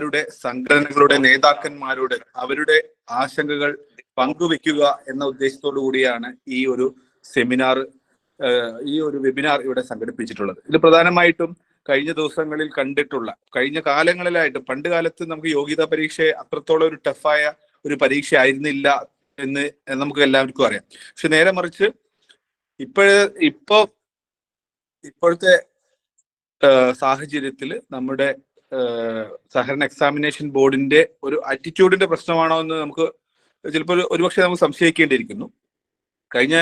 രുടെ സംഘടനകളുടെ നേതാക്കന്മാരോട് അവരുടെ ആശങ്കകൾ പങ്കുവെക്കുക എന്ന ഉദ്ദേശത്തോടു കൂടിയാണ് ഈ ഒരു സെമിനാർ ഈ ഒരു വെബിനാർ ഇവിടെ സംഘടിപ്പിച്ചിട്ടുള്ളത്. ഇത് പ്രധാനമായിട്ടും കഴിഞ്ഞ ദിവസങ്ങളിൽ കണ്ടിട്ടുള്ള കഴിഞ്ഞ കാലങ്ങളിലായിട്ട് പണ്ട് കാലത്ത് നമുക്ക് യോഗ്യതാ പരീക്ഷ അത്രത്തോളം ഒരു ടഫായ ഒരു പരീക്ഷ ആയിരുന്നില്ല എന്ന് നമുക്ക് എല്ലാവർക്കും അറിയാം. പക്ഷെ നേരെ മറിച്ച് ഇപ്പോഴത്തെ സാഹചര്യത്തിൽ നമ്മുടെ സഹകരണ എക്സാമിനേഷൻ ബോർഡിന്റെ ഒരു ആറ്റിറ്റ്യൂഡിന്റെ പ്രശ്നമാണോ എന്ന് നമുക്ക് ചിലപ്പോൾ ഒരുപക്ഷെ നമുക്ക് സംശയിക്കേണ്ടിയിരിക്കുന്നു. കഴിഞ്ഞ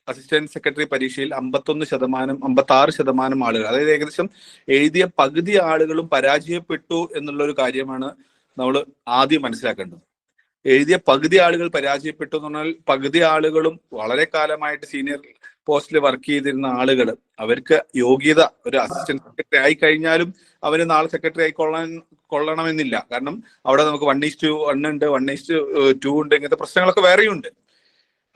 അസിസ്റ്റന്റ് സെക്രട്ടറി പരീക്ഷയിൽ 56% ആളുകൾ, അതായത് ഏകദേശം എഴുതിയ പകുതി ആളുകളും പരാജയപ്പെട്ടു എന്നുള്ള ഒരു കാര്യമാണ് നമ്മൾ ആദ്യം മനസ്സിലാക്കേണ്ടത്. എഴുതിയ പകുതി ആളുകൾ പരാജയപ്പെട്ടു എന്ന് പറഞ്ഞാൽ പകുതി ആളുകളും വളരെ കാലമായിട്ട് സീനിയർ പോസ്റ്റിൽ വർക്ക് ചെയ്തിരുന്ന ആളുകൾ, അവർക്ക് യോഗ്യത ഒരു അസിസ്റ്റന്റ് സെക്രട്ടറി ആയി കഴിഞ്ഞാലും അവര് നാളെ സെക്രട്ടറി ആയി കൊള്ളണമെന്നില്ല. കാരണം അവിടെ നമുക്ക് 1:1 ഉണ്ട്, 1:2 ഉണ്ട്, ഇങ്ങനത്തെ പ്രശ്നങ്ങളൊക്കെ വേറെയുണ്ട്.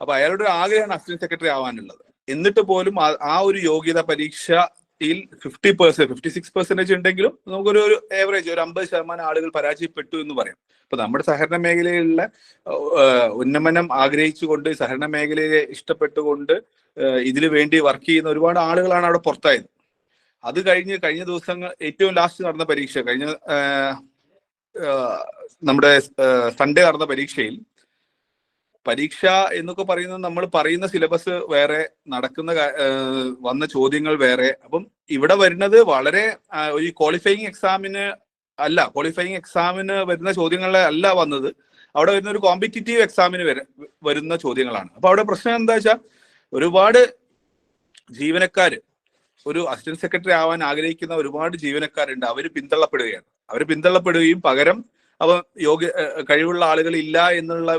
അപ്പൊ അയാളുടെ ആഗ്രഹമാണ് അസിസ്റ്റന്റ് സെക്രട്ടറി ആവാനുള്ളത്. എന്നിട്ട് പോലും ആ ഒരു യോഗ്യത പരീക്ഷയിൽ 56% ഉണ്ടെങ്കിലും നമുക്കൊരു ഏവറേജ് ഒരു 50% ആളുകൾ പരാജയപ്പെട്ടു എന്ന് പറയാം. അപ്പൊ നമ്മുടെ സഹകരണ മേഖലയിലുള്ള ഉന്നമനം ആഗ്രഹിച്ചുകൊണ്ട്, സഹകരണ മേഖലയെ ഇഷ്ടപ്പെട്ടുകൊണ്ട് ഇതിനു വേണ്ടി വർക്ക് ചെയ്യുന്ന ഒരുപാട് ആളുകളാണ് അവിടെ പുറത്തായത്. അത് കഴിഞ്ഞ ദിവസങ്ങൾ ഏറ്റവും ലാസ്റ്റ് നടന്ന പരീക്ഷ, നമ്മുടെ സൺഡേ നടന്ന പരീക്ഷ എന്നൊക്കെ പറയുന്നത് നമ്മൾ പറയുന്ന സിലബസ് വേറെ, വന്ന ചോദ്യങ്ങൾ വേറെ. അപ്പം ഇവിടെ വരുന്നത് വളരെ ഒരു ക്വാളിഫയിങ് എക്സാമിന് വരുന്ന ചോദ്യങ്ങളെ അല്ല വന്നത്, അവിടെ വരുന്ന ഒരു കോമ്പറ്റീറ്റീവ് എക്സാമിന് വരുന്ന ചോദ്യങ്ങളാണ്. അപ്പൊ അവിടെ പ്രശ്നം എന്താ വെച്ചാൽ ഒരുപാട് ജീവനക്കാര്, ഒരു അസിസ്റ്റന്റ് സെക്രട്ടറി ആവാൻ ആഗ്രഹിക്കുന്ന ഒരുപാട് ജീവനക്കാരുണ്ട്, അവര് പിന്തള്ളപ്പെടുകയും പകരം കഴിവുള്ള ആളുകൾ ഇല്ല എന്നുള്ള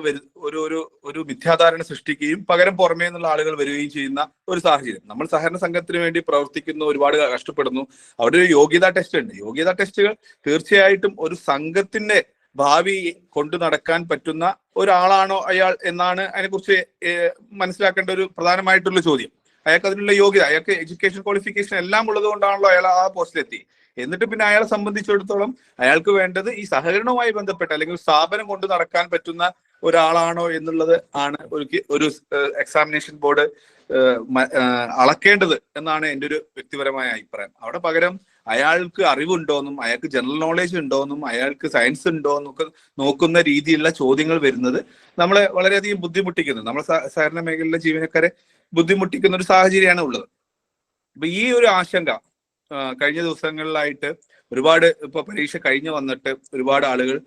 ഒരു മിഥ്യാധാരണ സൃഷ്ടിക്കുകയും പകരം പുറമേ നിന്നുള്ള ആളുകൾ വരികയും ചെയ്യുന്ന ഒരു സാഹചര്യം. നമ്മൾ സഹകരണ സംഘത്തിന് വേണ്ടി പ്രവർത്തിക്കുന്നു, ഒരുപാട് കഷ്ടപ്പെടുന്നു. അവിടെ ഒരു യോഗ്യതാ ടെസ്റ്റ് ഉണ്ട്. യോഗ്യതാ ടെസ്റ്റുകൾ തീർച്ചയായിട്ടും ഒരു സംഘത്തിന്റെ ഭാവി കൊണ്ടു നടക്കാൻ പറ്റുന്ന ഒരാളാണോ അയാൾ എന്നാണ് അതിനെക്കുറിച്ച് മനസ്സിലാക്കേണ്ട ഒരു പ്രധാനമായിട്ടുള്ള ചോദ്യം. അയാൾക്ക് അതിനുള്ള യോഗ്യത, അയാൾക്ക് എഡ്യൂക്കേഷൻ ക്വാളിഫിക്കേഷൻ എല്ലാം ഉള്ളത് കൊണ്ടാണല്ലോ അയാൾ ആ പോസ്റ്റിലെത്തി. എന്നിട്ട് പിന്നെ അയാളെ സംബന്ധിച്ചിടത്തോളം അയാൾക്ക് വേണ്ടത് ഈ സഹകരണവുമായി ബന്ധപ്പെട്ട അല്ലെങ്കിൽ സ്ഥാപനം കൊണ്ട് നടക്കാൻ പറ്റുന്ന ഒരാളാണോ എന്നുള്ളത് ആണ് ഒരു എക്സാമിനേഷൻ ബോർഡ് അളക്കേണ്ടത് എന്നാണ് എൻ്റെ ഒരു വ്യക്തിപരമായ അഭിപ്രായം. അവിടെ പകരം അയാൾക്ക് അറിവുണ്ടോന്നും അയാൾക്ക് ജനറൽ നോളേജ് ഉണ്ടോന്നും അയാൾക്ക് സയൻസ് ഉണ്ടോ എന്നൊക്കെ നോക്കുന്ന രീതിയിലുള്ള ചോദ്യങ്ങൾ വരുന്നത് നമ്മളെ വളരെയധികം ബുദ്ധിമുട്ടിക്കുന്നു. നമ്മളെ സഹകരണ മേഖലയിലെ ജീവനക്കാരെ ബുദ്ധിമുട്ടിക്കുന്ന ഒരു സാഹചര്യമാണ് ഉള്ളത്. അപ്പൊ ഈ ഒരു ആശങ്ക കഴിഞ്ഞ ദിവസങ്ങളിലായിട്ട് ഒരുപാട്, ഇപ്പൊ പരീക്ഷ കഴിഞ്ഞു വന്നിട്ട് ഒരുപാട് ആളുകൾ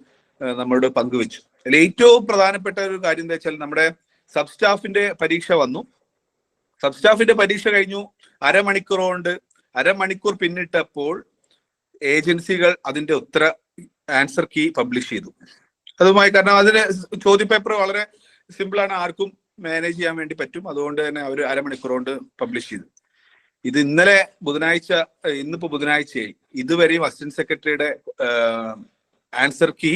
നമ്മളോട് പങ്കുവെച്ചു. അതിൽ ഏറ്റവും പ്രധാനപ്പെട്ട ഒരു കാര്യം എന്താ വെച്ചാൽ നമ്മുടെ സബ് സ്റ്റാഫിന്റെ പരീക്ഷ വന്നു. സബ് സ്റ്റാഫിന്റെ പരീക്ഷ കഴിഞ്ഞു, അരമണിക്കൂർ പിന്നിട്ടപ്പോൾ ഏജൻസികൾ അതിന്റെ ആൻസർ കീ പബ്ലിഷ് ചെയ്തു. കാരണം അതിന് ചോദ്യപേപ്പർ വളരെ സിമ്പിളാണ്, ആർക്കും മാനേജ് ചെയ്യാൻ വേണ്ടി പറ്റും. അതുകൊണ്ട് തന്നെ അവർ അരമണിക്കൂർ കൊണ്ട് പബ്ലിഷ് ചെയ്തു. ഇത് ഇന്നിപ്പോ ബുധനാഴ്ചയായി, ഇതുവരെയും അസിസ്റ്റന്റ് സെക്രട്ടറിയുടെ ആൻസർ കീ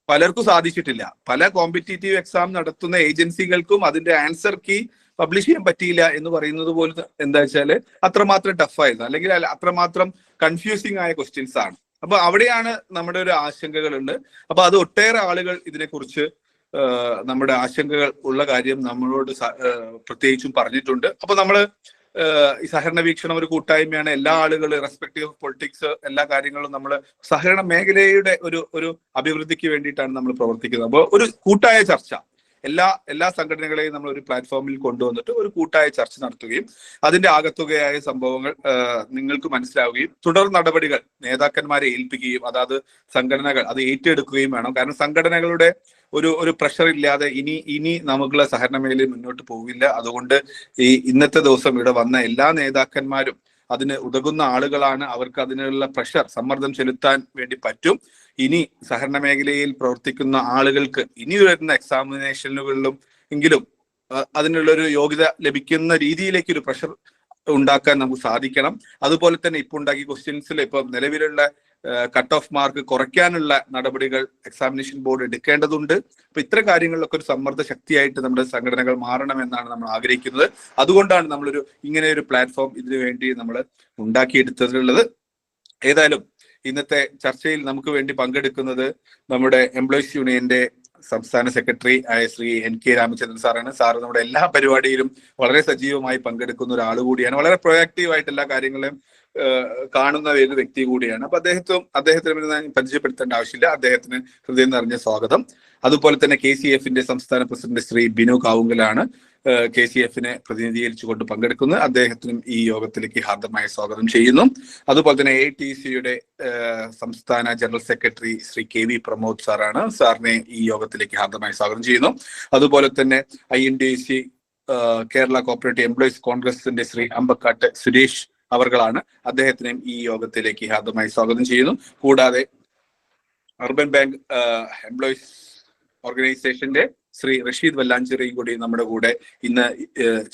പലർക്കും സാധിച്ചിട്ടില്ല. പല കോമ്പറ്റീറ്റീവ് എക്സാം നടത്തുന്ന ഏജൻസികൾക്കും അതിന്റെ ആൻസർ കീ പബ്ലിഷ് ചെയ്യാൻ പറ്റിയില്ല എന്ന് പറയുന്നത് പോലും എന്താ വെച്ചാല് അത്രമാത്രം ടഫായിരുന്നു, അല്ലെങ്കിൽ അത്രമാത്രം കൺഫ്യൂസിങ് ആയ ക്വസ്റ്റ്യൻസ് ആണ്. അപ്പൊ അവിടെയാണ് നമ്മുടെ ഒരു ആശങ്കകളുണ്ട്. അപ്പൊ അത് ഒട്ടേറെ ആളുകൾ ഇതിനെക്കുറിച്ച് നമ്മുടെ ആശങ്കകൾ ഉള്ള കാര്യം നമ്മളോട് പ്രത്യേകിച്ചും പറഞ്ഞിട്ടുണ്ട്. അപ്പൊ നമ്മള് ഈ സഹകരണ വീക്ഷണം ഒരു കൂട്ടായ്മയാണ്. എല്ലാ ആളുകളും റെസ്പെക്റ്റീവ് ഓഫ് പൊളിറ്റിക്സ്, എല്ലാ കാര്യങ്ങളും നമ്മൾ സഹകരണ മേഖലയുടെ ഒരു അഭിവൃദ്ധിക്ക് വേണ്ടിയിട്ടാണ് നമ്മൾ പ്രവർത്തിക്കുന്നത്. അപ്പോൾ ഒരു കൂട്ടായ ചർച്ച, എല്ലാ സംഘടനകളെയും നമ്മൾ ഒരു പ്ലാറ്റ്ഫോമിൽ കൊണ്ടുവന്നിട്ട് ഒരു കൂട്ടായ ചർച്ച നടത്തുകയും അതിന്റെ ആകത്തുകയായ സംഭവങ്ങൾ നിങ്ങൾക്ക് മനസ്സിലാവുകയും തുടർ നടപടികൾ നേതാക്കന്മാരെ ഏൽപ്പിക്കുകയും അതാത് സംഘടനകൾ അത് ഏറ്റെടുക്കുകയും വേണം. കാരണം സംഘടനകളുടെ ഒരു പ്രഷർ ഇല്ലാതെ ഇനി നമുക്കുള്ള സഹകരണ മേഖലയിൽ മുന്നോട്ട് പോകില്ല. അതുകൊണ്ട് ഇന്നത്തെ ദിവസം ഇവിടെ വന്ന എല്ലാ നേതാക്കന്മാരും അതിന് ഉതകുന്ന ആളുകളാണ്. അവർക്ക് അതിനുള്ള സമ്മർദ്ദം ചെലുത്താൻ വേണ്ടി പറ്റും. ഇനി സഹകരണ മേഖലയിൽ പ്രവർത്തിക്കുന്ന ആളുകൾക്ക് ഇനി വരുന്ന എക്സാമിനേഷനുകളിലും എങ്കിലും അതിനുള്ളൊരു യോഗ്യത ലഭിക്കുന്ന രീതിയിലേക്ക് ഒരു പ്രഷർ ഉണ്ടാക്കാൻ നമുക്ക് സാധിക്കണം. അതുപോലെ തന്നെ ഇപ്പൊ ഉണ്ടാക്കിയ ക്വസ്റ്റ്യൻസിൽ ഇപ്പൊ നിലവിലുള്ള കട്ട് ഓഫ് മാർക്ക് കുറയ്ക്കാനുള്ള നടപടികൾ എക്സാമിനേഷൻ ബോർഡ് എടുക്കേണ്ടതുണ്ട്. അപ്പൊ ഇത്തരം കാര്യങ്ങളിലൊക്കെ ഒരു സമ്മർദ്ദ ശക്തിയായിട്ട് നമ്മുടെ സംഘടനകൾ മാറണമെന്നാണ് നമ്മൾ ആഗ്രഹിക്കുന്നത്. അതുകൊണ്ടാണ് ഇങ്ങനെ ഒരു പ്ലാറ്റ്ഫോം ഇതിനു വേണ്ടി നമ്മൾ ഉണ്ടാക്കിയെടുത്തിട്ടുള്ളത്. ഏതായാലും ഇന്നത്തെ ചർച്ചയിൽ നമുക്ക് വേണ്ടി പങ്കെടുക്കുന്നത് നമ്മുടെ എംപ്ലോയീസ് യൂണിയന്റെ സംസ്ഥാന സെക്രട്ടറി ആയ ശ്രീ NK രാമചന്ദ്രൻ സാറാണ്. സാറ് നമ്മുടെ എല്ലാ പരിപാടിയിലും വളരെ സജീവമായി പങ്കെടുക്കുന്ന ഒരാൾ കൂടിയാണ്. വളരെ പ്രൊയാക്റ്റീവ് ആയിട്ട് എല്ലാ കാര്യങ്ങളും കാണുന്ന ഒരു വ്യക്തി കൂടിയാണ്. അപ്പൊ അദ്ദേഹത്തിന് ഞാൻ പരിചയപ്പെടുത്തേണ്ട ആവശ്യമില്ല. അദ്ദേഹത്തിന് ഹൃദയം നിറഞ്ഞ സ്വാഗതം. അതുപോലെ തന്നെ KCF-ന്റെ സംസ്ഥാന പ്രസിഡന്റ് ശ്രീ ബിനു കാവുങ്കലാണ് KCF-നെ പ്രതിനിധീകരിച്ചുകൊണ്ട് പങ്കെടുക്കുന്നത്. അദ്ദേഹത്തിനും ഈ യോഗത്തിലേക്ക് ഹാർദമായ സ്വാഗതം ചെയ്യുന്നു. അതുപോലെ തന്നെ AITC-യുടെ സംസ്ഥാന general secretary Shri KV Pramod സാറാണ്. സാറിനെ ഈ യോഗത്തിലേക്ക് ഹാർദമായ സ്വാഗതം ചെയ്യുന്നു. അതുപോലെ തന്നെ INDC കേരള കോപ്പറേറ്റീവ് എംപ്ലോയീസ് കോൺഗ്രസിന്റെ ശ്രീ അമ്പക്കാട്ട് സുരേഷ് അവർകളാണ്. അദ്ദേഹത്തിനെയും ഈ യോഗത്തിലേക്ക് ഹാർദമായി സ്വാഗതം ചെയ്യുന്നു. കൂടാതെ അർബൻ ബാങ്ക് എംപ്ലോയീസ് ഓർഗനൈസേഷന്റെ ശ്രീ റഷീദ് വല്ലാഞ്ചേരിയും കൂടി നമ്മുടെ കൂടെ ഇന്ന്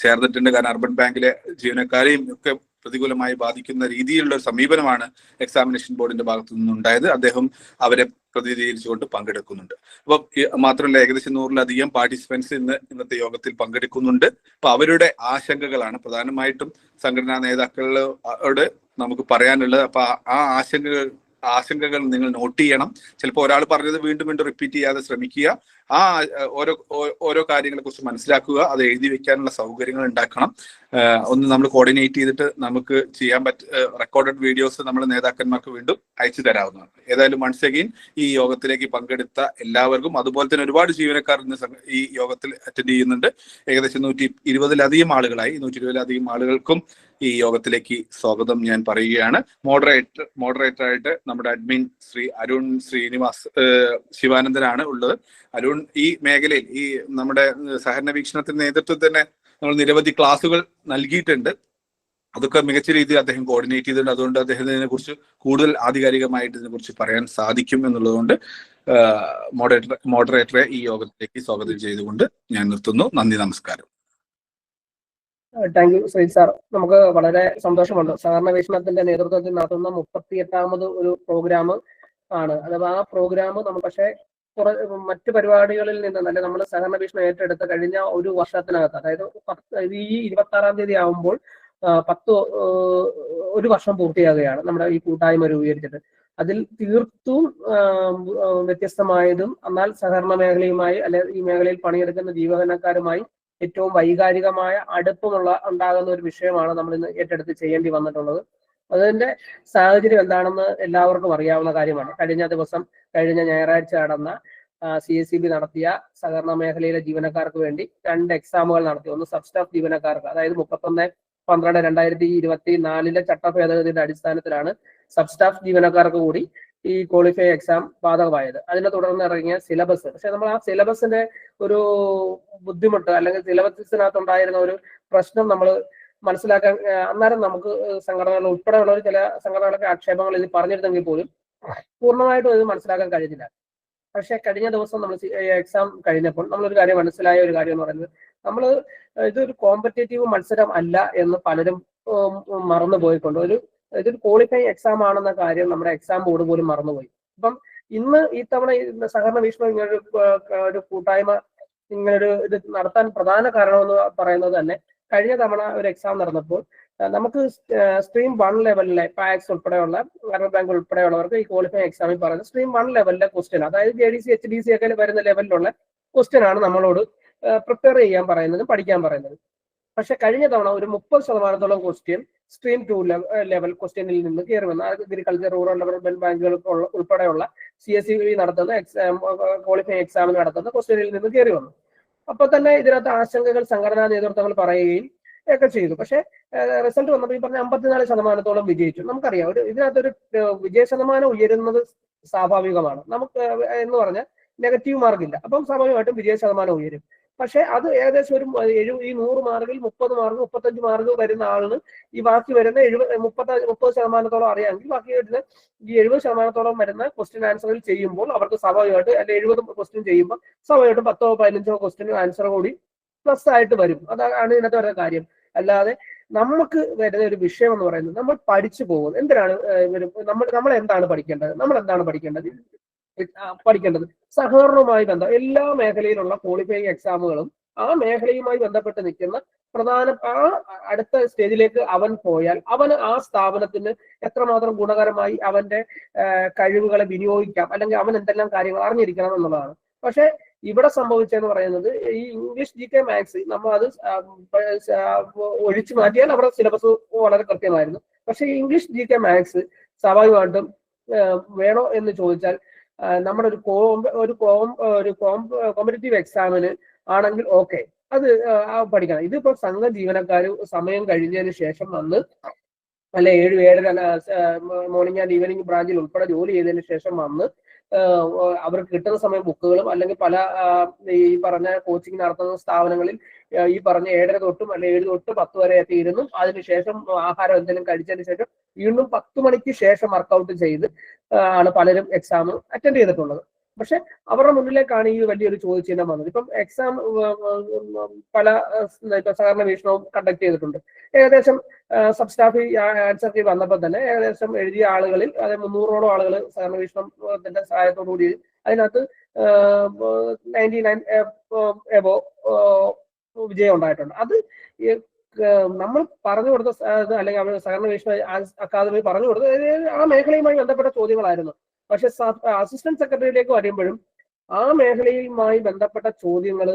ചേർന്നിട്ടുണ്ട്. കാരണം അർബൻ ബാങ്കിലെ ജീവനക്കാരെയും ഒക്കെ പ്രതികൂലമായി ബാധിക്കുന്ന രീതിയിലുള്ള ഒരു സമീപനമാണ് എക്സാമിനേഷൻ ബോർഡിന്റെ ഭാഗത്തു നിന്നുണ്ടായത്. അദ്ദേഹം അവരെ പ്രതിനിധീകരിച്ചുകൊണ്ട് പങ്കെടുക്കുന്നുണ്ട്. അപ്പൊ മാത്രമല്ല, ഏകദേശം 100-ലധികം പാർട്ടിസിപ്പൻസ് ഇന്നത്തെ യോഗത്തിൽ പങ്കെടുക്കുന്നുണ്ട്. അപ്പൊ അവരുടെ ആശങ്കകളാണ് പ്രധാനമായിട്ടും സംഘടനാ നേതാക്കളോട് നമുക്ക് പറയാനുള്ളത്. അപ്പൊ ആ ആശങ്കകൾ നിങ്ങൾ നോട്ട് ചെയ്യണം. ചിലപ്പോൾ ഒരാൾ പറഞ്ഞത് വീണ്ടും വീണ്ടും റിപ്പീറ്റ് ചെയ്യാതെ ശ്രമിക്കുക. ആ ഓരോ കാര്യങ്ങളെ കുറിച്ച് മനസ്സിലാക്കുക. അത് എഴുതി വെക്കാനുള്ള സൗകര്യങ്ങൾ ഉണ്ടാക്കണം. ഒന്ന് നമ്മൾ കോർഡിനേറ്റ് ചെയ്തിട്ട് നമുക്ക് ചെയ്യാൻ റെക്കോർഡഡ് വീഡിയോസ് നമ്മൾ നേതാക്കന്മാർക്ക് വീണ്ടും അയച്ചു തരാവുന്നതാണ്. ഏതായാലും വൺസ് അഗെയിൻ ഈ യോഗത്തിലേക്ക് പങ്കെടുത്ത എല്ലാവർക്കും, അതുപോലെ തന്നെ ഒരുപാട് ജീവനക്കാർ ഇന്ന് ഈ യോഗത്തിൽ അറ്റൻഡ് ചെയ്യുന്നുണ്ട്. ഏകദേശം 120-ലധികം ആളുകളായി. 120-ലധികം ആളുകൾക്കും ഈ യോഗത്തിലേക്ക് സ്വാഗതം ഞാൻ പറയുകയാണ്. മോഡറേറ്ററായിട്ട് നമ്മുടെ അഡ്മിൻ ശ്രീ അരുൺ ശിവാനന്ദനാണ് ഉള്ളത്. അരുൺ ഈ മേഖലയിൽ ഈ നമ്മുടെ സഹകരണ വീക്ഷണത്തിന്റെ നേതൃത്വത്തിൽ തന്നെ നമ്മൾ നിരവധി ക്ലാസുകൾ നൽകിയിട്ടുണ്ട്. അതൊക്കെ മികച്ച രീതിയിൽ അദ്ദേഹം കോർഡിനേറ്റ് ചെയ്തിട്ടുണ്ട്. അതുകൊണ്ട് അദ്ദേഹത്തിനെ കുറിച്ച് കൂടുതൽ ആധികാരികമായിട്ട് ഇതിനെ കുറിച്ച് പറയാൻ സാധിക്കും എന്നുള്ളതുകൊണ്ട് മോഡറേറ്ററെ ഈ യോഗത്തിലേക്ക് സ്വാഗതം ചെയ്തുകൊണ്ട് ഞാൻ നിർത്തുന്നു. നന്ദി, നമസ്കാരം. Thank you Shri sir. നമുക്ക് വളരെ സന്തോഷമുണ്ട്. സഹകരണ വീക്ഷണത്തിന്റെ നേതൃത്വത്തിൽ നടത്തുന്ന 38ാമത് ഒരു പ്രോഗ്രാം ആണ്. അഥവാ ആ പ്രോഗ്രാം നമ്മൾ പക്ഷേ മറ്റു പരിപാടികളിൽ നിന്ന് നല്ല നമ്മൾ സഹകരണ വീക്ഷണം ഏറ്റെടുത്ത് കഴിഞ്ഞ ഒരു വർഷത്തിനകത്ത്, അതായത് ഈ 26-ാം തീയതി ആവുമ്പോൾ ഒരു വർഷം പൂർത്തിയാകുകയാണ് നമ്മുടെ ഈ കൂട്ടായ്മ രൂപീകരിച്ചിട്ട്. അതിൽ തീർത്തും വ്യത്യസ്തമായതും എന്നാൽ സഹകരണ മേഖലയുമായി അല്ലെങ്കിൽ ഈ മേഖലയിൽ പണിയെടുക്കുന്ന ജീവനക്കാരുമായി ഏറ്റവും വൈകാരികമായ ഉണ്ടാകുന്ന ഒരു വിഷയമാണ് നമ്മൾ ഇന്ന് ഏറ്റെടുത്ത് ചെയ്യേണ്ടി വന്നിട്ടുള്ളത്. അതിന്റെ സാഹചര്യം എന്താണെന്ന് എല്ലാവർക്കും അറിയാവുന്ന കാര്യമാണ്. കഴിഞ്ഞ ഞായറാഴ്ച നടന്ന CSEB നടത്തിയ സഹകരണ മേഖലയിലെ ജീവനക്കാർക്ക് വേണ്ടി 2 എക്സാമുകൾ നടത്തി. ഒന്ന് സബ് സ്റ്റാഫ് ജീവനക്കാർക്ക്, അതായത് 31/12/2024 ചട്ട ഭേദഗതിയുടെ അടിസ്ഥാനത്തിലാണ് സബ് സ്റ്റാഫ് ജീവനക്കാർക്ക് കൂടി ഈ ക്വാളിഫൈ എക്സാം ബാധകമായത്. അതിനെ തുടർന്ന് ഇറങ്ങിയ സിലബസ്, പക്ഷെ നമ്മൾ ആ സിലബസിന്റെ ഒരു ബുദ്ധിമുട്ട് അല്ലെങ്കിൽ സിലബസിനകത്തുണ്ടായിരുന്ന ഒരു പ്രശ്നം നമ്മൾ മനസ്സിലാക്കാൻ അന്നേരം നമുക്ക് സംഘടനകൾ ഉൾപ്പെടെയുള്ളവർ ചില സംഘടനകളൊക്കെ ആക്ഷേപങ്ങൾ ഇത് പറഞ്ഞിരുന്നെങ്കിൽ പോലും പൂർണ്ണമായിട്ടും ഇത് മനസ്സിലാക്കാൻ കഴിഞ്ഞില്ല. പക്ഷെ കഴിഞ്ഞ ദിവസം നമ്മൾ എക്സാം കഴിഞ്ഞപ്പോൾ നമ്മളൊരു കാര്യം മനസ്സിലായ ഒരു കാര്യം എന്ന് പറയുന്നത്, ഇതൊരു കോമ്പറ്റേറ്റീവ് മത്സരം അല്ല എന്ന് പലരും മറന്നു പോയിക്കൊണ്ട് ഇതൊരു ക്വാളിഫൈ എക്സാം ആണെന്ന കാര്യം നമ്മുടെ എക്സാം ബോർഡ് പോലും മറന്നുപോയി. അപ്പം ഇന്ന് ഈ തവണ സഹകരണ വീക്ഷണം ഒരു കൂട്ടായ്മ ഇത് നടത്താൻ പ്രധാന കാരണമെന്ന് പറയുന്നത് തന്നെ, കഴിഞ്ഞ തവണ ഒരു എക്സാം നടന്നപ്പോൾ നമുക്ക് സ്ട്രീം 1 ലെവലിലെ പാക്സ് ഉൾപ്പെടെയുള്ള അർബൻ ബാങ്ക് ഉൾപ്പെടെയുള്ളവർക്ക് ഈ ക്വാളിഫൈ എക്സാമിൽ പറയുന്നത് സ്ട്രീം 1 ലെവലിലെ ക്വസ്റ്റ്യൻ, അതായത് JDC HDC ഒക്കെ വരുന്ന ലെവലിലുള്ള ക്വസ്റ്റ്യൻ ആണ് നമ്മളോട് പ്രിപ്പയർ ചെയ്യാൻ പറയുന്നത്, പഠിക്കാൻ പറയുന്നത്. പക്ഷെ കഴിഞ്ഞ തവണ ഒരു 30% ക്വസ്റ്റ്യൻ സ്ട്രീം 2 ലെവൽ ക്വസ്റ്റ്യനിൽ നിന്ന് കയറി വന്ന അഗ്രികൾച്ചർ, റൂറൽ ഡെവലപ്മെന്റ് ബാങ്കുകൾ ഉൾപ്പെടെയുള്ള CSEB നടത്തുന്ന ക്വാളിഫൈ എക്സാമിന് നടത്തുന്ന ക്വസ്റ്റ്യനിൽ നിന്ന് കയറി വന്നു. അപ്പൊ തന്നെ ഇതിനകത്ത് ആശങ്കകൾ സംഘടനാ നേതൃത്വങ്ങൾ പറയുകയും ഒക്കെ ചെയ്തു. പക്ഷെ റിസൾട്ട് വന്നപ്പോൾ ഈ പറഞ്ഞ 54% വിജയിച്ചു. നമുക്കറിയാം ഇതിനകത്തൊരു വിജയ ശതമാനം ഉയരുന്നത് സ്വാഭാവികമാണ്. നമുക്ക് എന്ന് പറഞ്ഞാൽ നെഗറ്റീവ് മാർക്കില്ല, അപ്പം സ്വാഭാവികമായിട്ടും വിജയ ശതമാനം ഉയരും. പക്ഷെ അത് ഏകദേശം ഒരു 100 മാർക്കിൽ 30 മാർക്ക് 35 മാർക്ക് വരുന്ന ആളിന് ഈ ബാക്കി വരുന്ന 30% അറിയാമെങ്കിൽ ബാക്കി വരുന്ന ഈ 70% വരുന്ന ക്വസ്റ്റ്യൻ ആൻസറിൽ ചെയ്യുമ്പോൾ അവർക്ക് സ്വാഭാവികമായിട്ട് അല്ലെങ്കിൽ 70 ക്വസ്റ്റ്യൻ ചെയ്യുമ്പോൾ സ്വാഭാവികമായിട്ടും 10-15 ക്വസ്റ്റ്യൻ ആൻസർ കൂടി പ്ലസ് ആയിട്ട് വരും. അതാണ് ഇതിനകത്ത് വരുന്ന കാര്യം. അല്ലാതെ നമുക്ക് വരുന്ന ഒരു വിഷയം എന്ന് പറയുന്നത് നമ്മൾ പഠിച്ചു പോകും. എന്തിനാണ് നമ്മൾ എന്താണ് പഠിക്കേണ്ടത്? സഹകരണവുമായി ബന്ധം എല്ലാ മേഖലയിലുള്ള ക്വാളിഫൈയിങ് എക്സാമുകളും ആ മേഖലയുമായി ബന്ധപ്പെട്ട് നിൽക്കുന്ന അടുത്ത സ്റ്റേജിലേക്ക് അവൻ പോയാൽ അവന് ആ സ്ഥാപനത്തിന് എത്രമാത്രം ഗുണകരമായി അവന്റെ കഴിവുകളെ വിനിയോഗിക്കാം, അല്ലെങ്കിൽ അവൻ എന്തെല്ലാം കാര്യങ്ങൾ അറിഞ്ഞിരിക്കണം എന്നുള്ളതാണ്. പക്ഷെ ഇവിടെ സംഭവിച്ചെന്ന് പറയുന്നത് ഈ ഇംഗ്ലീഷ് GK മാത്സ് നമ്മൾ അത് ഒഴിച്ചു മാറ്റിയാൽ അവിടെ സിലബസ് വളരെ കൃത്യമായിരുന്നു. പക്ഷെ ഈ ഇംഗ്ലീഷ് GK മാത്സ് സ്വാഭാവികമായിട്ടും വേണോ എന്ന് ചോദിച്ചാൽ നമ്മുടെ ഒരു കോമ്പറ്റീവ് എക്സാമിന് ആണെങ്കിൽ ഓക്കെ, അത് പഠിക്കണം. ഇതിപ്പോ സംഘ ജീവനക്കാർ സമയം കഴിഞ്ഞതിന് ശേഷം വന്ന് അല്ലെ 7-7:30 മോർണിംഗ് ആൻഡ് ഈവനിങ് ബ്രാഞ്ചിൽ ഉൾപ്പെടെ ജോലി ചെയ്തതിന് ശേഷം വന്ന് അവർക്ക് കിട്ടുന്ന സമയം ബുക്കുകളും അല്ലെങ്കിൽ പല ഈ പറഞ്ഞ കോച്ചിങ് നടത്തുന്ന സ്ഥാപനങ്ങളിൽ ഈ പറഞ്ഞ 7:30 തൊട്ടും അല്ലെങ്കിൽ 7 തൊട്ട് 10 വരെ ഒക്കെ ഇരുന്നും അതിനുശേഷം ആഹാരം എന്തെങ്കിലും കഴിച്ചതിന് ശേഷം വീണ്ടും 10 മണിക്ക് ശേഷം വർക്കൗട്ട് ചെയ്ത് ആണ് പലരും എക്സാം അറ്റൻഡ് ചെയ്തിട്ടുള്ളത്. പക്ഷെ അവരുടെ മുന്നിലേക്കാണ് ഈ വലിയൊരു ചോദ്യചിഹ്നം വന്നത്. ഇപ്പം എക്സാം പല സഹകരണ വീക്ഷണവും കണ്ടക്ട് ചെയ്തിട്ടുണ്ട്. ഏകദേശം സബ് സ്റ്റാഫ് ആൻസർ കീ വന്നപ്പോൾ തന്നെ ഏകദേശം എഴുതിയ ആളുകളിൽ അതായത് 300ഓളം ആളുകൾ സഹകരണ വീക്ഷണത്തിന്റെ സഹായത്തോടു കൂടി അതിനകത്ത് 99 എബോ വിജയം ഉണ്ടായിട്ടുണ്ട്. അത് നമ്മൾ പറഞ്ഞു കൊടുത്ത അല്ലെങ്കിൽ അവർ സഹകരണ വീക്ഷണ അക്കാദമി പറഞ്ഞു കൊടുത്തത് ആ മേഖലയുമായി ബന്ധപ്പെട്ട ചോദ്യങ്ങളായിരുന്നു. പക്ഷെ അസിസ്റ്റന്റ് സെക്രട്ടറിയിലേക്ക് വരുമ്പോഴും ആ മേഖലയുമായി ബന്ധപ്പെട്ട ചോദ്യങ്ങൾ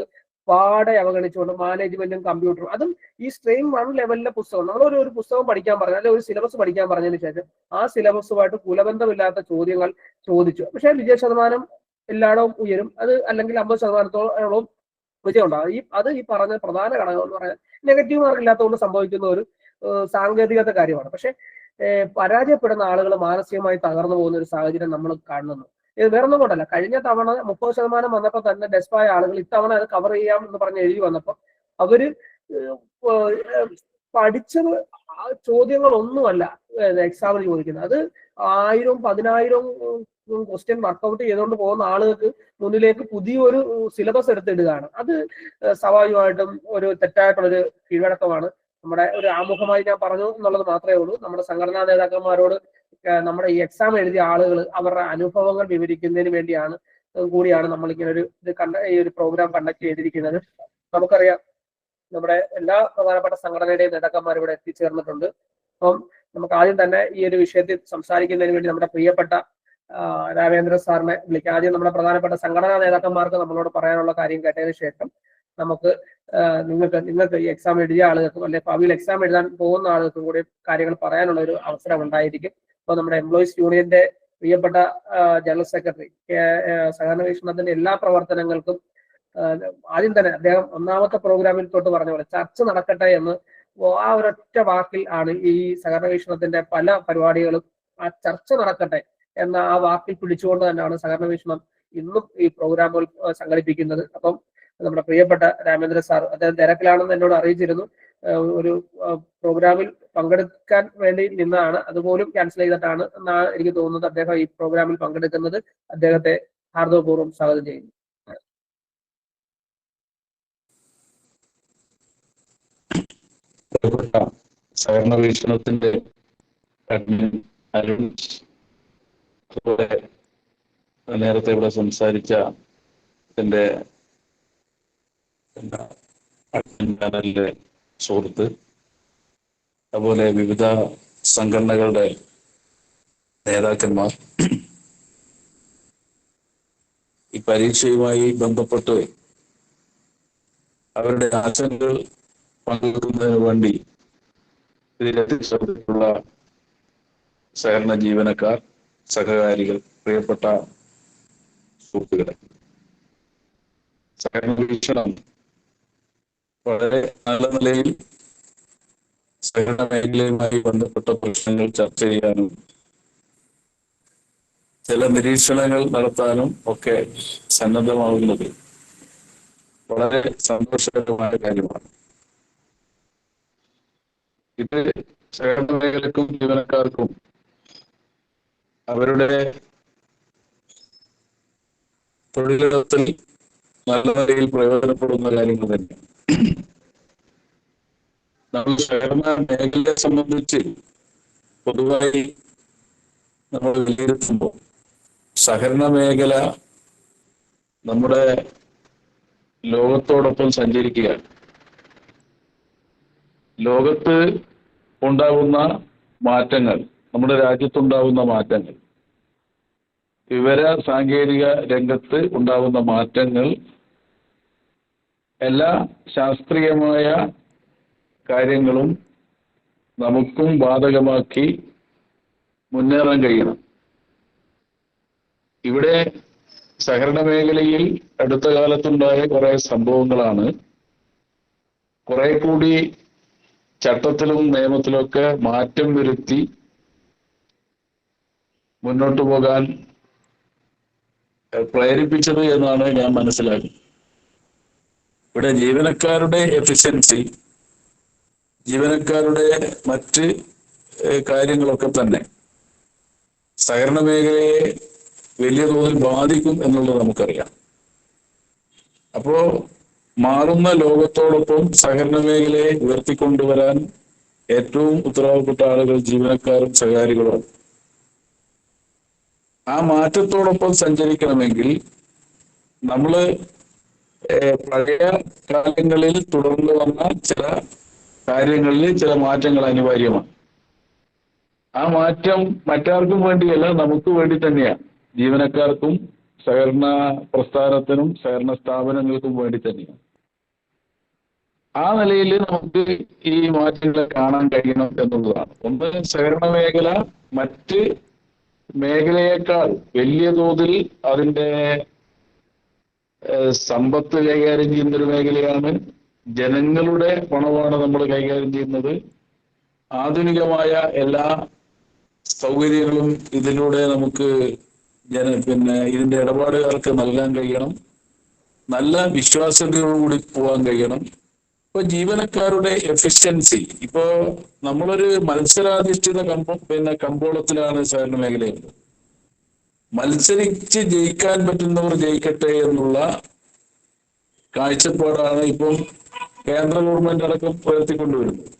പാടെ അവഗണിച്ചുകൊണ്ട് മാനേജ്മെന്റും കമ്പ്യൂട്ടറും, അതും ഈ സ്ട്രീം 1 ലെവലിലെ പുസ്തകം നമ്മൾ ഒരു പുസ്തകം പഠിക്കാൻ പറഞ്ഞാൽ അല്ലെങ്കിൽ ഒരു സിലബസ് പഠിക്കാൻ പറഞ്ഞതിന് ശേഷം ആ സിലബസുമായിട്ട് കുലബന്ധമില്ലാത്ത ചോദ്യങ്ങൾ ചോദിച്ചു. പക്ഷെ വിജയ ശതമാനം എല്ലായിടവും ഉയരും, അത് അല്ലെങ്കിൽ 50% വിജയം ഉണ്ടാകും. അത് ഈ പറഞ്ഞ പ്രധാന ഘടകം എന്ന് പറയാൻ നെഗറ്റീവ് മാർക്ക് ഇല്ലാത്തതുകൊണ്ട് സംഭവിക്കുന്ന ഒരു സാങ്കേതികത കാര്യമാണ്. പക്ഷെ പരാജയപ്പെടുന്ന ആളുകൾ മാനസികമായി തകർന്നു പോകുന്ന ഒരു സാഹചര്യം നമ്മൾ കാണുന്നു. ഇത് വേറൊന്നും കൊണ്ടല്ല, കഴിഞ്ഞ തവണ 30% വന്നപ്പോൾ തന്നെ ഡെസ്പായ ആളുകൾ ഇത്തവണ അത് കവർ ചെയ്യാം എന്ന് പറഞ്ഞ് എഴുതി വന്നപ്പോൾ അവര് പഠിച്ചത് ചോദ്യങ്ങളൊന്നുമല്ല എക്സാമിന് ചോദിക്കുന്നത്. അത് 1000-10,000 ക്വസ്റ്റ്യൻ വർക്കൗട്ട് ചെയ്തുകൊണ്ട് പോകുന്ന ആളുകൾക്ക് മുന്നിലേക്ക് പുതിയൊരു സിലബസ് എടുത്തിടുകയാണ്. അത് സ്വാഭാവികമായിട്ടും ഒരു തെറ്റായിട്ടുള്ളൊരു കീഴ്വഴക്കമാണ്. നമ്മുടെ ഒരു ആമുഖമായി ഞാൻ പറഞ്ഞു എന്നുള്ളത് മാത്രമേ ഉള്ളൂ. നമ്മുടെ സംഘടനാ നേതാക്കന്മാരോട് നമ്മുടെ ഈ എക്സാം എഴുതിയ ആളുകൾ അവരുടെ അനുഭവങ്ങൾ വിവരിക്കുന്നതിന് വേണ്ടിയാണ് കൂടിയാണ് നമ്മൾ ഇങ്ങനെ ഈ ഒരു പ്രോഗ്രാം കണ്ടക്ട് ചെയ്തിരിക്കുന്നത്. നമുക്കറിയാം നമ്മുടെ എല്ലാ പ്രധാനപ്പെട്ട സംഘടനയുടെയും നേതാക്കന്മാർ ഇവിടെ എത്തിച്ചേർന്നിട്ടുണ്ട്. അപ്പം നമുക്ക് ആദ്യം തന്നെ ഈ ഒരു വിഷയത്തിൽ സംസാരിക്കുന്നതിന് വേണ്ടി നമ്മുടെ പ്രിയപ്പെട്ട രാവേന്ദ്ര സാറിനെ വിളിക്കാം. ആദ്യം നമ്മുടെ പ്രധാനപ്പെട്ട സംഘടനാ നേതാക്കന്മാർക്ക് നമ്മളോട് പറയാനുള്ള കാര്യം കേട്ടതിന് ശേഷം നമുക്ക് നിങ്ങൾക്ക് ഈ എക്സാം എഴുതിയ ആളുകൾക്കും അല്ലെങ്കിൽ ഭാവിയിൽ എക്സാം എഴുതാൻ പോകുന്ന ആളുകൾക്കും കൂടി കാര്യങ്ങൾ പറയാനുള്ള ഒരു അവസരം ഉണ്ടായിരിക്കും. അപ്പോൾ നമ്മുടെ എംപ്ലോയീസ് യൂണിയന്റെ പ്രിയപ്പെട്ട ജനറൽ സെക്രട്ടറി സഹകരണ വീക്ഷണത്തിന്റെ എല്ലാ പ്രവർത്തനങ്ങൾക്കും ആദ്യം തന്നെ അദ്ദേഹം ഒന്നാമത്തെ പ്രോഗ്രാമിൽ തൊട്ട് പറഞ്ഞ പോലെ ചർച്ച നടക്കട്ടെ എന്ന് ആ ഒരൊറ്റ വാക്കിൽ ആണ് ഈ സഹകരണ വീക്ഷണത്തിന്റെ പല പരിപാടികളും ആ ചർച്ച നടക്കട്ടെ എന്ന ആ വാക്കിൽ പിടിച്ചുകൊണ്ട് തന്നെയാണ് സഹകരണ വീക്ഷണം ഇന്നും ഈ പ്രോഗ്രാമുകൾ സംഘടിപ്പിക്കുന്നത്. അപ്പം നമ്മുടെ പ്രിയപ്പെട്ട രാമേന്ദ്ര സാർ അദ്ദേഹം തിരക്കിലാണെന്ന് എന്നോട് അറിയിച്ചിരുന്നു. ഒരു പ്രോഗ്രാമിൽ പങ്കെടുക്കാൻ വേണ്ടി നിന്നാണ്, അതുപോലും ക്യാൻസൽ ചെയ്തിട്ടാണ് എന്നാണ് എനിക്ക് തോന്നുന്നത് അദ്ദേഹം ഈ പ്രോഗ്രാമിൽ പങ്കെടുക്കുന്നത്. അദ്ദേഹത്തെ ഹാർദവപൂർവ്വം സ്വാഗതം ചെയ്യുന്നു. സഹകരണ വീക്ഷണത്തിന്റെ അരുൺ, അതുപോലെ നേരത്തെ ഇവിടെ സംസാരിച്ച എന്റെ ചാനലിലെ സുഹൃത്ത്, അതുപോലെ വിവിധ സംഘടനകളുടെ നേതാക്കന്മാർ, ഈ പരീക്ഷയുമായി ബന്ധപ്പെട്ട് അവരുടെ ആശങ്കകൾ പങ്കെടുക്കുന്നതിന് വേണ്ടി ഇതിലുള്ള സഹകരണ ജീവനക്കാർ, സഹകാരികൾ, പ്രിയപ്പെട്ട സുഹൃത്തുക്കളെ, സഹകരണ വീക്ഷണം വളരെ നല്ല നിലയിൽ സഹകരണ മേഖലയുമായി ബന്ധപ്പെട്ട പ്രശ്നങ്ങൾ ചർച്ച ചെയ്യാനും ചില നിരീക്ഷണങ്ങൾ നടത്താനും ഒക്കെ സന്നദ്ധമാകുന്നത് വളരെ സന്തോഷകരമായ കാര്യമാണ്. ഇത് സഹകരണ മേഖലക്കും ജീവനക്കാർക്കും അവരുടെ തൊഴിലിടത്തിൽ നല്ല നിലയിൽ പ്രയോജനപ്പെടുന്ന കാര്യങ്ങൾ തന്നെ. നമ്മൾ സഹകരണ മേഖലയെ സംബന്ധിച്ച് പൊതുവായി നമ്മൾ വിലയിരുത്തുമ്പോൾ സഹകരണ മേഖല നമ്മുടെ ലോകത്തോടൊപ്പം സഞ്ചരിക്കുകയാണ്. ലോകത്ത് ഉണ്ടാകുന്ന മാറ്റങ്ങൾ, നമ്മുടെ രാജ്യത്തുണ്ടാകുന്ന മാറ്റങ്ങൾ, വിവര സാങ്കേതിക രംഗത്ത് ഉണ്ടാകുന്ന മാറ്റങ്ങൾ എല്ലാ ശാസ്ത്രീയമായ കാര്യങ്ങളും നമുക്കും ബാധകമാക്കി മുന്നേറാൻ കഴിയണം. ഇവിടെ സഹകരണ മേഖലയിൽ അടുത്ത കാലത്തുണ്ടായ കുറെ സംഭവങ്ങളാണ് കുറെ കൂടി ചട്ടത്തിലും നിയമത്തിലൊക്കെ മാറ്റം വരുത്തി മുന്നോട്ട് പോകാൻ പ്രേരിപ്പിച്ചത് എന്നാണ് ഞാൻ മനസ്സിലാക്കുന്നത്. ഇവിടെ ജീവനക്കാരുടെ എഫിഷ്യൻസി, ജീവനക്കാരുടെ മറ്റ് കാര്യങ്ങളൊക്കെ തന്നെ സഹകരണ മേഖലയെ വലിയ തോതിൽ ബാധിക്കും എന്നുള്ളത് നമുക്കറിയാം. അപ്പോ മാറുന്ന ലോകത്തോടൊപ്പം സഹകരണ മേഖലയെ ഉയർത്തിക്കൊണ്ടുവരാൻ ഏറ്റവും ഉത്തരവാദപ്പെട്ട ആളുകൾ ജീവനക്കാരും സഹകാരികളും. ആ മാറ്റത്തോടൊപ്പം സഞ്ചരിക്കണമെങ്കിൽ നമ്മള് പഴയ കാലങ്ങളിൽ തുടർന്നു വന്ന ചില കാര്യങ്ങളിൽ ചില മാറ്റങ്ങൾ അനിവാര്യമാണ്. ആ മാറ്റം മറ്റാർക്കും വേണ്ടിയല്ല, നമുക്ക് വേണ്ടി തന്നെയാണ്. ജീവനക്കാർക്കും സഹകരണ പ്രസ്ഥാനത്തിനും സഹകരണ സ്ഥാപനങ്ങൾക്കും വേണ്ടി തന്നെയാണ്. ആ നിലയിൽ നമുക്ക് ഈ മാറ്റങ്ങളെ കാണാൻ കഴിയണം എന്നുള്ളതാണ്. ഒന്ന്, സഹകരണ മേഖല മറ്റ് മേഖലയേക്കാൾ വലിയ തോതിൽ അതിൻ്റെ സമ്പത്ത് കൈകാര്യം ചെയ്യുന്ന ഒരു മേഖലയാണ്. ജനങ്ങളുടെ പണമാണ് നമ്മൾ കൈകാര്യം ചെയ്യുന്നത്. ആധുനികമായ എല്ലാ സൗകര്യങ്ങളും ഇതിലൂടെ നമുക്ക് ഇതിന്റെ ഇടപാടുകാർക്ക് നൽകാൻ കഴിയണം. നല്ല വിശ്വാസ്യതയോടുകൂടി പോകാൻ കഴിയണം. ഇപ്പൊ ജീവനക്കാരുടെ എഫിഷ്യൻസി, ഇപ്പോ നമ്മളൊരു മത്സരാധിഷ്ഠിത കമ്പോളത്തിലാണ് സഹകരണ മേഖലയുള്ളത്. മത്സരിച്ച് ജയിക്കാൻ പറ്റുന്നവർ ജയിക്കട്ടെ എന്നുള്ള കാഴ്ചപ്പാടാണ് ഇപ്പം കേന്ദ്ര ഗവൺമെന്റ് അടക്കം ഉയർത്തിക്കൊണ്ടുവരുന്നത്.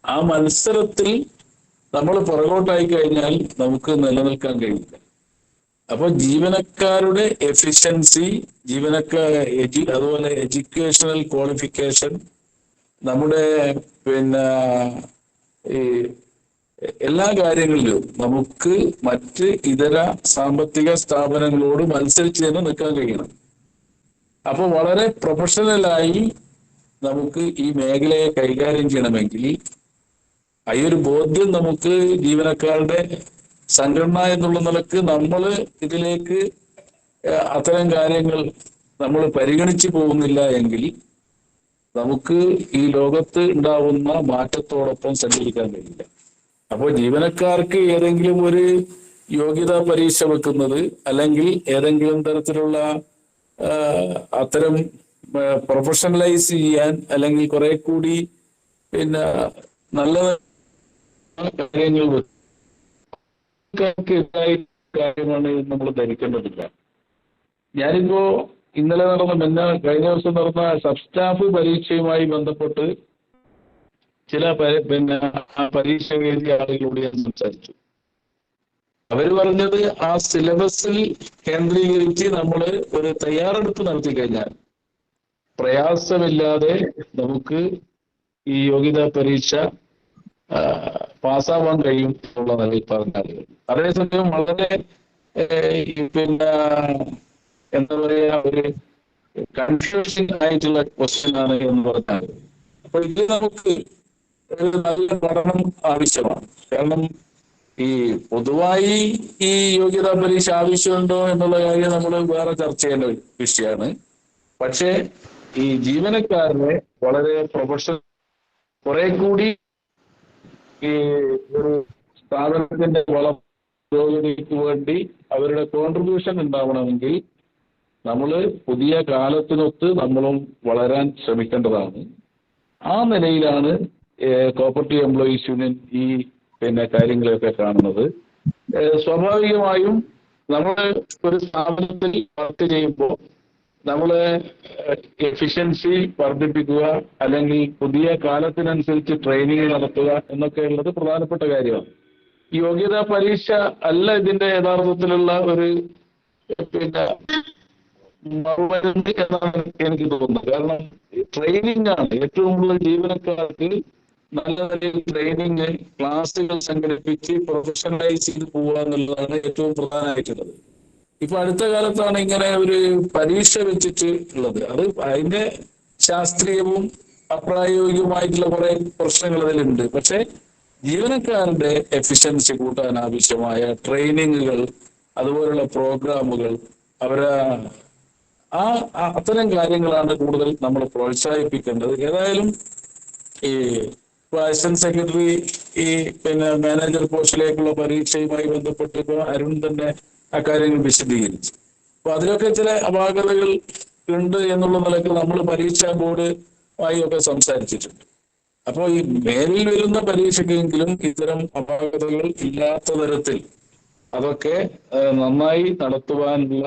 ആ മത്സരത്തിൽ നമ്മൾ പുറകോട്ടായി കഴിഞ്ഞാൽ നമുക്ക് നിലനിൽക്കാൻ കഴിയില്ല. അപ്പൊ ജീവനക്കാരുടെ എഫിഷ്യൻസി, അതുപോലെ എഡ്യൂക്കേഷണൽ ക്വാളിഫിക്കേഷൻ, നമ്മുടെ ഈ എല്ലാ കാര്യങ്ങളിലും നമുക്ക് മറ്റ് ഇതര സാമ്പത്തിക സ്ഥാപനങ്ങളോട് മത്സരിച്ച് തന്നെ നിൽക്കാൻ കഴിയണം. അപ്പൊ വളരെ പ്രൊഫഷണലായി നമുക്ക് ഈ മേഖലയെ കൈകാര്യം ചെയ്യണമെങ്കിൽ ഈ ഒരു ബോധ്യം നമുക്ക് ജീവനക്കാരുടെ സംഘടന എന്നുള്ള നിലക്ക് നമ്മൾ ഇതിലേക്ക് അത്തരം കാര്യങ്ങൾ നമ്മൾ പരിഗണിച്ചു പോകുന്നില്ല എങ്കിൽ നമുക്ക് ഈ ലോകത്ത് ഉണ്ടാവുന്ന മാറ്റത്തോടൊപ്പം സഞ്ചരിക്കാൻ കഴിയില്ല. അപ്പോൾ ജീവനക്കാർക്ക് ഏതെങ്കിലും ഒരു യോഗ്യതാ പരീക്ഷ വെക്കുന്നത്, അല്ലെങ്കിൽ ഏതെങ്കിലും തരത്തിലുള്ള അത്തരം പ്രൊഫഷണലൈസ് ചെയ്യാൻ, അല്ലെങ്കിൽ കുറെ കൂടി നല്ല കാര്യങ്ങൾ കാര്യമാണ് നമ്മൾ ധരിക്കേണ്ടതില്ല. ഞാനിപ്പോ ഇന്നലെ കഴിഞ്ഞ ദിവസം നടന്ന സബ് സ്റ്റാഫ് പരീക്ഷയുമായി ബന്ധപ്പെട്ട് ചില പരീക്ഷ എഴുതിയ ആളുകളോട് ഞാൻ സംസാരിച്ചു. അവർ പറഞ്ഞത് ആ സിലബസിൽ കേന്ദ്രീകരിച്ച് നമ്മൾ ഒരു തയ്യാറെടുപ്പ് നടത്തി കഴിഞ്ഞാൽ പ്രയാസമില്ലാതെ നമുക്ക് ഈ യോഗ്യതാ പരീക്ഷ പാസ്സാവാൻ കഴിയും എന്നുള്ള നിലയിൽ പറഞ്ഞ ആളുകൾ. അതേസമയം വളരെ എന്താ പറയാ, ഒരു കൺഫ്യൂസിംഗ് ആയിട്ടുള്ള ക്വസ്റ്റ്യൻ ആണ് എന്ന് പറഞ്ഞാൽ, അപ്പൊ ഇത് നമുക്ക് ഒരു നല്ല പഠനം ആവശ്യമാണ്. കാരണം ഈ പൊതുവായി ഈ യോഗ്യതാ പരീക്ഷ ആവശ്യമുണ്ടോ എന്നുള്ള കാര്യം നമ്മൾ വേറെ ചർച്ച ചെയ്യേണ്ട വിഷയമാണ്. പക്ഷേ ഈ ജീവനക്കാരനെ വളരെ പ്രൊഫഷണൽ, കുറെ കൂടി ഈ ഒരു സ്ഥാപനത്തിന്റെ പുരോഗതിക്ക് വേണ്ടി അവരുടെ കോൺട്രിബ്യൂഷൻ ഉണ്ടാവണമെങ്കിൽ നമ്മൾ പുതിയ കാലത്തിനൊത്ത് നമ്മളും വളരാൻ ശ്രമിക്കേണ്ടതാണ്. ആ നിലയിലാണ് കോപ്പറേറ്റീവ് എംപ്ലോയീസ് യൂണിയൻ ഈ കാര്യങ്ങളെയൊക്കെ കാണുന്നത്. സ്വാഭാവികമായും നമ്മൾ ഒരു സ്ഥാപനത്തിൽ വർക്ക് ചെയ്യുമ്പോൾ നമ്മൾ എഫിഷ്യൻസി വർദ്ധിപ്പിക്കുക, അല്ലെങ്കിൽ പുതിയ കാലത്തിനനുസരിച്ച് ട്രെയിനിങ് നടത്തുക എന്നൊക്കെ ഉള്ളത് പ്രധാനപ്പെട്ട കാര്യമാണ്. ഈ യോഗ്യതാ പരീക്ഷ അല്ല ഇതിന്റെ യഥാർത്ഥത്തിലുള്ള ഒരു മറുമരുന്ന് എന്നാണ് എനിക്ക് തോന്നുന്നത്. കാരണം ട്രെയിനിങ് ആണ് ഏറ്റവും കൂടുതൽ ജീവനക്കാർക്ക് നല്ല നിലയിൽ ട്രെയിനിങ് ക്ലാസ്സുകൾ സംഘടിപ്പിച്ച് പ്രൊഫഷണലൈസ് ചെയ്ത് പോവുക എന്നുള്ളതാണ് ഏറ്റവും പ്രധാനമായിട്ടുള്ളത്. ഇപ്പൊ അടുത്ത കാലത്താണ് ഇങ്ങനെ ഒരു പരീക്ഷ വെച്ചിട്ട് ഉള്ളത്. അത് അതിന്റെ ശാസ്ത്രീയവും അപ്രായോഗികമായിട്ടുള്ള കുറെ പ്രശ്നങ്ങൾ അതിലുണ്ട്. പക്ഷെ ജീവനക്കാരുടെ എഫിഷ്യൻസി കൂട്ടാൻ ആവശ്യമായ ട്രെയിനിങ്ങുകൾ, അതുപോലുള്ള പ്രോഗ്രാമുകൾ, അവരെ അത്തരം കാര്യങ്ങളാണ് കൂടുതൽ നമ്മൾ പ്രോത്സാഹിപ്പിക്കേണ്ടത്. ഏതായാലും ഈ അസിസ്റ്റന്റ് സെക്രട്ടറി ഈ മാനേജർ പോസ്റ്റിലേക്കുള്ള പരീക്ഷയുമായി ബന്ധപ്പെട്ട് ഇപ്പോൾ അരുൺ തന്നെ അക്കാര്യങ്ങൾ വിശദീകരിച്ചു. അപ്പൊ അതിലൊക്കെ ചില അപാകതകൾ ഉണ്ട് എന്നുള്ള നിലയ്ക്ക് നമ്മൾ പരീക്ഷാ ബോർഡ് ആയി ഒക്കെ സംസാരിച്ചിട്ടുണ്ട്. അപ്പോൾ ഈ മേലിൽ വരുന്ന പരീക്ഷയ്ക്കെങ്കിലും ഇത്തരം അപാകതകൾ ഇല്ലാത്ത തരത്തിൽ അതൊക്കെ നന്നായി നടത്തുവാനുള്ള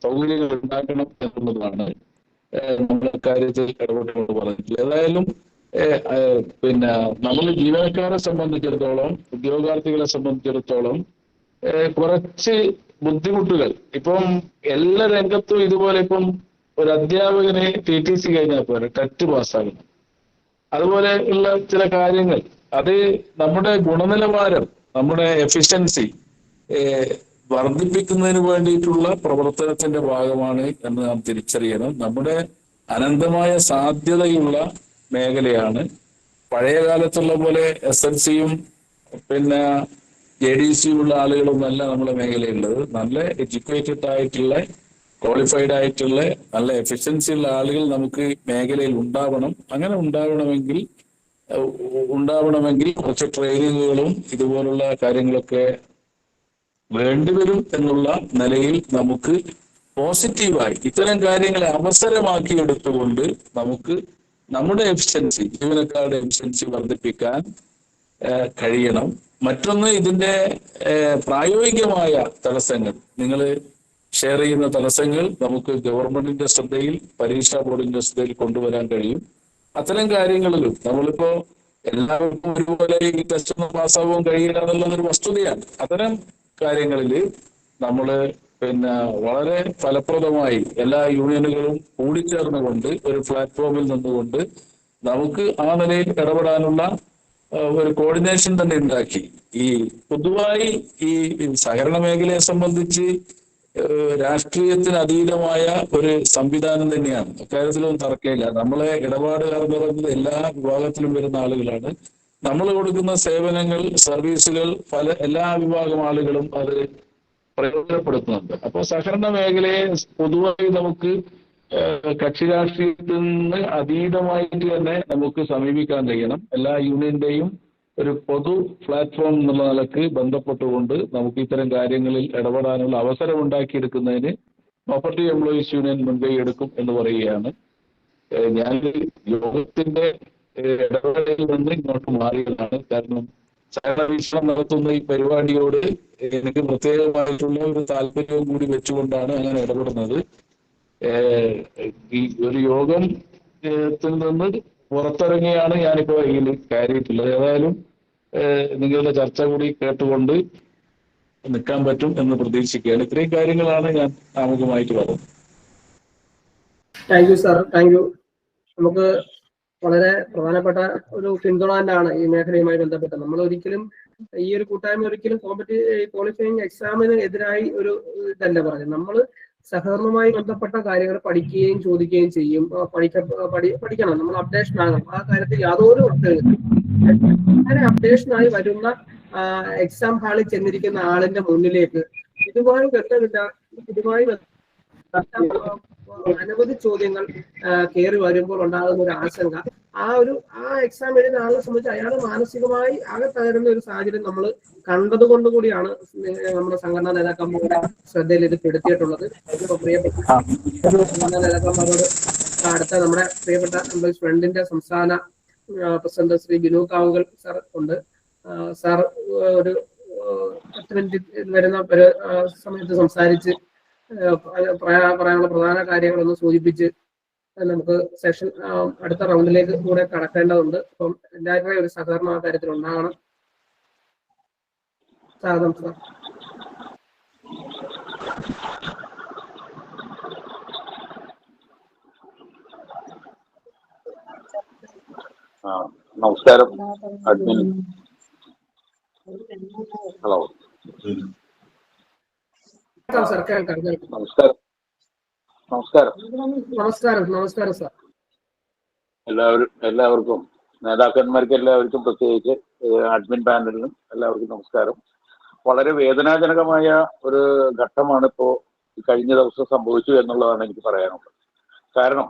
സൗകര്യങ്ങൾ ഉണ്ടാക്കണം എന്നുള്ളതാണ് നമ്മൾ കാര്യത്തിൽ ഇടപെട്ടുകൊണ്ട് പറഞ്ഞിട്ടുള്ളത്. ഏതായാലും നമ്മൾ ജീവനക്കാരെ സംബന്ധിച്ചിടത്തോളം, ഉദ്യോഗാർത്ഥികളെ സംബന്ധിച്ചിടത്തോളം കുറച്ച് ബുദ്ധിമുട്ടുകൾ ഇപ്പം എല്ലാ രംഗത്തും ഇതുപോലെ ഇപ്പം ഒരു അധ്യാപകനെ TTC കഴിഞ്ഞാൽ പോലെ ടെറ്റ് പാസ്സാകണം. അതുപോലെ ഉള്ള ചില കാര്യങ്ങൾ അത് നമ്മുടെ ഗുണനിലവാരം, നമ്മുടെ എഫിഷ്യൻസി വർദ്ധിപ്പിക്കുന്നതിന് വേണ്ടിയിട്ടുള്ള പ്രവർത്തനത്തിന്റെ ഭാഗമാണ് എന്ന് നാം തിരിച്ചറിയണം. നമ്മുടെ അനന്തമായ സാധ്യതയുള്ള മേഖലയാണ്. പഴയ കാലത്തുള്ള പോലെ SLCയും JDC ഉള്ള ആളുകളൊന്നല്ല നമ്മുടെ മേഖലയുള്ളത്. നല്ല എഡ്യൂക്കേറ്റഡ് ആയിട്ടുള്ള, ക്വാളിഫൈഡ് ആയിട്ടുള്ള, നല്ല എഫിഷ്യൻസി ഉള്ള ആളുകൾ നമുക്ക് മേഖലയിൽ ഉണ്ടാവണം. അങ്ങനെ ഉണ്ടാവണമെങ്കിൽ കുറച്ച് ട്രെയിനിങ്ങുകളും ഇതുപോലുള്ള കാര്യങ്ങളൊക്കെ വേണ്ടിവരും എന്നുള്ള നിലയിൽ നമുക്ക് പോസിറ്റീവായി ഇത്തരം കാര്യങ്ങളെ അവസരമാക്കി എടുത്തുകൊണ്ട് നമുക്ക് നമ്മുടെ എഫിഷ്യൻസി, ജീവനക്കാരുടെ എഫിഷ്യൻസി വർദ്ധിപ്പിക്കാൻ കഴിയണം. മറ്റൊന്ന്, ഇതിന്റെ പ്രായോഗികമായ തടസ്സങ്ങൾ, നിങ്ങൾ ഷെയർ ചെയ്യുന്ന തടസ്സങ്ങൾ നമുക്ക് ഗവൺമെന്റിന്റെ ശ്രദ്ധയിൽ, പരീക്ഷാ ബോർഡിന്റെ ശ്രദ്ധയിൽ കൊണ്ടുവരാൻ കഴിയും. അത്തരം കാര്യങ്ങളിലും നമ്മളിപ്പോ എല്ലാവർക്കും ഒരുപോലെ ഈ ടെസ്റ്റ് ഒന്നും പാസ്സാവാൻ കഴിയില്ല എന്നുള്ളതൊരു വസ്തുതയാണ്. അത്തരം കാര്യങ്ങളിൽ നമ്മള് വളരെ ഫലപ്രദമായി എല്ലാ യൂണിയനുകളും കൂടിച്ചേർന്നുകൊണ്ട് ഒരു പ്ലാറ്റ്ഫോമിൽ നിന്നുകൊണ്ട് നമുക്ക് ആ നിലയിൽ ഇടപെടാനുള്ള ഒരു കോർഡിനേഷൻ തന്നെ ഉണ്ടാക്കി. ഈ പൊതുവായി ഈ സഹകരണ മേഖലയെ സംബന്ധിച്ച് രാഷ്ട്രീയത്തിന് അതീതമായ ഒരു സംവിധാനം തന്നെയാണ്. അക്കാര്യത്തിലൊന്നും തർക്കമില്ല. നമ്മളെ ഇടപാടുകാർ എന്ന് പറയുന്നത് എല്ലാ വിഭാഗത്തിലും വരുന്ന ആളുകളാണ്. നമ്മൾ കൊടുക്കുന്ന സേവനങ്ങൾ, സർവീസുകൾ എല്ലാ വിഭാഗം ആളുകളും അത് പ്രയോജനപ്പെടുത്തുന്നുണ്ട്. അപ്പൊ സഹകരണ മേഖലയെ പൊതുവായി നമുക്ക് കക്ഷി രാഷ്ട്രീയത്തിൽ നിന്ന് അതീതമായിട്ട് തന്നെ നമുക്ക് സമീപിക്കാൻ കഴിയണം. എല്ലാ യൂണിയന്റെയും ഒരു പൊതു പ്ലാറ്റ്ഫോം എന്നുള്ള നിലക്ക് ബന്ധപ്പെട്ടുകൊണ്ട് നമുക്ക് ഇത്തരം കാര്യങ്ങളിൽ ഇടപെടാനുള്ള അവസരം ഉണ്ടാക്കിയെടുക്കുന്നതിന് പ്രോപ്പർട്ടി എംപ്ലോയീസ് യൂണിയൻ മുൻകൈ എടുക്കും എന്ന് പറയുകയാണ്. ഞാൻ യോഗത്തിന്റെ ഇടപെടലിൽ നിന്ന് ഇങ്ങോട്ട് മാറിയതാണ്. കാരണം സഹകരണവീക്ഷണം നടത്തുന്ന ഈ പരിപാടിയോട് എനിക്ക് പ്രത്യേകമായിട്ടുള്ള ഒരു താല്പര്യവും കൂടി വെച്ചുകൊണ്ടാണ് അങ്ങനെ ഇടപെടുന്നത്. ഈ ഒരു യോഗത്തിൽ നിന്ന് പുറത്തിറങ്ങിയാണ് ഞാനിപ്പോ ഇതിൽ കയറിയിട്ടുള്ളത്. ഏതായാലും നിങ്ങളുടെ ചർച്ച കൂടി കേട്ടുകൊണ്ട് നിൽക്കാൻ പറ്റും എന്ന് പ്രതീക്ഷിക്കുകയാണ്. ഇത്രയും കാര്യങ്ങളാണ് ഞാൻ ആമുഖമായിട്ട് പറയുന്നത്. Thank you sir, thank U. നമുക്ക് വളരെ പ്രധാനപ്പെട്ട ഒരു പിന്തുണ തന്നെയാണ് ഈ മേഖലയുമായി ബന്ധപ്പെട്ട്. നമ്മൾ ഒരിക്കലും ഈ ഒരു കൂട്ടായ്മ ഒരിക്കലും ക്വാളിഫയിങ് എക്സാമിന് എതിരായി ഒരു ഇതല്ല പറഞ്ഞത്. നമ്മൾ സഹകരണവുമായി ബന്ധപ്പെട്ട കാര്യങ്ങൾ പഠിക്കുകയും ചോദിക്കുകയും ചെയ്യും. പഠിക്കണം, നമ്മൾ അപ്ഡേഷൻ ആകണം. ആ കാര്യത്തിൽ യാതൊരു ഒട്ടുമില്ല. അങ്ങനെ അപ്ഡേഷനായി വരുന്ന എക്സാം ഹാളിൽ ചെന്നിരിക്കുന്ന ആളിന്റെ മുന്നിലേക്ക് ഇതുമായി അനവധി ചോദ്യങ്ങൾ കയറി വരുമ്പോൾ ഉണ്ടാകുന്ന ഒരു ആശങ്ക, ആ എക്സാം എഴുതുന്ന ആളെ സംബന്ധിച്ച് അയാൾ മാനസികമായി ആകെ തകരുന്ന ഒരു സാഹചര്യം നമ്മൾ കണ്ടതുകൊണ്ട് കൂടിയാണ് നമ്മുടെ സംഘടനാ നേതാക്കന്മാരുടെ ശ്രദ്ധയിൽ ഇത് പെടുത്തിയിട്ടുള്ളത്. പ്രിയപ്പെട്ട സംഘടനാ നേതാക്കന്മാരോട് അടുത്ത നമ്മുടെ പ്രിയപ്പെട്ട എംപ്ലോയീസ് ഫ്രണ്ടിന്റെ സംസ്ഥാന പ്രസിഡന്റ് ശ്രീ ബിനു കാവുങ്കൽ സാർ ഉണ്ട്. സാർ ഒരു 10 മിനിറ്റ് വരുന്ന സമയത്ത് സംസാരിച്ച് പറയാനുള്ള പ്രധാന കാര്യങ്ങളൊന്ന് സൂചിപ്പിച്ച് നമുക്ക് സെഷൻ അടുത്ത റൗണ്ടിലേക്ക് കൂടെ കടക്കേണ്ടതുണ്ട്. അപ്പം എല്ലാവരുടെയും ഒരു സഹകരണം ആ കാര്യത്തിൽ ഉണ്ടാകണം. സ്വാഗതം സാർ. നമസ്കാരം അഡ്മിൻ. ഹലോ, സർ കേൾക്കാം. നമസ്കാരം. നമസ്കാരം നമസ്കാരം സാർ. എല്ലാവർക്കും നേതാക്കന്മാർക്ക് എല്ലാവർക്കും പ്രത്യേകിച്ച് അഡ്മിൻ പാനലിനും എല്ലാവർക്കും നമസ്കാരം. വളരെ വേദനാജനകമായ ഒരു ഘട്ടമാണ് ഇപ്പോൾ കഴിഞ്ഞ ദിവസം സംഭവിച്ചു എന്നുള്ളതാണ് എനിക്ക് പറയാനുള്ളത്. കാരണം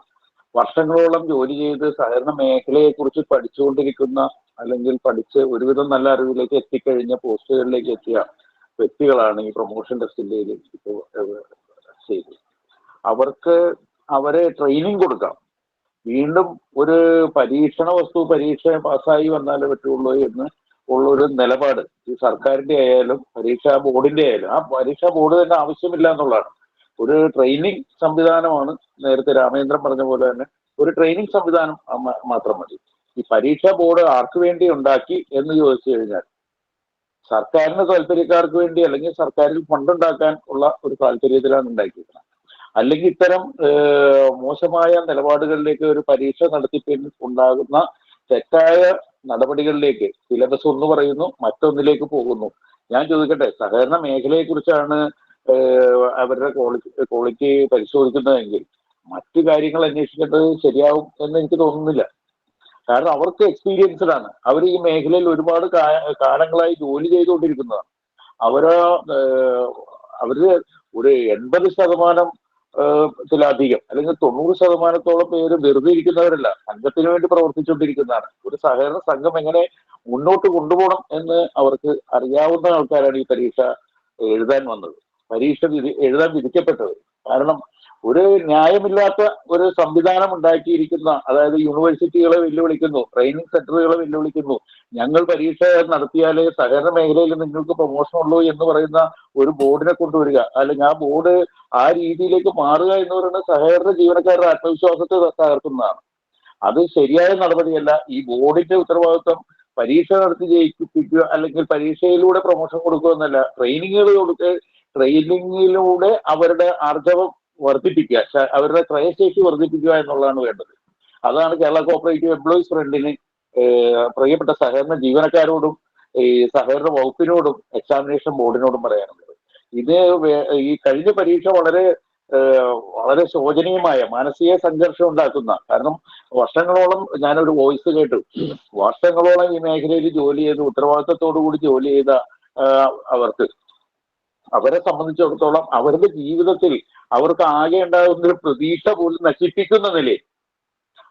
വർഷങ്ങളോളം ജോലി ചെയ്ത് സഹകരണ മേഖലയെക്കുറിച്ച് പഠിച്ചുകൊണ്ടിരിക്കുന്ന അല്ലെങ്കിൽ പഠിച്ച് ഒരുവിധം നല്ല അറിവിലേക്ക് എത്തിക്കഴിഞ്ഞ പോസ്റ്റുകളിലേക്ക് എത്തിയ വ്യക്തികളാണ് ഈ പ്രൊമോഷൻ ടെസ്റ്റിൻ്റെ ഇപ്പോൾ ചെയ്തത്. അവരെ ട്രെയിനിങ് കൊടുക്കാം. വീണ്ടും ഒരു പരീക്ഷ പാസ്സായി വന്നാലേ പറ്റുള്ളൂ എന്ന് ഉള്ളൊരു നിലപാട് ഈ സർക്കാരിന്റെ ആയാലും പരീക്ഷാ ബോർഡിന്റെ ആയാലും, ആ പരീക്ഷാ ബോർഡ് തന്നെ ആവശ്യമില്ല എന്നുള്ളതാണ്. ഒരു ട്രെയിനിങ് സംവിധാനമാണ്, നേരത്തെ രാമേന്ദ്രൻ പറഞ്ഞ പോലെ തന്നെ ഒരു ട്രെയിനിങ് സംവിധാനം മാത്രം മതി. ഈ പരീക്ഷാ ബോർഡ് ആർക്ക് വേണ്ടി ഉണ്ടാക്കി എന്ന് ചോദിച്ചു കഴിഞ്ഞാൽ സർക്കാരിന് താല്പര്യക്കാർക്ക് വേണ്ടി അല്ലെങ്കിൽ സർക്കാരിൽ ഫണ്ടുണ്ടാക്കാൻ ഉള്ള ഒരു താല്പര്യത്തിലാണ് ഉണ്ടാക്കിയിരിക്കുന്നത്. അല്ലെങ്കിൽ ഇത്തരം മോശമായ നിലപാടുകളിലേക്ക് ഒരു പരീക്ഷ നടത്തിപ്പിൽ ഉണ്ടാകുന്ന തെറ്റായ നടപടികളിലേക്ക് സിലബസ് ഒന്ന് പറയുന്നു, മറ്റൊന്നിലേക്ക് പോകുന്നു. ഞാൻ ചോദിക്കട്ടെ, സഹകരണ മേഖലയെ കുറിച്ചാണ് അവരുടെ ക്വാളിറ്റി പരിശോധിക്കുന്നതെങ്കിൽ മറ്റു കാര്യങ്ങൾ അന്വേഷിക്കേണ്ടത് ശരിയാവും എന്ന് എനിക്ക് തോന്നുന്നില്ല. കാരണം അവർക്ക് എക്സ്പീരിയൻസ്ഡ് ആണ്. അവർ ഈ മേഖലയിൽ ഒരുപാട് കാലങ്ങളായി ജോലി ചെയ്തുകൊണ്ടിരിക്കുന്നതാണ്. അവര് ഒരു 80% ത്തിലധികം അല്ലെങ്കിൽ 90% പേര് വെറുതെ ഇരിക്കുന്നവരല്ല, സംഘത്തിന് വേണ്ടി പ്രവർത്തിച്ചുകൊണ്ടിരിക്കുന്നതാണ്. ഒരു സഹകരണ സംഘം എങ്ങനെ മുന്നോട്ട് കൊണ്ടുപോകണം എന്ന് അവർക്ക് അറിയാവുന്ന ആൾക്കാരാണ് ഈ പരീക്ഷ എഴുതാൻ വന്നത്, എഴുതാൻ വിധിക്കപ്പെട്ടത്. കാരണം ഒരു ന്യായമില്ലാത്ത ഒരു സംവിധാനം ഉണ്ടാക്കിയിരിക്കുന്ന, അതായത് യൂണിവേഴ്സിറ്റികളെ വെല്ലുവിളിക്കുന്നു, ട്രെയിനിങ് സെന്ററുകളെ വെല്ലുവിളിക്കുന്നു, ഞങ്ങൾ പരീക്ഷ നടത്തിയാലേ സഹകരണ മേഖലയിൽ നിങ്ങൾക്ക് പ്രൊമോഷൻ ഉള്ളൂ എന്ന് പറയുന്ന ഒരു ബോർഡിനെ കൊണ്ടുവരിക, അല്ലെങ്കിൽ ആ ബോർഡ് ആ രീതിയിലേക്ക് മാറുക എന്ന് പറയുന്നത് സഹകരണ ജീവനക്കാരുടെ ആത്മവിശ്വാസത്തെ തകർക്കുന്നതാണ്. അത് ശരിയായ നടപടിയല്ല. ഈ ബോർഡിന്റെ ഉത്തരവാദിത്വം പരീക്ഷ നടത്തി ജയിപ്പിക്കുക അല്ലെങ്കിൽ പരീക്ഷയിലൂടെ പ്രൊമോഷൻ കൊടുക്കുക എന്നല്ല, ട്രെയിനിങ്ങിലൂടെ അവരുടെ ആർജവം വർദ്ധിപ്പിക്കുക, അവരുടെ ക്രയശേഷി വർദ്ധിപ്പിക്കുക എന്നുള്ളതാണ് വേണ്ടത്. അതാണ് കേരള കോഓപ്പറേറ്റീവ് എംപ്ലോയീസ് ഫ്രണ്ടിന് പ്രിയപ്പെട്ട സഹകരണ ജീവനക്കാരോടും ഈ സഹകരണ വകുപ്പിനോടും എക്സാമിനേഷൻ ബോർഡിനോടും പറയാനുള്ളത്. ഇത് ഈ കഴിഞ്ഞ പരീക്ഷ വളരെ ശോചനീയമായ മാനസിക സംഘർഷം ഉണ്ടാക്കുന്ന, കാരണം വർഷങ്ങളോളം ഞാനൊരു വോയിസ് കേട്ടു, വർഷങ്ങളോളം ഈ മേഖലയിൽ ജോലി ചെയ്ത് ഉത്തരവാദിത്തത്തോടു കൂടി ജോലി ചെയ്ത അവരെ സംബന്ധിച്ചിടത്തോളം അവരുടെ ജീവിതത്തിൽ അവർക്ക് ആകെ ഉണ്ടാകുന്ന ഒരു പ്രതീക്ഷ പോലും നശിപ്പിക്കുന്ന നിലയിൽ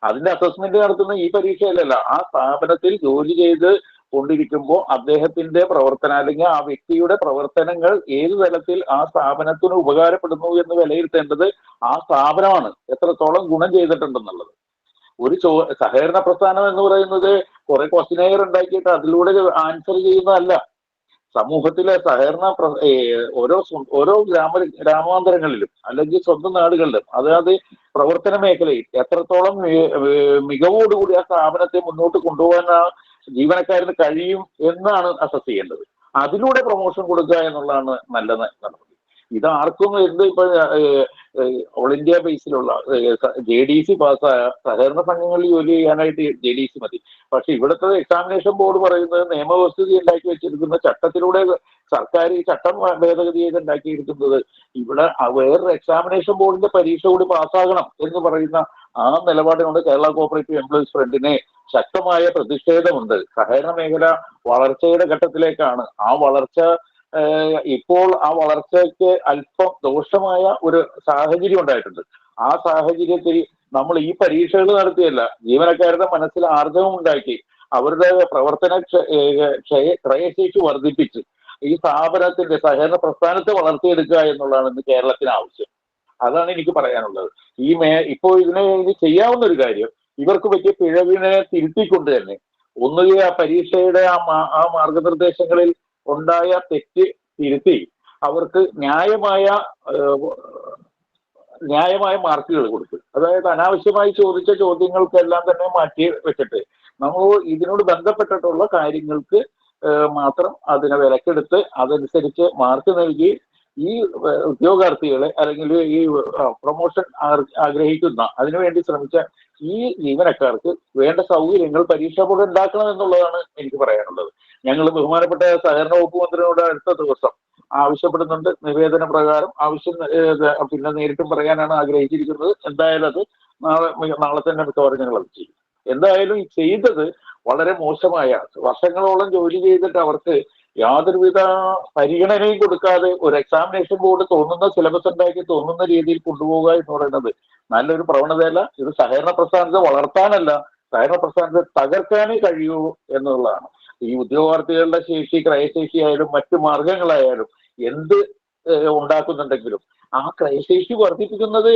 അതിന്റെ അസസ്മെന്റ് നടത്തുന്ന ഈ പരീക്ഷയിലല്ല, ആ സ്ഥാപനത്തിൽ ജോലി ചെയ്ത് കൊണ്ടിരിക്കുമ്പോൾ അദ്ദേഹത്തിന്റെ പ്രവർത്തനം അല്ലെങ്കിൽ ആ വ്യക്തിയുടെ പ്രവർത്തനങ്ങൾ ഏത് തലത്തിൽ ആ സ്ഥാപനത്തിന് ഉപകാരപ്പെടുന്നു എന്ന് വിലയിരുത്തേണ്ടത് ആ സ്ഥാപനമാണ്, എത്രത്തോളം ഗുണം ചെയ്തിട്ടുണ്ടെന്നുള്ളത്. ഒരു സഹകരണ പ്രസ്ഥാനം എന്ന് പറയുന്നത് കുറെ ക്വസ്റ്റ്യനെയർ ഉണ്ടാക്കിയിട്ട് അതിലൂടെ ആൻസർ ചെയ്യുന്നതല്ല. സമൂഹത്തിലെ സഹകരണ ഓരോ ഗ്രാമാന്തരങ്ങളിലും അല്ലെങ്കിൽ സ്വന്തം നാടുകളിലും അതായത് പ്രവർത്തന മേഖലയിൽ എത്രത്തോളം മികവോടുകൂടി ആ സ്ഥാപനത്തെ മുന്നോട്ട് കൊണ്ടുപോകാൻ ആ ജീവനക്കാരന് കഴിയും എന്നാണ് അസസ് ചെയ്യേണ്ടത്. അതിലൂടെ പ്രൊമോഷൻ കൊടുക്കുക എന്നുള്ളതാണ് നല്ല നടപടി. ഇതാർക്കും ഇപ്പൊ ഓൾ ഇന്ത്യ ബേസിലുള്ള JDC പാസ്സായ സഹകരണ സംഘങ്ങളിൽ ജോലി ചെയ്യാനായിട്ട് JDC മതി. പക്ഷെ ഇവിടുത്തെ എക്സാമിനേഷൻ ബോർഡ് പറയുന്നത് നിയമവ്യവസ്ഥിതി ഉണ്ടാക്കി വെച്ചിരിക്കുന്ന ചട്ടത്തിലൂടെ സർക്കാർ ഈ ചട്ടം ഭേദഗതി ചെയ്ത് ഉണ്ടാക്കിയിരിക്കുന്നത് ഇവിടെ വേറൊരു എക്സാമിനേഷൻ ബോർഡിന്റെ പരീക്ഷ കൂടി പാസ്സാകണം എന്ന് പറയുന്ന ആ നിലപാടിനോട് കേരള കോഓപ്പറേറ്റീവ് എംപ്ലോയീസ് ഫ്രണ്ടിനെ ശക്തമായ പ്രതിഷേധമുണ്ട്. സഹകരണ മേഖല വളർച്ചയുടെ ഘട്ടത്തിലേക്കാണ്. ആ വളർച്ച ഇപ്പോൾ ആ വളർച്ചയ്ക്ക് അല്പം ദോഷമായ ഒരു സാഹചര്യം ഉണ്ടായിട്ടുണ്ട്. ആ സാഹചര്യത്തിൽ നമ്മൾ ഈ പരീക്ഷകൾ നടത്തിയല്ല, ജീവനക്കാരുടെ മനസ്സിൽ ആർജവം ഉണ്ടാക്കി അവരുടെ പ്രവർത്തന ക്രയശേഷി വർദ്ധിപ്പിച്ച് ഈ സ്ഥാപനത്തിന്റെ സഹകരണ പ്രസ്ഥാനത്തെ വളർത്തിയെടുക്കുക എന്നുള്ളതാണ് ഇന്ന് കേരളത്തിന് ആവശ്യം. അതാണ് എനിക്ക് പറയാനുള്ളത്. ഇപ്പോൾ ഇതിന് ചെയ്യാവുന്ന ഒരു കാര്യം, ഇവർക്ക് പറ്റിയ പിഴവിനെ തിരുത്തിക്കൊണ്ട് തന്നെ ഒന്നുകിൽ ആ പരീക്ഷയുടെ ആ മാർഗനിർദ്ദേശങ്ങളിൽ ഉണ്ടായ തെറ്റ് തിരുത്തി അവർക്ക് ന്യായമായ മാർക്കുകൾ കൊടുക്കും. അതായത് അനാവശ്യമായി ചോദിച്ച ചോദ്യങ്ങൾക്കെല്ലാം തന്നെ മാറ്റി വെച്ചിട്ട് നമ്മൾ ഇതിനോട് ബന്ധപ്പെട്ടിട്ടുള്ള കാര്യങ്ങൾക്ക് മാത്രം അതിനെ വിലക്കെടുത്ത് അതനുസരിച്ച് മാർക്ക് നൽകി ഈ ഉദ്യോഗാർത്ഥികളെ അല്ലെങ്കിൽ ഈ പ്രൊമോഷൻ ആഗ്രഹിക്കുന്ന അതിനുവേണ്ടി ശ്രമിച്ച ഈ ജീവനക്കാർക്ക് വേണ്ട സൗകര്യങ്ങൾ പരീക്ഷ ബോർഡ് ഉണ്ടാക്കണം എന്നുള്ളതാണ് എനിക്ക് പറയാനുള്ളത്. ഞങ്ങൾ ബഹുമാനപ്പെട്ട സഹകരണ വകുപ്പ് മന്ത്രിയോട് അടുത്ത ദിവസം ആവശ്യപ്പെടുന്നുണ്ട്. നിവേദന പ്രകാരം ആവശ്യം പിന്നെ നേരിട്ടും പറയാനാണ് ആഗ്രഹിച്ചിരിക്കുന്നത്. എന്തായാലും അത് നാളെ തന്നെ മിക്കവാറും ഞങ്ങൾ അത് ചെയ്യും. എന്തായാലും ഈ ചെയ്തത് വളരെ മോശമായ, വർഷങ്ങളോളം ജോലി ചെയ്തിട്ട് അവർക്ക് യാതൊരുവിധ പരിഗണനയും കൊടുക്കാതെ ഒരു എക്സാമിനേഷൻ ബോർഡ് തോന്നുന്ന സിലബസ് ഉണ്ടാക്കി തോന്നുന്ന രീതിയിൽ കൊണ്ടുപോകുക എന്ന് പറയുന്നത് നല്ലൊരു പ്രവണതയല്ല. ഇത് സഹകരണ പ്രസ്ഥാനത്തെ വളർത്താനല്ല, സഹകരണ പ്രസ്ഥാനത്തെ തകർക്കാനേ കഴിയൂ എന്നുള്ളതാണ്. ഈ ഉദ്യോഗാർത്ഥികളുടെ ശേഷി, ക്രയശേഷി ആയാലും മറ്റു മാർഗങ്ങളായാലും എന്ത് ഉണ്ടാക്കുന്നുണ്ടെങ്കിലും ആ ക്രയശേഷി വർദ്ധിപ്പിക്കുന്നത്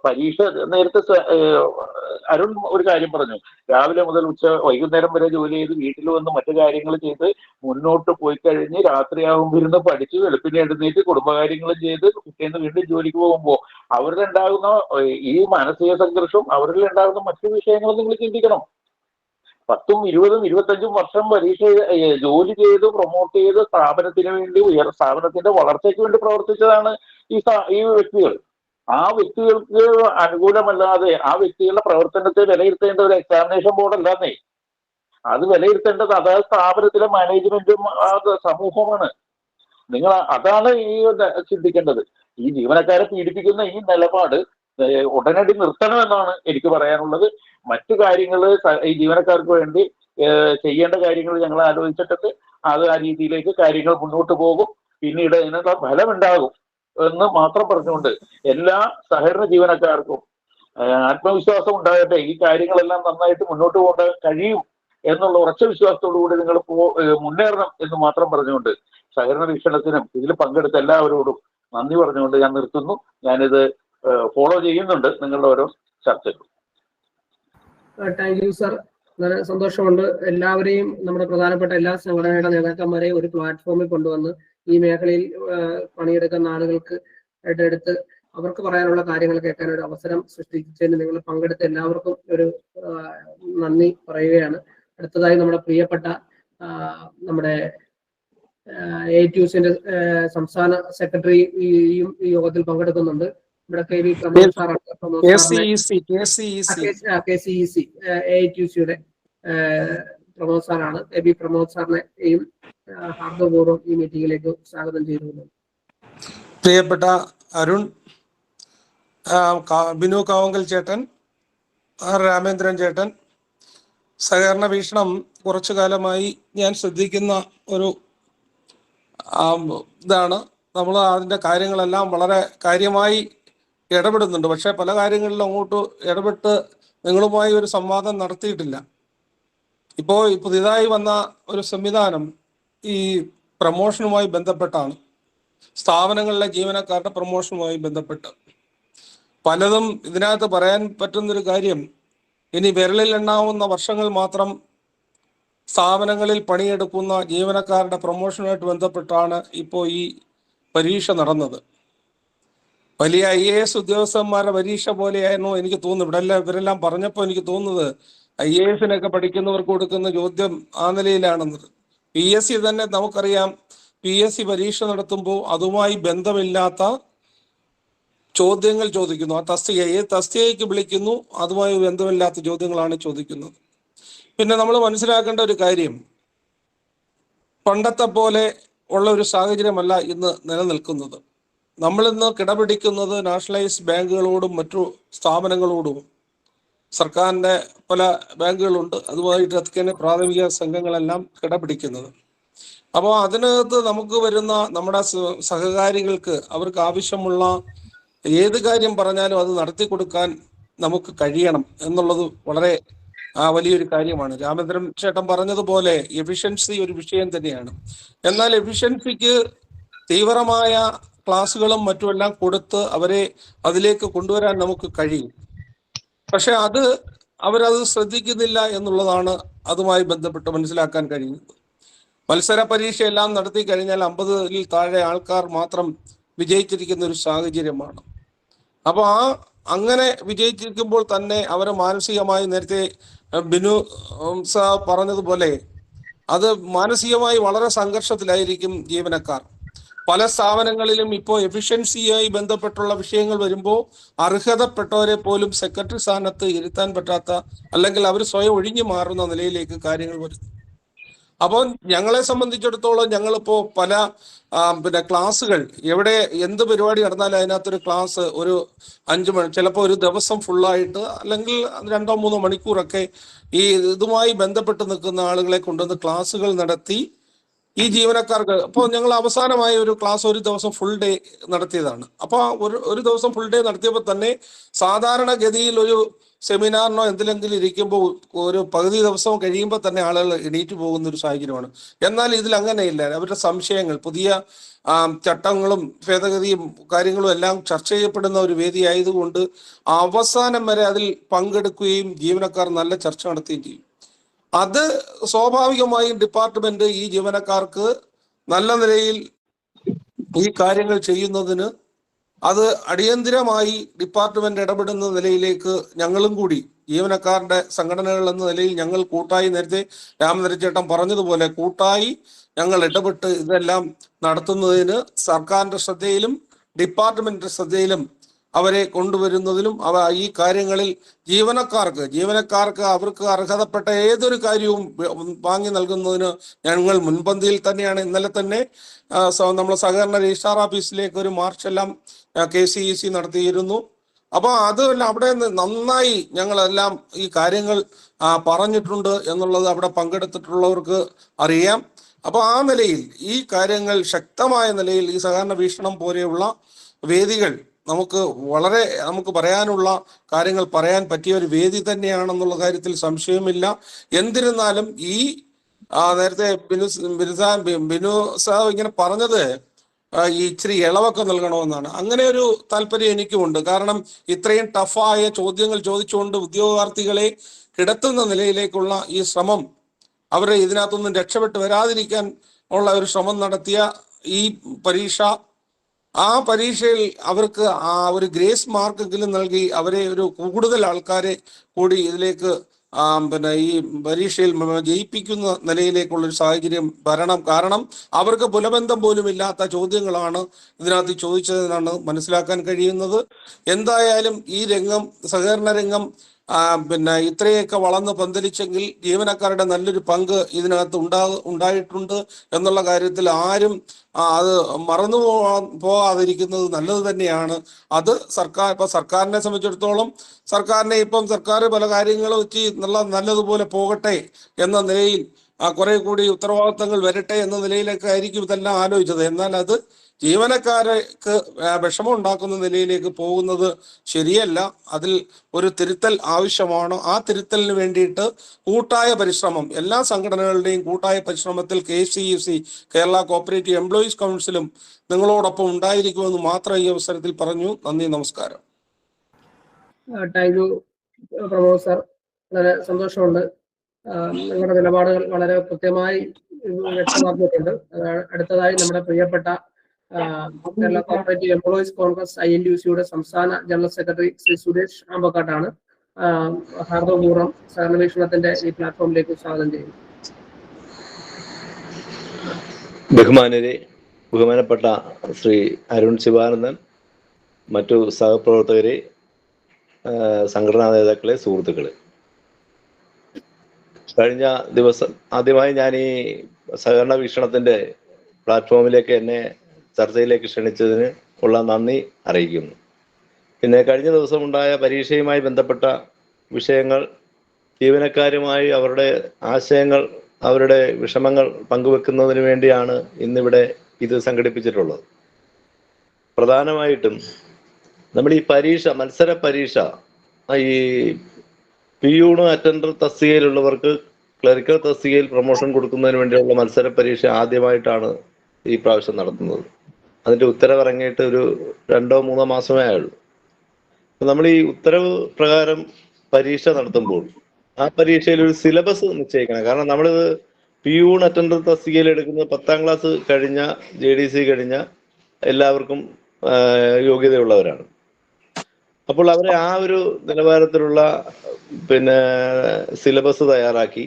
പരീക്ഷ നേരത്തെ അരുൺ ഒരു കാര്യം പറഞ്ഞു. രാവിലെ മുതൽ വൈകുന്നേരം വരെ ജോലി ചെയ്ത് വീട്ടിൽ വന്ന് മറ്റു കാര്യങ്ങൾ ചെയ്ത് മുന്നോട്ട് പോയി കഴിഞ്ഞ് രാത്രിയാകുമ്പോൾ ഇരുന്ന് പഠിച്ച് വെളുപ്പിനെ എഴുന്നേറ്റ് കുടുംബകാര്യങ്ങളും ചെയ്ത് പിറ്റേന്ന് വീണ്ടും ജോലിക്ക് പോകുമ്പോൾ അവരിൽ ഉണ്ടാകുന്ന ഈ മാനസിക സംഘർഷവും അവരിൽ ഉണ്ടാകുന്ന മറ്റു വിഷയങ്ങളും നിങ്ങൾ ചിന്തിക്കണം. 10, 20, 25 വർഷം പരീക്ഷ ജോലി ചെയ്ത് പ്രൊമോട്ട് ചെയ്ത് സ്ഥാപനത്തിന് വേണ്ടി സ്ഥാപനത്തിന്റെ വളർച്ചയ്ക്ക് വേണ്ടി പ്രവർത്തിച്ചതാണ് ഈ വ്യക്തികൾ. ആ വ്യക്തികൾക്ക് അനുകൂലമല്ലാതെ ആ വ്യക്തികളുടെ പ്രവർത്തനത്തെ വിലയിരുത്തേണ്ട ഒരു എക്സാമിനേഷൻ ബോർഡ് അല്ലാന്നേ. അത് വിലയിരുത്തേണ്ടത് അതായത് സ്ഥാപനത്തിലെ മാനേജ്മെന്റും സമൂഹമാണ്. നിങ്ങൾ അതാണ് ഈ ചിന്തിക്കേണ്ടത്. ഈ ജീവനക്കാരെ പീഡിപ്പിക്കുന്ന ഈ നിലപാട് ഉടനടി നിർത്തണമെന്നാണ് എനിക്ക് പറയാനുള്ളത്. മറ്റു കാര്യങ്ങൾ ഈ ജീവനക്കാർക്ക് വേണ്ടി ചെയ്യേണ്ട കാര്യങ്ങൾ ഞങ്ങൾ ആലോചിച്ചിട്ടുണ്ട്. അത് ആ രീതിയിലേക്ക് കാര്യങ്ങൾ മുന്നോട്ട് പോകും. പിന്നീട് ഇതിനുള്ള ഫലമുണ്ടാകും എന്ന് മാത്രം പറഞ്ഞുകൊണ്ട് എല്ലാ സഹകരണ ജീവനക്കാർക്കും ആത്മവിശ്വാസം ഉണ്ടാകട്ടെ. ഈ കാര്യങ്ങളെല്ലാം നന്നായിട്ട് മുന്നോട്ട് പോകാൻ കഴിയും എന്നുള്ള ഉറച്ച വിശ്വാസത്തോടു കൂടി നിങ്ങൾ മുന്നേറണം എന്ന് മാത്രം പറഞ്ഞുകൊണ്ട് സഹകരണ വീക്ഷണത്തിനും ഇതിൽ പങ്കെടുത്ത എല്ലാവരോടും നന്ദി പറഞ്ഞുകൊണ്ട് ഞാൻ നിർത്തുന്നു. ഞാനിത് ഫോളോ ചെയ്യുന്നുണ്ട് നിങ്ങളുടെ ഓരോ ചർച്ചകൾ. Thank you sir. വളരെ സന്തോഷമുണ്ട്. എല്ലാവരെയും നമ്മുടെ പ്രധാനപ്പെട്ട എല്ലാ സംഘടനയുടെ നേതാക്കന്മാരെയും ഒരു പ്ലാറ്റ്ഫോമിൽ കൊണ്ടുവന്ന് ഈ മേഖലയിൽ പണിയെടുക്കുന്ന ആളുകൾക്ക് എടുത്ത് അവർക്ക് പറയാനുള്ള കാര്യങ്ങൾ കേൾക്കാൻ ഒരു അവസരം സൃഷ്ടിച്ചതിന് നിങ്ങൾ പങ്കെടുത്ത എല്ലാവർക്കും ഒരു നന്ദി പറയുകയാണ്. അടുത്തതായി നമ്മുടെ പ്രിയപ്പെട്ട നമ്മുടെ AITUസിന്റെ സംസ്ഥാന സെക്രട്ടറിയും ഈ യോഗത്തിൽ പങ്കെടുക്കുന്നുണ്ട്. ഇവിടെ KV പ്രമോദ് സാറാണ്. KCEC AITUസിയുടെ പ്രമോദ് സാറാണ്. KV പ്രമോദ് സാറിനെയും ഹാർദവപൂർവ്വം ഈ മീറ്റിംഗിലേക്ക് സ്വാഗതം ചെയ്തുകൊള്ളുന്നു. പ്രിയപ്പെട്ട അരുൺ, ബിനു കാവങ്കൽ ചേട്ടൻ, രാമേന്ദ്രൻ ചേട്ടൻ, സഹകരണ വീക്ഷണം കുറച്ചു കാലമായി ഞാൻ ശ്രദ്ധിക്കുന്ന ഒരു ഇതാണ്. നമ്മൾ അതിൻ്റെ കാര്യങ്ങളെല്ലാം വളരെ കാര്യമായി ഇടപെടുന്നുണ്ട്. പക്ഷേ പല കാര്യങ്ങളിലും അങ്ങോട്ട് ഇടപെട്ട് നിങ്ങളുമായി ഒരു സംവാദം നടത്തിയിട്ടില്ല. ഇപ്പോൾ പുതിയതായി വന്ന ഒരു സംവിധാനം ഈ പ്രമോഷനുമായി ബന്ധപ്പെട്ടാണ്. സ്ഥാപനങ്ങളിലെ ജീവനക്കാരുടെ പ്രമോഷനുമായി ബന്ധപ്പെട്ട് പലതും ഇതിനകത്ത് പറയാൻ പറ്റുന്നൊരു കാര്യം, ഇനി വിരലിൽ എണ്ണാവുന്ന വർഷങ്ങൾ മാത്രം സ്ഥാപനങ്ങളിൽ പണിയെടുക്കുന്ന ജീവനക്കാരുടെ പ്രമോഷനുമായിട്ട് ബന്ധപ്പെട്ടാണ് ഇപ്പോൾ ഈ പരീക്ഷ നടന്നത്. വലിയ IAS ഉദ്യോഗസ്ഥന്മാരുടെ പരീക്ഷ പോലെയായിരുന്നു എനിക്ക് തോന്നുന്നു. ഇവരെല്ലാം പറഞ്ഞപ്പോൾ എനിക്ക് തോന്നുന്നത് IASനൊക്കെ പഠിക്കുന്നവർക്ക് കൊടുക്കുന്ന ചോദ്യം ആ നിലയിലാണെന്നത്. PSC തന്നെ നമുക്കറിയാം, PSC പരീക്ഷ നടത്തുമ്പോൾ അതുമായി ബന്ധമില്ലാത്ത ചോദ്യങ്ങൾ ചോദിക്കുന്നു. ആ തസ്തികയ്ക്ക് വിളിക്കുന്നു, അതുമായി ബന്ധമില്ലാത്ത ചോദ്യങ്ങളാണ് ചോദിക്കുന്നത്. പിന്നെ നമ്മൾ മനസ്സിലാക്കേണ്ട ഒരു കാര്യം, പണ്ടത്തെ പോലെ ഉള്ള ഒരു സാഹചര്യമല്ല ഇന്ന് നിലനിൽക്കുന്നത്. നമ്മളിന്ന് കിടപിടിക്കുന്നത് നാഷണലൈസ്ഡ് ബാങ്കുകളോടും മറ്റു സ്ഥാപനങ്ങളോടും. സർക്കാരിൻ്റെ പല ബാങ്കുകളുണ്ട്, അതുമായിട്ടൊക്കെയാണ് പ്രാഥമിക സംഘങ്ങളെല്ലാം കിടപിടിക്കുന്നത്. അപ്പോൾ അതിനകത്ത് നമുക്ക് വരുന്ന നമ്മുടെ സഹകാരികൾക്ക് അവർക്ക് ആവശ്യമുള്ള ഏത് കാര്യം പറഞ്ഞാലും അത് നടത്തി കൊടുക്കാൻ നമുക്ക് കഴിയണം എന്നുള്ളത് വളരെ വലിയൊരു കാര്യമാണ്. രാമേന്ദ്രൻ ചേട്ടൻ പറഞ്ഞതുപോലെ എഫിഷ്യൻസി ഒരു വിഷയം തന്നെയാണ്. എന്നാൽ എഫിഷ്യൻസിക്ക് തീവ്രമായ ക്ലാസ്സുകളും മറ്റുമെല്ലാം കൊടുത്ത് അവരെ അതിലേക്ക് കൊണ്ടുവരാൻ നമുക്ക് കഴിയും. പക്ഷെ അവരത് ശ്രദ്ധിക്കുന്നില്ല എന്നുള്ളതാണ് അതുമായി ബന്ധപ്പെട്ട് മനസ്സിലാക്കാൻ കഴിയുന്നത്. മത്സര പരീക്ഷയെല്ലാം നടത്തി കഴിഞ്ഞാൽ 50-ൽ താഴെ ആൾക്കാർ മാത്രം വിജയിച്ചിരിക്കുന്ന ഒരു സാഹചര്യമാണ്. അപ്പോൾ അങ്ങനെ വിജയിച്ചിരിക്കുമ്പോൾ തന്നെ അവർ മാനസികമായി, നേരത്തെ ബിനു പറഞ്ഞതുപോലെ, അത് മാനസികമായി വളരെ സംഘർഷത്തിലായിരിക്കും ജീവനക്കാർ. പല സ്ഥാപനങ്ങളിലും ഇപ്പോൾ എഫിഷ്യൻസിയായി ബന്ധപ്പെട്ടുള്ള വിഷയങ്ങൾ വരുമ്പോൾ അർഹതപ്പെട്ടവരെ പോലും സെക്രട്ടറി സ്ഥാനത്ത് ഇരുത്താൻ പറ്റാത്ത, അല്ലെങ്കിൽ അവർ സ്വയം ഒഴിഞ്ഞു മാറുന്ന നിലയിലേക്ക് കാര്യങ്ങൾ വരുന്നു. അപ്പോൾ ഞങ്ങളെ സംബന്ധിച്ചിടത്തോളം ഞങ്ങളിപ്പോ പല പിന്നെ ക്ലാസ്സുകൾ എവിടെ എന്ത് പരിപാടി നടന്നാലും അതിനകത്തൊരു ക്ലാസ് ഒരു 5 മണി, ചിലപ്പോൾ ഒരു ദിവസം ഫുള്ളായിട്ട്, അല്ലെങ്കിൽ 2-3 മണിക്കൂറൊക്കെ ഈ ഇതുമായി ബന്ധപ്പെട്ട് നിൽക്കുന്ന ആളുകളെ കൊണ്ടുവന്ന് ക്ലാസ്സുകൾ നടത്തി ഈ ജീവനക്കാർക്ക്. അപ്പോൾ ഞങ്ങൾ അവസാനമായ ഒരു ക്ലാസ് ഒരു ദിവസം ഫുൾ ഡേ നടത്തിയതാണ്. അപ്പോൾ ഒരു ദിവസം ഫുൾ ഡേ നടത്തിയപ്പോൾ തന്നെ സാധാരണഗതിയിൽ ഒരു സെമിനാറിനോ എന്തിലെങ്കിലും ഇരിക്കുമ്പോൾ ഒരു പകുതി ദിവസം കഴിയുമ്പോൾ തന്നെ ആളുകൾ എണീറ്റ് പോകുന്ന ഒരു സാഹചര്യമാണ്. എന്നാൽ ഇതിൽ അങ്ങനെയില്ല. അവരുടെ സംശയങ്ങൾ, പുതിയ ചട്ടങ്ങളും ഭേദഗതിയും കാര്യങ്ങളും എല്ലാം ചർച്ച ചെയ്യപ്പെടുന്ന ഒരു വേദി ആയതുകൊണ്ട് അവസാനം വരെ അതിൽ പങ്കെടുക്കുകയും ജീവനക്കാർ നല്ല ചർച്ച നടത്തുകയും ചെയ്യും. അത് സ്വാഭാവികമായും ഡിപ്പാർട്ട്മെന്റ് ഈ ജീവനക്കാർക്ക് നല്ല നിലയിൽ ഈ കാര്യങ്ങൾ ചെയ്യുന്നതിന് അത് അടിയന്തിരമായി ഡിപ്പാർട്ട്മെന്റ് ഇടപെടുന്ന നിലയിലേക്ക് ഞങ്ങളും കൂടി ജീവനക്കാരുടെ സംഘടനകൾ എന്ന നിലയിൽ ഞങ്ങൾ കൂട്ടായി, നേരത്തെ രാമനരച്ചേട്ടൻ പറഞ്ഞതുപോലെ കൂട്ടായി ഞങ്ങൾ ഇടപെട്ട് ഇതെല്ലാം നടത്തുന്നതിന് സർക്കാരിന്റെ ശ്രദ്ധയിലും ഡിപ്പാർട്ട്മെന്റിന്റെ ശ്രദ്ധയിലും അവരെ കൊണ്ടുവരുന്നതിലും ഈ കാര്യങ്ങളിൽ ജീവനക്കാർക്ക് അവർക്ക് അർഹതപ്പെട്ട ഏതൊരു കാര്യവും വാങ്ങി നൽകുന്നതിന് ഞങ്ങൾ മുൻപന്തിയിൽ തന്നെയാണ്. ഇന്നലെ തന്നെ നമ്മൾ സഹകരണ രജിസ്ട്രാർ ഓഫീസിലേക്ക് ഒരു മാർച്ചെല്ലാം KCEC നടത്തിയിരുന്നു. അപ്പോൾ അതെല്ലാം അവിടെ നന്നായി ഞങ്ങളെല്ലാം ഈ കാര്യങ്ങൾ പറഞ്ഞിട്ടുണ്ട് എന്നുള്ളത് അവിടെ പങ്കെടുത്തിട്ടുള്ളവർക്ക് അറിയാം. അപ്പോൾ ആ നിലയിൽ ഈ കാര്യങ്ങൾ ശക്തമായ നിലയിൽ ഈ സഹകരണ വീക്ഷണം പോലെയുള്ള വേദികൾ നമുക്ക് പറയാനുള്ള കാര്യങ്ങൾ പറയാൻ പറ്റിയ ഒരു വേദി തന്നെയാണെന്നുള്ള കാര്യത്തിൽ സംശയമില്ല. എന്നിരുന്നാലും ഈ നേരത്തെ ബിനു സാഹ് ഇങ്ങനെ പറഞ്ഞത് ഈ ഇച്ചിരി ഇളവൊക്കെ നൽകണമെന്നാണ്. അങ്ങനെ ഒരു താല്പര്യം എനിക്കുമുണ്ട്. കാരണം ഇത്രയും ടഫായ ചോദ്യങ്ങൾ ചോദിച്ചുകൊണ്ട് ഉദ്യോഗാർത്ഥികളെ കിടത്തുന്ന നിലയിലേക്കുള്ള ഈ ശ്രമം, അവരെ ഇതിനകത്തൊന്നും രക്ഷപ്പെട്ട് വരാതിരിക്കാൻ ഉള്ള ഒരു ശ്രമം നടത്തിയ ഈ പരീക്ഷ, ആ പരീക്ഷയിൽ അവർക്ക് ഒരു ഗ്രേസ് മാർക്കെങ്കിലും നൽകി അവരെ ഒരു കൂടുതൽ ആൾക്കാരെ കൂടി ഇതിലേക്ക് പിന്നെ ഈ പരീക്ഷയിൽ ജയിപ്പിക്കുന്ന നിലയിലേക്കുള്ളൊരു സാഹചര്യം വരണം. കാരണം അവർക്ക് പുലബന്ധം പോലും ഇല്ലാത്ത ചോദ്യങ്ങളാണ് ഇതിനകത്ത് ചോദിച്ചതെന്നാണ് മനസ്സിലാക്കാൻ കഴിയുന്നത്. എന്തായാലും ഈ രംഗം, സഹകരണ രംഗം പിന്നെ ഇത്രയൊക്കെ വളർന്ന് പന്തലിച്ചെങ്കിൽ ജീവനക്കാരുടെ നല്ലൊരു പങ്ക് ഇതിനകത്ത് ഉണ്ടായിട്ടുണ്ട് എന്നുള്ള കാര്യത്തിൽ ആരും അത് മറന്നു പോകാതിരിക്കുന്നത് നല്ലത് തന്നെയാണ്. അത് സർക്കാരിനെ സംബന്ധിച്ചിടത്തോളം സർക്കാർ പല കാര്യങ്ങളും വെച്ച് നല്ലതുപോലെ പോകട്ടെ എന്ന നിലയിൽ കുറെ കൂടി ഉത്തരവാദിത്തങ്ങൾ വരട്ടെ എന്ന നിലയിലൊക്കെ ആയിരിക്കും ഇതെല്ലാം ആലോചിച്ചത്. എന്നാൽ അത് ജീവനക്കാർക്ക് വിഷമം ഉണ്ടാക്കുന്ന നിലയിലേക്ക് പോകുന്നത് ശരിയല്ല. അതിൽ ഒരു തിരുത്തൽ ആവശ്യമാണ്. ആ തിരുത്തലിന് വേണ്ടിയിട്ട് കൂട്ടായ പരിശ്രമം, എല്ലാ സംഘടനകളുടെയും കൂട്ടായ പരിശ്രമത്തിൽ KCEC, കേരള കോപ്പറേറ്റീവ് എംപ്ലോയീസ് കൗൺസിലും നിങ്ങളോടൊപ്പം ഉണ്ടായിരിക്കുമെന്ന് മാത്രം ഈ അവസരത്തിൽ പറഞ്ഞു. നന്ദി, നമസ്കാരം. Thank you Pramod sir. വളരെ സന്തോഷമുണ്ട്. നിങ്ങളുടെ നിലപാടുകൾ വളരെ കൃത്യമായി വ്യക്തമാക്കിയിട്ടുണ്ട്. അടുത്തതായി നമ്മുടെ പ്രിയപ്പെട്ട കേരള കോപ്പറേറ്റീവ് എംപ്ലോയീസ് കോൺഗ്രസ് INTUC-യുടെ സംസ്ഥാന ജനറൽ സെക്രട്ടറി ശ്രീ സുരേഷ് ആമ്പക്കാട്ടാണ്. ഹാർദവപൂർവ്വം സഹകരണ വീക്ഷണത്തിന്റെ ഈ പ്ലാറ്റ്ഫോമിലേക്ക് സ്വാഗതം ചെയ്യുന്നു. ബഹുമാനപ്പെട്ട ശ്രീ അരുൺ ശിവാനന്ദൻ, മറ്റു സഹപ്രവർത്തകരെ, സംഘടനാ നേതാക്കളെ, സുഹൃത്തുക്കളെ, കഴിഞ്ഞ ദിവസം ആദ്യമായി ഞാൻ ഈ സഹകരണ വീക്ഷണത്തിന്റെ പ്ലാറ്റ്ഫോമിലേക്ക് എന്നെ ചർച്ചയിലേക്ക് ക്ഷണിച്ചതിന് ഉള്ള നന്ദി അറിയിക്കുന്നു. പിന്നെ കഴിഞ്ഞ ദിവസം ഉണ്ടായ പരീക്ഷയുമായി ബന്ധപ്പെട്ട വിഷയങ്ങൾ ജീവനക്കാരുമായി അവരുടെ ആശയങ്ങൾ, അവരുടെ വിഷമങ്ങൾ പങ്കുവെക്കുന്നതിന് വേണ്ടിയാണ് ഇന്നിവിടെ ഇത് സംഘടിപ്പിച്ചിട്ടുള്ളത്. പ്രധാനമായിട്ടും നമ്മൾ ഈ മത്സര പരീക്ഷ, ഈ പിയൂണ് അറ്റൻഡർ തസ്തികയിലുള്ളവർക്ക് ക്ലറിക്കൽ തസ്തികയിൽ പ്രൊമോഷൻ കൊടുക്കുന്നതിന് വേണ്ടിയുള്ള മത്സര പരീക്ഷ ആദ്യമായിട്ടാണ് ഈ പ്രാവശ്യം നടത്തുന്നത്. അതിന്റെ ഉത്തരവ് ഇറങ്ങിയിട്ട് ഒരു 2-3 മാസമേ ആയുള്ളൂ. നമ്മൾ ഈ ഉത്തരവ് പ്രകാരം പരീക്ഷ നടത്തുമ്പോൾ ആ പരീക്ഷയിൽ ഒരു സിലബസ് നിശ്ചയിക്കണം. കാരണം നമ്മളിത് പിയൂൺ അറ്റൻഡർ തസ്തികയിൽ എടുക്കുന്നത് 10ാം ക്ലാസ് കഴിഞ്ഞ, JDC കഴിഞ്ഞ എല്ലാവർക്കും യോഗ്യതയുള്ളവരാണ്. അപ്പോൾ അവരെ ആ ഒരു നിലവാരത്തിലുള്ള സിലബസ് തയ്യാറാക്കി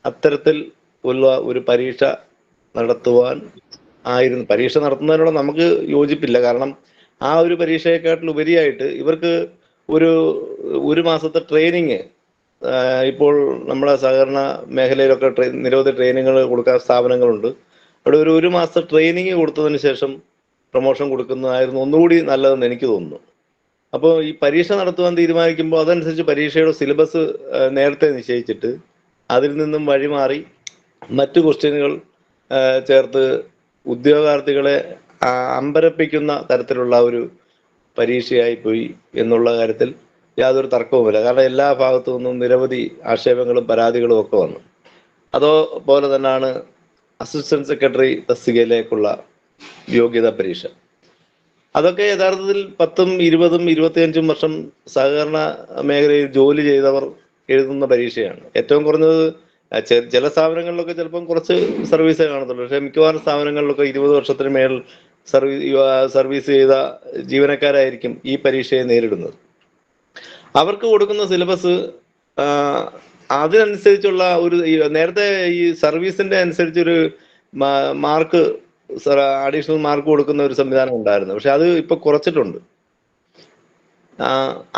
അത്തരത്തിൽ ഉള്ള ഒരു പരീക്ഷ നടത്തുവാൻ ആയിരുന്നു. പരീക്ഷ നടത്തുന്നതിനോട് നമുക്ക് യോജിപ്പില്ല. കാരണം ആ ഒരു പരീക്ഷയെക്കാട്ടിൽ ഉപരിയായിട്ട് ഇവർക്ക് ഒരു മാസത്തെ ട്രെയിനിങ് ഇപ്പോൾ നമ്മുടെ സഹകരണ മേഖലയിലൊക്കെ നിരവധി ട്രെയിനിങ്ങുകൾ കൊടുക്കാൻ സ്ഥാപനങ്ങളുണ്ട്. അവിടെ ഒരു മാസത്തെ ട്രെയിനിങ് കൊടുത്തതിന് ശേഷം പ്രൊമോഷൻ കൊടുക്കുന്നതായിരുന്നു ഒന്നുകൂടി നല്ലതെന്ന് എനിക്ക് തോന്നുന്നു. അപ്പോൾ ഈ പരീക്ഷ നടത്തുവാൻ തീരുമാനിക്കുമ്പോൾ അതനുസരിച്ച് പരീക്ഷയുടെ സിലബസ് നേരത്തെ നിശ്ചയിച്ചിട്ട് അതിൽ നിന്നും വഴിമാറി മറ്റു ക്വസ്റ്റ്യനുകൾ ചേർത്ത് ഉദ്യോഗാർത്ഥികളെ അമ്പരപ്പിക്കുന്ന തരത്തിലുള്ള ഒരു പരീക്ഷയായി പോയി എന്നുള്ള കാര്യത്തിൽ യാതൊരു തർക്കവുമില്ല. കാരണം എല്ലാ ഭാഗത്തു നിന്നും നിരവധി ആക്ഷേപങ്ങളും പരാതികളും ഒക്കെ വന്നു. അതുപോലെ തന്നെയാണ് അസിസ്റ്റന്റ് സെക്രട്ടറി തസ്തികയിലേക്കുള്ള യോഗ്യതാ പരീക്ഷ. അതൊക്കെ യഥാർത്ഥത്തിൽ 10, 20, 25 വർഷം സഹകരണ മേഖലയിൽ ജോലി ചെയ്തവർ എഴുതുന്ന പരീക്ഷയാണ്. ഏറ്റവും കുറഞ്ഞത് ചില സ്ഥാപനങ്ങളിലൊക്കെ ചിലപ്പം കുറച്ച് സർവീസേ കാണത്തുള്ളൂ. പക്ഷെ മിക്കവാറും സ്ഥാപനങ്ങളിലൊക്കെ 20 വർഷത്തിന് മേൽ സർവീസ് ചെയ്ത ജീവനക്കാരായിരിക്കും ഈ പരീക്ഷയെ നേരിടുന്നത്. അവർക്ക് കൊടുക്കുന്ന സിലബസ് അതിനനുസരിച്ചുള്ള നേരത്തെ ഈ സർവീസിന്റെ അനുസരിച്ചൊരു മാർക്ക് അഡീഷണൽ മാർക്ക് കൊടുക്കുന്ന ഒരു സംവിധാനം ഉണ്ടായിരുന്നു. പക്ഷെ അത് ഇപ്പൊ കുറച്ചിട്ടുണ്ട്.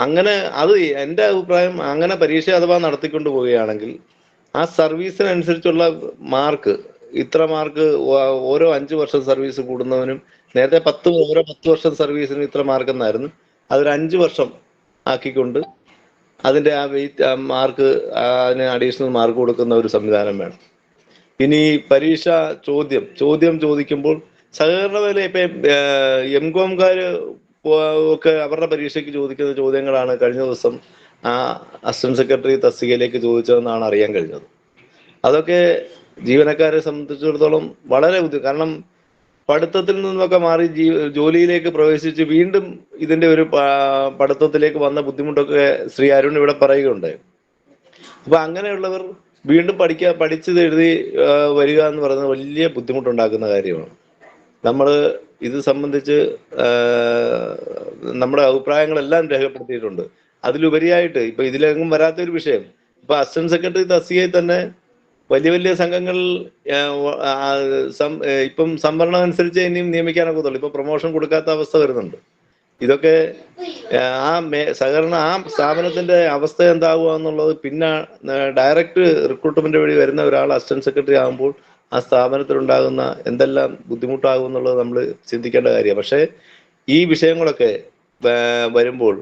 അങ്ങനെ എൻ്റെ അഭിപ്രായം, അങ്ങനെ പരീക്ഷ അഥവാ നടത്തിക്കൊണ്ട് പോവുകയാണെങ്കിൽ ആ സർവീസിനനുസരിച്ചുള്ള മാർക്ക്, ഇത്ര മാർക്ക് ഓരോ 5 വർഷം സർവീസ് കൂടുന്നവനും നേരത്തെ ഓരോ 10 വർഷം സർവീസിന് ഇത്ര മാർക്ക് എന്നായിരുന്നു. അതൊരു 5 വർഷം ആക്കിക്കൊണ്ട് അതിന്റെ ആ വെയിറ്റ് മാർക്ക്, അതിന് അഡീഷണൽ മാർക്ക് കൊടുക്കുന്ന ഒരു സംവിധാനം വേണം. ഇനി പരീക്ഷ ചോദ്യം ചോദിക്കുമ്പോൾ സഹകരണ മേഖല ഇപ്പൊ എംകോംകാര് ഒക്കെ അവരുടെ പരീക്ഷയ്ക്ക് ചോദിക്കുന്ന ചോദ്യങ്ങളാണ് കഴിഞ്ഞ ദിവസം അസിസ്റ്റന്റ് സെക്രട്ടറി തസ്തികയിലേക്ക് ചോദിച്ചതെന്നാണ് അറിയാൻ കഴിഞ്ഞത്. അതൊക്കെ ജീവനക്കാരെ സംബന്ധിച്ചിടത്തോളം വളരെ കാരണം പഠിത്തത്തിൽ നിന്നൊക്കെ മാറി ജോലിയിലേക്ക് പ്രവേശിച്ച് വീണ്ടും ഇതിന്റെ ഒരു പഠിത്തത്തിലേക്ക് വന്ന ബുദ്ധിമുട്ടൊക്കെ ശ്രീ അരുൺ ഇവിടെ പറയുകയുണ്ടായി. അപ്പൊ അങ്ങനെയുള്ളവർ വീണ്ടും പഠിച്ചത് എഴുതി വരിക എന്ന് പറയുന്നത് വലിയ ബുദ്ധിമുട്ടുണ്ടാക്കുന്ന കാര്യമാണ്. നമ്മൾ ഇത് സംബന്ധിച്ച് നമ്മുടെ അഭിപ്രായങ്ങളെല്ലാം രേഖപ്പെടുത്തിയിട്ടുണ്ട്. അതിലുപരിയായിട്ട് ഇപ്പൊ ഇതിലെങ്ങും വരാത്തൊരു വിഷയം, ഇപ്പൊ അസിസ്റ്റന്റ് സെക്രട്ടറി തസ്തികയിൽ തന്നെ വലിയ സംഘങ്ങൾ ഇപ്പം സംവരണം അനുസരിച്ച് ഇനിയും നിയമിക്കാനൊക്കെ ഉള്ളൂ. ഇപ്പൊ പ്രൊമോഷൻ കൊടുക്കാത്ത അവസ്ഥ വരുന്നുണ്ട്. ഇതൊക്കെ സഹകരണ സ്ഥാപനത്തിന്റെ അവസ്ഥ എന്താവുക എന്നുള്ളത് പിന്നെ ഡയറക്റ്റ് റിക്രൂട്ട്മെന്റ് വഴി വരുന്ന ഒരാൾ അസിസ്റ്റന്റ് സെക്രട്ടറി ആകുമ്പോൾ ആ സ്ഥാപനത്തിലുണ്ടാകുന്ന എന്തെല്ലാം ബുദ്ധിമുട്ടാകും എന്നുള്ളത് നമ്മൾ ചിന്തിക്കേണ്ട കാര്യമാണ്. പക്ഷേ ഈ വിഷയങ്ങളൊക്കെ വരുമ്പോൾ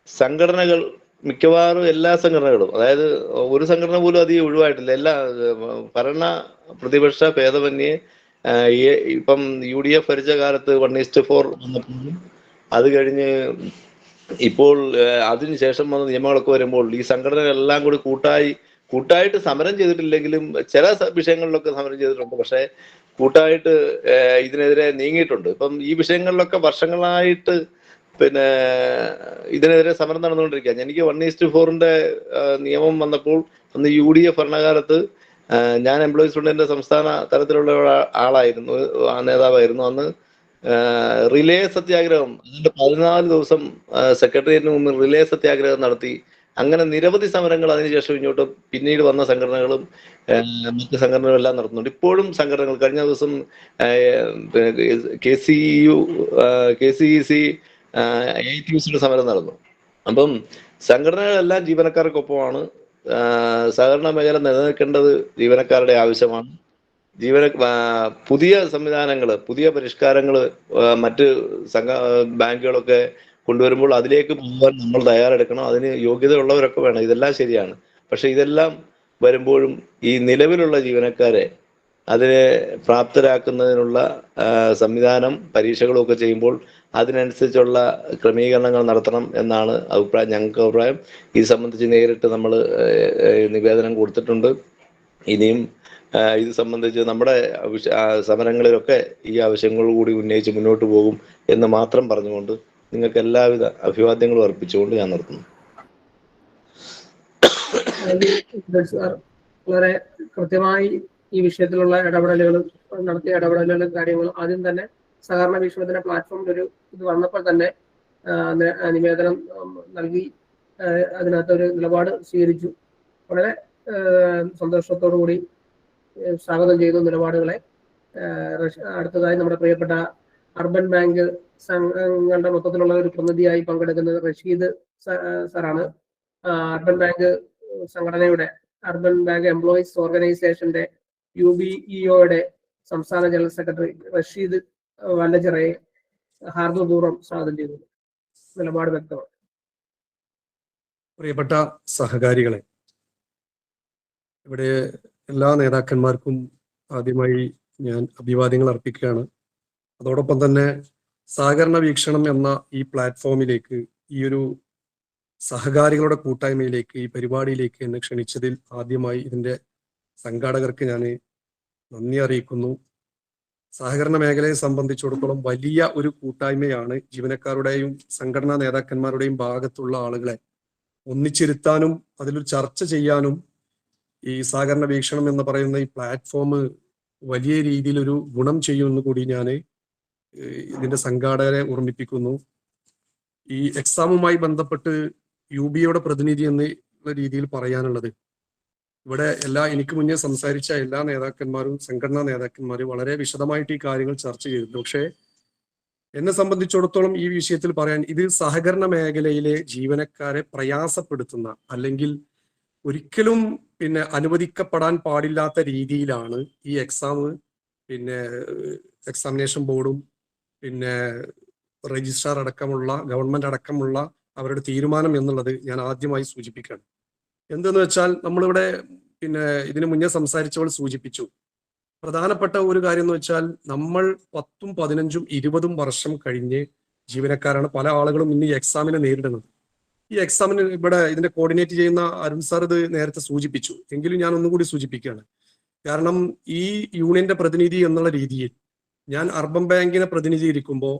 സംഘടനകൾ, മിക്കവാറും എല്ലാ സംഘടനകളും, അതായത് ഒരു സംഘടന പോലും അധികം ഒഴിവായിട്ടില്ല, എല്ലാ ഭരണ പ്രതിപക്ഷ ഭേദമന്യേ ഇപ്പം UDF ഭരിച്ച കാലത്ത് 1:4 വന്നപ്പോഴും അത് കഴിഞ്ഞ് ഇപ്പോൾ അതിനുശേഷം വന്ന നിയമങ്ങളൊക്കെ വരുമ്പോൾ ഈ സംഘടനകളെല്ലാം കൂടി കൂട്ടായിട്ട് സമരം ചെയ്തിട്ടില്ലെങ്കിലും ചില വിഷയങ്ങളിലൊക്കെ സമരം ചെയ്തിട്ടുണ്ട്. പക്ഷെ കൂട്ടായിട്ട് ഇതിനെതിരെ നീങ്ങിയിട്ടുണ്ട്. ഇപ്പം ഈ വിഷയങ്ങളിലൊക്കെ വർഷങ്ങളായിട്ട് ഇതിനെതിരെ സമരം നടന്നുകൊണ്ടിരിക്കുകയാണ്. എനിക്ക് 1:4 നിയമം വന്നപ്പോൾ അന്ന് UDF ഭരണകാലത്ത് ഞാൻ എംപ്ലോയീസ് യൂണിയന്റെ സംസ്ഥാന തലത്തിലുള്ള ആളായിരുന്നു, നേതാവായിരുന്നു. അന്ന് റിലേ സത്യാഗ്രഹം, അതിന്റെ 14 ദിവസം സെക്രട്ടേറിയറ്റിന് മുമ്പിൽ റിലേ സത്യാഗ്രഹം നടത്തി. അങ്ങനെ നിരവധി സമരങ്ങൾ അതിനുശേഷം ഇങ്ങോട്ട് പിന്നീട് വന്ന സംഘടനകളും മറ്റ് സംഘടനകളും എല്ലാം നടത്തുന്നുണ്ട്. ഇപ്പോഴും സംഘടനകൾ, കഴിഞ്ഞ ദിവസം KCEC AITUസിന്റെ സമരം നടന്നു. അപ്പം സംഘടനകളെല്ലാം ജീവനക്കാർക്കൊപ്പമാണ്. സഹകരണ മേഖല നിലനിൽക്കേണ്ടത് ജീവനക്കാരുടെ ആവശ്യമാണ്. പുതിയ സംവിധാനങ്ങൾ, പുതിയ പരിഷ്കാരങ്ങൾ മറ്റ് ബാങ്കുകളൊക്കെ കൊണ്ടുവരുമ്പോൾ അതിലേക്ക് പോകാൻ നമ്മൾ തയ്യാറെടുക്കണം. അതിന് യോഗ്യതയുള്ളവരൊക്കെ വേണം. ഇതെല്ലാം ശരിയാണ്. പക്ഷെ ഇതെല്ലാം വരുമ്പോഴും ഈ നിലവിലുള്ള ജീവനക്കാരെ അതിനെ പ്രാപ്തരാക്കുന്നതിനുള്ള സംവിധാനം, പരീക്ഷകളൊക്കെ ചെയ്യുമ്പോൾ അതിനനുസരിച്ചുള്ള ക്രമീകരണങ്ങൾ നടത്തണം എന്നാണ് ഞങ്ങൾക്ക് അഭിപ്രായം. ഇത് സംബന്ധിച്ച് നേരിട്ട് നമ്മൾ നിവേദനം കൊടുത്തിട്ടുണ്ട്. ഇനിയും ഇത് സംബന്ധിച്ച് നമ്മുടെ സമരങ്ങളിലൊക്കെ ഈ ആവശ്യങ്ങൾ കൂടി ഉന്നയിച്ച് മുന്നോട്ട് പോകും എന്ന് മാത്രം പറഞ്ഞുകൊണ്ട് നിങ്ങൾക്ക് എല്ലാവിധ അഭിവാദ്യങ്ങളും അർപ്പിച്ചുകൊണ്ട് ഞാൻ നിർത്തുന്നു. വളരെ കൃത്യമായി ഈ വിഷയത്തിലുള്ള നടത്തിയ ഇടപെടലുകളും കാര്യങ്ങളും ആദ്യം തന്നെ സഹകരണ വീക്ഷണത്തിന്റെ പ്ലാറ്റ്ഫോമിൽ ഒരു ഇത് വന്നപ്പോൾ തന്നെ നിവേദനം നൽകി അതിനകത്തൊരു നിലപാട് സ്വീകരിച്ചു. വളരെ സന്തോഷത്തോടു കൂടി സ്വാഗതം ചെയ്തു നിലപാടുകളെ. അടുത്തതായി നമ്മുടെ പ്രിയപ്പെട്ട അർബൻ ബാങ്ക് സംഘങ്ങളുടെ മൊത്തത്തിലുള്ള ഒരു പ്രതിനിധിയായി പങ്കെടുക്കുന്നത് റഷീദ് സാറാണ്. അർബൻ ബാങ്ക് സംഘടനയുടെ അർബൻ ബാങ്ക് എംപ്ലോയീസ് ഓർഗനൈസേഷന്റെ UBEOയുടെ സംസ്ഥാന ജനറൽ സെക്രട്ടറി റഷീദ് വല്ലച്ചിറയെ ഹാർദപൂർവ്വം സ്വാഗതം ചെയ്യുന്നു. നിലപാട് വ്യക്തമാണ്. പ്രിയപ്പെട്ട സഹകാരികളെ, ഇവിടെ എല്ലാ നേതാക്കന്മാർക്കും ആദ്യമായി ഞാൻ അഭിവാദ്യങ്ങൾ അർപ്പിക്കുകയാണ്. അതോടൊപ്പം തന്നെ സഹകരണ വീക്ഷണം എന്ന ഈ പ്ലാറ്റ്ഫോമിലേക്ക്, ഈ ഒരു സഹകാരികളുടെ കൂട്ടായ്മയിലേക്ക്, ഈ പരിപാടിയിലേക്ക് എന്നെ ക്ഷണിച്ചതിൽ ആദ്യമായി ഇതിൻ്റെ സംഘാടകർക്ക് ഞാൻ നന്ദി അറിയിക്കുന്നു. സഹകരണ മേഖലയെ സംബന്ധിച്ചിടത്തോളം വലിയ ഒരു കൂട്ടായ്മയാണ്. ജീവനക്കാരുടെയും സംഘടനാ നേതാക്കന്മാരുടെയും ഭാഗത്തുള്ള ആളുകളെ ഒന്നിച്ചിരുത്താനും അതിലൊരു ചർച്ച ചെയ്യാനും ഈ സഹകരണ വീക്ഷണം എന്ന് പറയുന്ന ഈ പ്ലാറ്റ്ഫോം വലിയ രീതിയിൽ ഒരു ഗുണം ചെയ്യുമെന്ന് കൂടി ഞാൻ ഇതിന്റെ സംഘാടകരെ ഓർമ്മിപ്പിക്കുന്നു. ഈ എക്സാമുമായി ബന്ധപ്പെട്ട് UBEOയുടെ പ്രതിനിധി എന്നുള്ള രീതിയിൽ പറയാനുള്ളത്, ഇവിടെ എനിക്ക് മുന്നേ സംസാരിച്ച എല്ലാ നേതാക്കന്മാരും സംഘടനാ നേതാക്കന്മാരും വളരെ വിശദമായിട്ട് ഈ കാര്യങ്ങൾ ചർച്ച ചെയ്തിട്ടുണ്ട്. പക്ഷേ എന്നെ സംബന്ധിച്ചിടത്തോളം ഈ വിഷയത്തിൽ പറയാൻ, ഇത് സഹകരണ മേഖലയിലെ ജീവനക്കാരെ പ്രയാസപ്പെടുത്തുന്ന അല്ലെങ്കിൽ ഒരിക്കലും അനുവദിക്കപ്പെടാൻ പാടില്ലാത്ത രീതിയിലാണ് ഈ എക്സാം എക്സാമിനേഷൻ ബോർഡും രജിസ്ട്രാർ അടക്കമുള്ള ഗവൺമെന്റ് അടക്കമുള്ള അവരുടെ തീരുമാനം എന്നുള്ളത് ഞാൻ ആദ്യമായി സൂചിപ്പിക്കുകയാണ്. എന്തെന്ന് വെച്ചാൽ, നമ്മളിവിടെ ഇതിനു മുന്നേ സംസാരിച്ചവൾ സൂചിപ്പിച്ചു, പ്രധാനപ്പെട്ട ഒരു കാര്യം എന്ന് വെച്ചാൽ, നമ്മൾ 10, 15, 20 വർഷം കഴിഞ്ഞ് ജീവനക്കാരാണ് പല ആളുകളും ഇന്ന് ഈ എക്സാമിനെ നേരിടുന്നത്. ഈ എക്സാമിന് ഇവിടെ ഇതിന്റെ കോർഡിനേറ്റ് ചെയ്യുന്ന അരുൺ സാർ ഇത് നേരത്തെ സൂചിപ്പിച്ചു, എങ്കിലും ഞാൻ ഒന്നുകൂടി സൂചിപ്പിക്കുകയാണ്. കാരണം ഈ യൂണിയന്റെ പ്രതിനിധി എന്നുള്ള രീതിയിൽ ഞാൻ അർബൻ ബാങ്കിനെ പ്രതിനിധീകരിക്കുമ്പോൾ,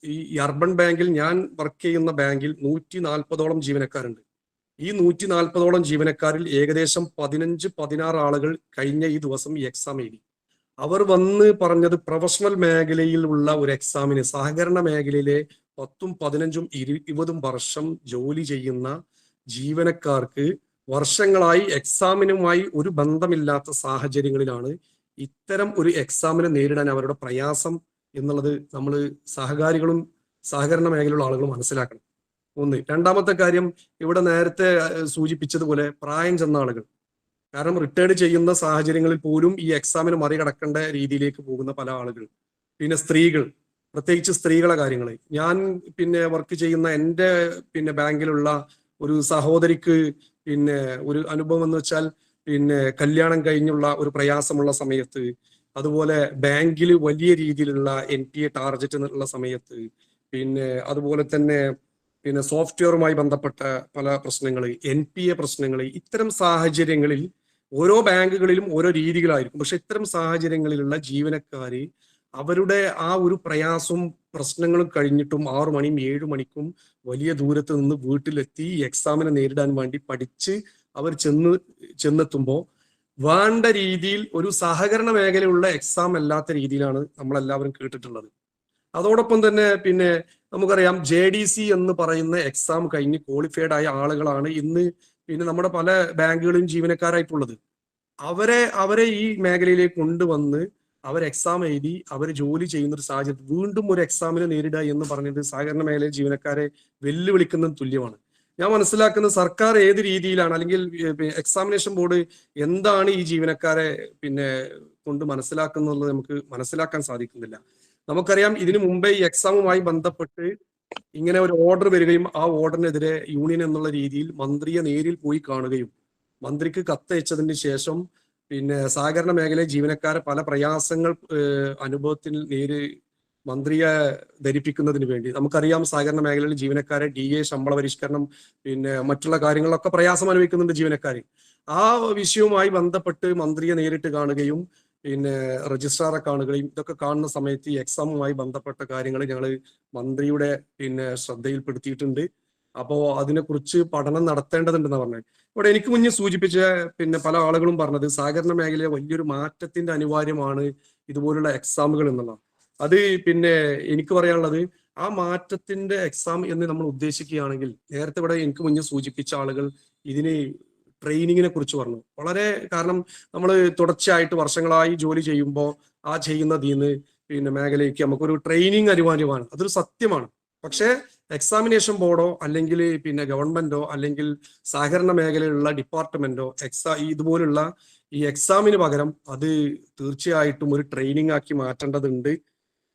ഈ അർബൻ ബാങ്കിൽ ഞാൻ വർക്ക് ചെയ്യുന്ന ബാങ്കിൽ 140ഓളം ജീവനക്കാരുണ്ട്. ഈ 140ഓളം ജീവനക്കാരിൽ ഏകദേശം 15-16 ആളുകൾ കഴിഞ്ഞ ഈ ദിവസം ഈ എക്സാം എഴുതി. അവർ വന്ന് പറഞ്ഞത്, പ്രൊഫഷണൽ മേഖലയിലുള്ള ഒരു എക്സാമിന് സഹകരണ മേഖലയിലെ 10, 15, 20 വർഷം ജോലി ചെയ്യുന്ന ജീവനക്കാർക്ക് വർഷങ്ങളായി എക്സാമിനുമായി ഒരു ബന്ധമില്ലാത്ത സാഹചര്യങ്ങളിലാണ് ഇത്തരം ഒരു എക്സാമിനെ നേരിടാൻ അവരുടെ പ്രയാസം എന്നുള്ളത് നമ്മൾ സഹകാരികളും സഹകരണ മേഖലയിലുള്ള ആളുകളും മനസ്സിലാക്കണം. ഒന്ന്. രണ്ടാമത്തെ കാര്യം, ഇവിടെ നേരത്തെ സൂചിപ്പിച്ചതുപോലെ പ്രായം ചെന്ന ആളുകൾ, കാരണം റിട്ടയർഡ് ചെയ്യുന്ന സാഹചര്യങ്ങളിൽ പോലും ഈ എക്സാമിന് മറികടക്കേണ്ട രീതിയിലേക്ക് പോകുന്ന പല ആളുകൾ, പിന്നെ സ്ത്രീകൾ, പ്രത്യേകിച്ച് സ്ത്രീകളെ കാര്യങ്ങൾ. ഞാൻ വർക്ക് ചെയ്യുന്ന എൻ്റെ ബാങ്കിലുള്ള ഒരു സഹോദരിക്ക് ഒരു അനുഭവം എന്ന് വെച്ചാൽ, കല്യാണം കഴിഞ്ഞുള്ള ഒരു പ്രയാസമുള്ള സമയത്ത്, അതുപോലെ ബാങ്കിൽ വലിയ രീതിയിലുള്ള NPA ടാർഗറ്റ് എന്നുള്ള സമയത്ത്, അതുപോലെ തന്നെ സോഫ്റ്റ്വെയറുമായി ബന്ധപ്പെട്ട പല പ്രശ്നങ്ങൾ, NPA പ്രശ്നങ്ങൾ, ഇത്തരം സാഹചര്യങ്ങളിൽ ഓരോ ബാങ്കുകളിലും ഓരോ രീതികളായിരിക്കും. പക്ഷെ ഇത്തരം സാഹചര്യങ്ങളിലുള്ള ജീവനക്കാര് അവരുടെ ആ ഒരു പ്രയാസവും പ്രശ്നങ്ങളും കഴിഞ്ഞിട്ടും 6 മണിയും 7 മണിക്കും വലിയ ദൂരത്ത് നിന്ന് വീട്ടിലെത്തി എക്സാമിനെ നേരിടാൻ വേണ്ടി പഠിച്ച് അവർ ചെന്നെത്തുമ്പോൾ വേണ്ട രീതിയിൽ ഒരു സഹകരണ മേഖലയുള്ള എക്സാം അല്ലാത്ത രീതിയിലാണ് നമ്മളെല്ലാവരും കേട്ടിട്ടുള്ളത്. അതോടൊപ്പം തന്നെ നമുക്കറിയാം, JDC എന്ന് പറയുന്ന എക്സാം കഴിഞ്ഞ് ക്വാളിഫൈഡ് ആയ ആളുകളാണ് ഇന്ന് നമ്മുടെ പല ബാങ്കുകളും ജീവനക്കാരായിട്ടുള്ളത്. അവരെ ഈ മേഖലയിലേക്ക് കൊണ്ടുവന്ന് അവർ എക്സാം എഴുതി അവർ ജോലി ചെയ്യുന്ന ഒരു സാഹചര്യത്തിൽ വീണ്ടും ഒരു എക്സാമിനെ നേരിടുക എന്ന് പറഞ്ഞിട്ട് സഹകരണ മേഖലയിൽ ജീവനക്കാരെ വെല്ലുവിളിക്കുന്നത് തുല്യമാണ്. ഞാൻ മനസ്സിലാക്കുന്നത്, സർക്കാർ ഏത് രീതിയിലാണ്, അല്ലെങ്കിൽ എക്സാമിനേഷൻ ബോർഡ് എന്താണ് ഈ ജീവനക്കാരെ കൊണ്ട് മനസ്സിലാക്കുന്നത് നമുക്ക് മനസ്സിലാക്കാൻ സാധിക്കുന്നില്ല. നമുക്കറിയാം, ഇതിനു മുമ്പേ ഈ എക്സാമുമായി ബന്ധപ്പെട്ട് ഇങ്ങനെ ഒരു ഓർഡർ വരികയും ആ ഓർഡറിനെതിരെ യൂണിയൻ എന്നുള്ള രീതിയിൽ മന്ത്രിയെ നേരിൽ പോയി കാണുകയും മന്ത്രിക്ക് കത്തയച്ചതിന് ശേഷം സഹകരണ മേഖലയിൽ ജീവനക്കാരെ പല പ്രയാസങ്ങൾ അനുഭവത്തിൽ മന്ത്രിയെ ധരിപ്പിക്കുന്നതിന് വേണ്ടി, നമുക്കറിയാം സഹകരണ മേഖലയിൽ ജീവനക്കാരെ DA ശമ്പള പരിഷ്കരണം മറ്റുള്ള കാര്യങ്ങളിലൊക്കെ പ്രയാസം അനുഭവിക്കുന്നുണ്ട് ജീവനക്കാർ. ആ വിഷയവുമായി ബന്ധപ്പെട്ട് മന്ത്രിയെ നേരിട്ട് കാണുകയും രജിസ്ട്രാറെ കാണുകയും ഇതൊക്കെ കാണുന്ന സമയത്ത് ഈ എക്സാമുമായി ബന്ധപ്പെട്ട കാര്യങ്ങൾ ഞങ്ങൾ മന്ത്രിയുടെ ശ്രദ്ധയിൽപ്പെടുത്തിയിട്ടുണ്ട്. അപ്പോൾ അതിനെക്കുറിച്ച് പഠനം നടത്തേണ്ടതുണ്ടെന്ന് പറഞ്ഞത്. ഇവിടെ എനിക്ക് മുന്നേ സൂചിപ്പിച്ച പല ആളുകളും പറഞ്ഞത്, സഹകരണ മേഖലയിലെ വലിയൊരു മാറ്റത്തിന്റെ അനിവാര്യമാണ് ഇതുപോലുള്ള എക്സാമുകൾ എന്നുള്ള. അത് എനിക്ക് പറയാനുള്ളത്, ആ മാറ്റത്തിന്റെ എക്സാം എന്ന് നമ്മൾ ഉദ്ദേശിക്കുകയാണെങ്കിൽ, നേരത്തെ ഇവിടെ എനിക്ക് മുന്നേ സൂചിപ്പിച്ച ആളുകൾ ഇതിന് ട്രെയിനിങ്ങിനെ കുറിച്ച് പറഞ്ഞു. വളരെ കാരണം നമ്മൾ തുടർച്ചയായിട്ട് വർഷങ്ങളായി ജോലി ചെയ്യുമ്പോൾ ആ ചെയ്യുന്നതിന്ന് പിന്നെ മേഖലയ്ക്ക് നമുക്കൊരു ട്രെയിനിങ് അനിവാര്യമാണ്. അതൊരു സത്യമാണ്. പക്ഷേ എക്സാമിനേഷൻ ബോർഡോ അല്ലെങ്കിൽ പിന്നെ ഗവൺമെന്റോ അല്ലെങ്കിൽ സഹകരണ മേഖലയിലുള്ള ഡിപ്പാർട്ട്മെന്റോ ഇതുപോലുള്ള ഈ എക്സാമിന് പകരം അത് തീർച്ചയായിട്ടും ഒരു ട്രെയിനിങ് ആക്കി മാറ്റേണ്ടതുണ്ട്.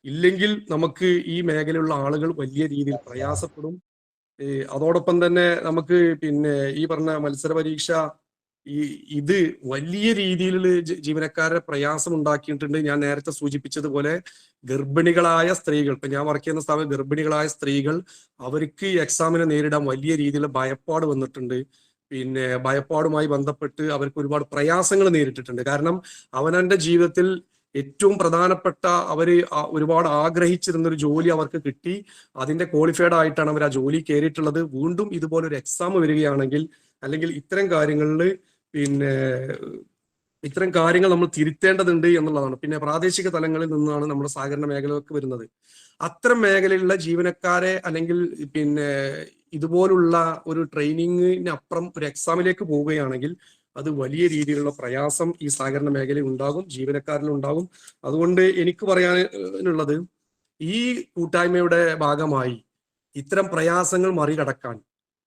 ഇല്ലെങ്കിൽ നമുക്ക് ഈ മേഖലയിലുള്ള ആളുകൾ വലിയ രീതിയിൽ പ്രയാസപ്പെടും. അതോടൊപ്പം തന്നെ നമുക്ക് പിന്നെ ഈ പറഞ്ഞ മത്സര പരീക്ഷ ഇത് വലിയ രീതിയിലുള്ള ജീവനക്കാരുടെ പ്രയാസം ഉണ്ടാക്കിയിട്ടുണ്ട്. ഞാൻ നേരത്തെ സൂചിപ്പിച്ചതുപോലെ ഗർഭിണികളായ സ്ത്രീകൾ, ഇപ്പൊ ഞാൻ വർക്ക് ചെയ്യുന്ന സ്ഥാപനം ഗർഭിണികളായ സ്ത്രീകൾ, അവർക്ക് ഈ എക്സാമിനെ നേരിടാൻ വലിയ രീതിയിലുള്ള ഭയപ്പാട് വന്നിട്ടുണ്ട്. പിന്നെ ഭയപ്പാടുമായി ബന്ധപ്പെട്ട് അവർക്ക് ഒരുപാട് പ്രയാസങ്ങൾ നേരിട്ടിട്ടുണ്ട്. കാരണം അവനവന്റെ ജീവിതത്തിൽ ഏറ്റവും പ്രധാനപ്പെട്ട ഒരുപാട് ആഗ്രഹിച്ചിരുന്ന ഒരു ജോലി അവർക്ക് കിട്ടി. അതിന്റെ ക്വാളിഫൈഡ് ആയിട്ടാണ് അവർ ആ ജോലി കയറിയിട്ടുള്ളത്. വീണ്ടും ഇതുപോലൊരു എക്സാം വരികയാണെങ്കിൽ അല്ലെങ്കിൽ ഇത്തരം കാര്യങ്ങൾ നമ്മൾ തിരുത്തേണ്ടതുണ്ട് എന്നുള്ളതാണ്. പിന്നെ പ്രാദേശിക തലങ്ങളിൽ നിന്നാണ് നമ്മുടെ സഹകരണ മേഖലകൾക്ക് വരുന്നത്. അത്തരം മേഖലയിലുള്ള ജീവനക്കാരെ അല്ലെങ്കിൽ പിന്നെ ഇതുപോലുള്ള ഒരു ട്രെയിനിങ്ങിനപ്പുറം ഒരു എക്സാമിലേക്ക് പോവുകയാണെങ്കിൽ അത് വലിയ രീതിയിലുള്ള പ്രയാസം ഈ സഹകരണ മേഖലയിൽ ഉണ്ടാകും, ജീവനക്കാരിൽ ഉണ്ടാകും. അതുകൊണ്ട് എനിക്ക് പറയാനുള്ളത്, ഈ കൂട്ടായ്മയുടെ ഭാഗമായി ഇത്തരം പ്രയാസങ്ങൾ മറികടക്കാൻ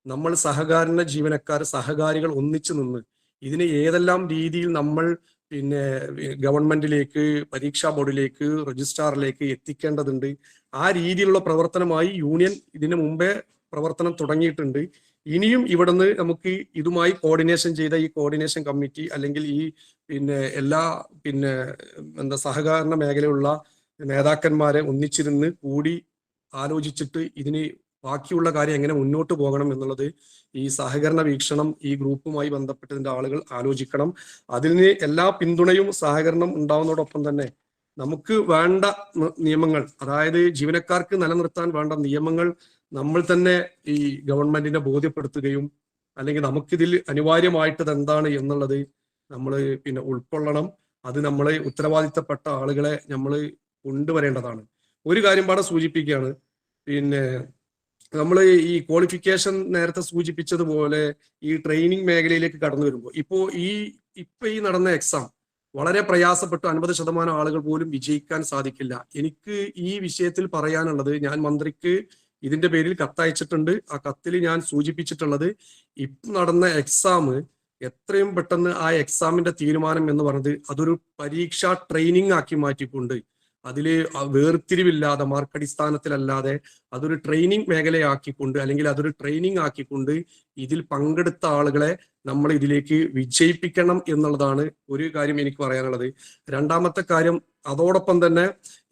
നമ്മൾ സഹകരണ ജീവനക്കാർ, സഹകാരികൾ ഒന്നിച്ചു നിന്ന് ഇതിനെ ഏതെല്ലാം രീതിയിൽ നമ്മൾ പിന്നെ ഗവൺമെന്റിലേക്ക്, പരീക്ഷാ ബോർഡിലേക്ക്, രജിസ്ട്രാറിലേക്ക് എത്തിക്കേണ്ടതുണ്ട്. ആ രീതിയിലുള്ള പ്രവർത്തനമായി യൂണിയൻ ഇതിനു മുമ്പേ പ്രവർത്തനം തുടങ്ങിയിട്ടുണ്ട്. ഇനിയും ഇവിടുന്ന് നമുക്ക് ഇതുമായി കോർഡിനേഷൻ ചെയ്ത ഈ കോർഡിനേഷൻ കമ്മിറ്റി അല്ലെങ്കിൽ ഈ പിന്നെ എല്ലാ സഹകരണ മേഖലയുള്ള നേതാക്കന്മാരെ ഒന്നിച്ചിരുന്ന് കൂടി ആലോചിച്ചിട്ട് ഇതിന് ബാക്കിയുള്ള കാര്യം എങ്ങനെ മുന്നോട്ട് പോകണം എന്നുള്ളത് ഈ സഹകരണ വീക്ഷണം ഈ ഗ്രൂപ്പുമായി ബന്ധപ്പെട്ടതിന്റെ ആളുകൾ ആലോചിക്കണം. അതിന് എല്ലാ പിന്തുണയും സഹകരണം ഉണ്ടാവുന്നതോടൊപ്പം തന്നെ നമുക്ക് വേണ്ട നിയമങ്ങൾ, അതായത് ജീവനക്കാർക്ക് നിലനിർത്താൻ വേണ്ട നിയമങ്ങൾ നമ്മൾ തന്നെ ഈ ഗവൺമെന്റിനെ ബോധ്യപ്പെടുത്തുകയും അല്ലെങ്കിൽ നമുക്കിതിൽ അനിവാര്യമായിട്ടത് എന്താണ് എന്നുള്ളത് നമ്മൾ പിന്നെ ഉൾക്കൊള്ളണം. അത് നമ്മളെ ഉത്തരവാദിത്തപ്പെട്ട ആളുകളെ നമ്മൾ കൊണ്ടുവരേണ്ടതാണ്. ഒരു കാര്യം പാടെ സൂചിപ്പിക്കുകയാണ്, പിന്നെ നമ്മൾ ഈ ക്വാളിഫിക്കേഷൻ നേരത്തെ സൂചിപ്പിച്ചതുപോലെ ഈ ട്രെയിനിങ് മേഖലയിലേക്ക് കടന്നു വരുമ്പോൾ ഇപ്പൊ ഈ നടന്ന എക്സാം വളരെ പ്രയാസപ്പെട്ടു 50% ആളുകൾ പോലും വിജയിക്കാൻ സാധിക്കില്ല. എനിക്ക് ഈ വിഷയത്തിൽ പറയാനുള്ളത്, ഞാൻ മന്ത്രിക്ക് ഇതിന്റെ പേരിൽ കത്തയച്ചിട്ടുണ്ട്. ആ കത്തിൽ ഞാൻ സൂചിപ്പിച്ചിട്ടുള്ളത്, ഇപ്പം നടന്ന എക്സാം എത്രയും പെട്ടെന്ന് ആ എക്സാമിന്റെ തീരുമാനം എന്ന് പറഞ്ഞത് അതൊരു പരീക്ഷാ ട്രെയിനിങ് ആക്കി മാറ്റിക്കൊണ്ട് അതില് വേർതിരിവില്ലാതെ മാർക്കടിസ്ഥാനത്തിലല്ലാതെ അതൊരു ട്രെയിനിങ് മേഖലയാക്കിക്കൊണ്ട് അല്ലെങ്കിൽ അതൊരു ട്രെയിനിങ് ആക്കിക്കൊണ്ട് ഇതിൽ പങ്കെടുത്ത ആളുകളെ നമ്മൾ ഇതിലേക്ക് വിജയിപ്പിക്കണം എന്നുള്ളതാണ് ഒരു കാര്യം എനിക്ക് പറയാനുള്ളത്. രണ്ടാമത്തെ കാര്യം, അതോടൊപ്പം തന്നെ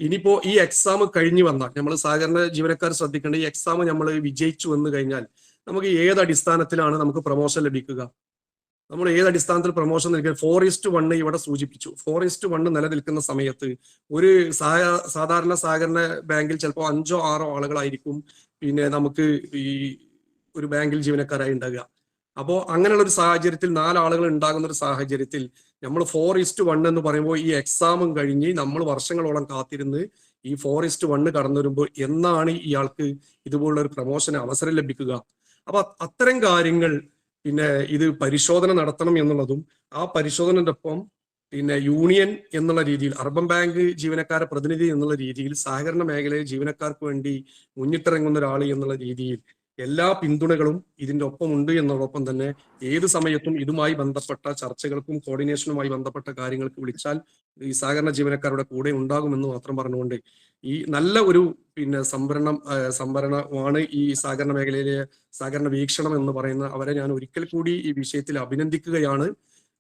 ഇനിയിപ്പോ ഈ എക്സാം കഴിഞ്ഞു വന്നാൽ നമ്മൾ സഹകരണ ജീവനക്കാർ ശ്രദ്ധിക്കേണ്ട, ഈ എക്സാം നമ്മൾ വിജയിച്ചു വന്നു കഴിഞ്ഞാൽ നമുക്ക് ഏത് അടിസ്ഥാനത്തിലാണ് നമുക്ക് പ്രൊമോഷൻ ലഭിക്കുക? നമ്മൾ ഏത് അടിസ്ഥാനത്തിൽ പ്രൊമോഷൻ നൽകുക? 4:1 ഇവിടെ സൂചിപ്പിച്ചു. 4:1 നിലനിൽക്കുന്ന സമയത്ത് ഒരു സാധാരണ സഹകരണ ബാങ്കിൽ ചിലപ്പോൾ 5 or 6 ആളുകളായിരിക്കും പിന്നെ നമുക്ക് ഈ ഒരു ബാങ്കിൽ ജീവനക്കാരായി ഉണ്ടാകുക. അപ്പോൾ അങ്ങനെയുള്ള ഒരു സാഹചര്യത്തിൽ 4 ആളുകൾ ഉണ്ടാകുന്ന ഒരു സാഹചര്യത്തിൽ നമ്മൾ 4:1 എന്ന് പറയുമ്പോൾ ഈ എക്സാമും കഴിഞ്ഞ് നമ്മൾ വർഷങ്ങളോളം കാത്തിരുന്ന് ഈ 4:1 കടന്നു വരുമ്പോൾ എന്നാണ് ഇയാൾക്ക് ഇതുപോലുള്ള ഒരു പ്രൊമോഷന് അവസരം ലഭിക്കുക? അപ്പൊ അത്തരം കാര്യങ്ങൾ പിന്നെ ഇത് പരിശോധന നടത്തണം എന്നുള്ളതും, ആ പരിശോധനയുടെ ഒപ്പം പിന്നെ യൂണിയൻ എന്നുള്ള രീതിയിൽ, അർബൻ ബാങ്ക് ജീവനക്കാരെ പ്രതിനിധി എന്നുള്ള രീതിയിൽ, സഹകരണ മേഖലയിൽ ജീവനക്കാർക്ക് വേണ്ടി മുന്നിട്ടിറങ്ങുന്ന ഒരാൾ എന്നുള്ള രീതിയിൽ എല്ലാ പിന്തുണകളും ഇതിന്റെ ഒപ്പം ഉണ്ട് എന്നതോടൊപ്പം തന്നെ ഏത് സമയത്തും ഇതുമായി ബന്ധപ്പെട്ട ചർച്ചകൾക്കും കോർഡിനേഷനുമായി ബന്ധപ്പെട്ട കാര്യങ്ങൾക്ക് വിളിച്ചാൽ ഈ സഹകരണ ജീവനക്കാരുടെ കൂടെ ഉണ്ടാകുമെന്ന് മാത്രം പറഞ്ഞുകൊണ്ട് ഈ നല്ല ഒരു പിന്നെ സംവരണമാണ് ഈ സഹകരണ മേഖലയിലെ സഹകരണ വീക്ഷണം എന്ന് പറയുന്ന അവരെ ഞാൻ ഒരിക്കൽ കൂടി ഈ വിഷയത്തിൽ അഭിനന്ദിക്കുകയാണ്.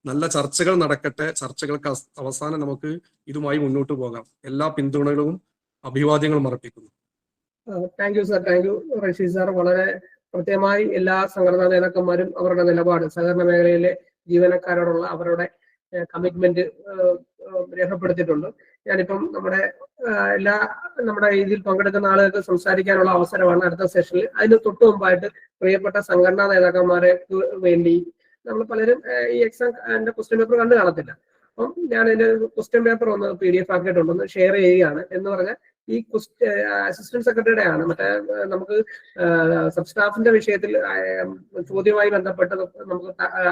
നല്ല ചർച്ചകൾ നടക്കട്ടെ. ചർച്ചകൾക്ക് അവസാനം നമുക്ക് ഇതുമായി മുന്നോട്ട് പോകാം. എല്ലാ പിന്തുണകളും അഭിവാദ്യങ്ങളും അർപ്പിക്കുന്നു. Thank you sir, thank you Rasheed sir. വളരെ കൃത്യമായി എല്ലാ സംഘടനാ നേതാക്കന്മാരും അവരുടെ നിലപാട്, സഹകരണ മേഖലയിലെ ജീവനക്കാരോടുള്ള അവരുടെ കമ്മിറ്റ്മെന്റ് രേഖപ്പെടുത്തിയിട്ടുണ്ട്. ഞാനിപ്പം നമ്മുടെ ഇതിൽ പങ്കെടുക്കുന്ന ആളുകൾക്ക് സംസാരിക്കാനുള്ള അവസരമാണ് അടുത്ത സെഷനിൽ. അതിന് തൊട്ട് മുമ്പായിട്ട് പ്രിയപ്പെട്ട സംഘടനാ നേതാക്കന്മാരെ വേണ്ടി നമ്മൾ പലരും ഈ എക്സാം ക്വസ്റ്റ്യൻ പേപ്പർ കണ്ടു കാണത്തില്ല. അപ്പം ഞാൻ അതിന്റെ ക്വസ്റ്റ്യൻ പേപ്പർ ഒന്ന് PDF ആക്കിയിട്ടുണ്ടെന്ന് ഷെയർ ചെയ്യുകയാണ്. എന്ന് പറഞ്ഞാൽ ഈ അസിസ്റ്റന്റ് സെക്രട്ടറിയുടെ ആണ്. മറ്റേ നമുക്ക് സബ് സ്റ്റാഫിന്റെ വിഷയത്തിൽ ചോദ്യവുമായി ബന്ധപ്പെട്ട് നമുക്ക്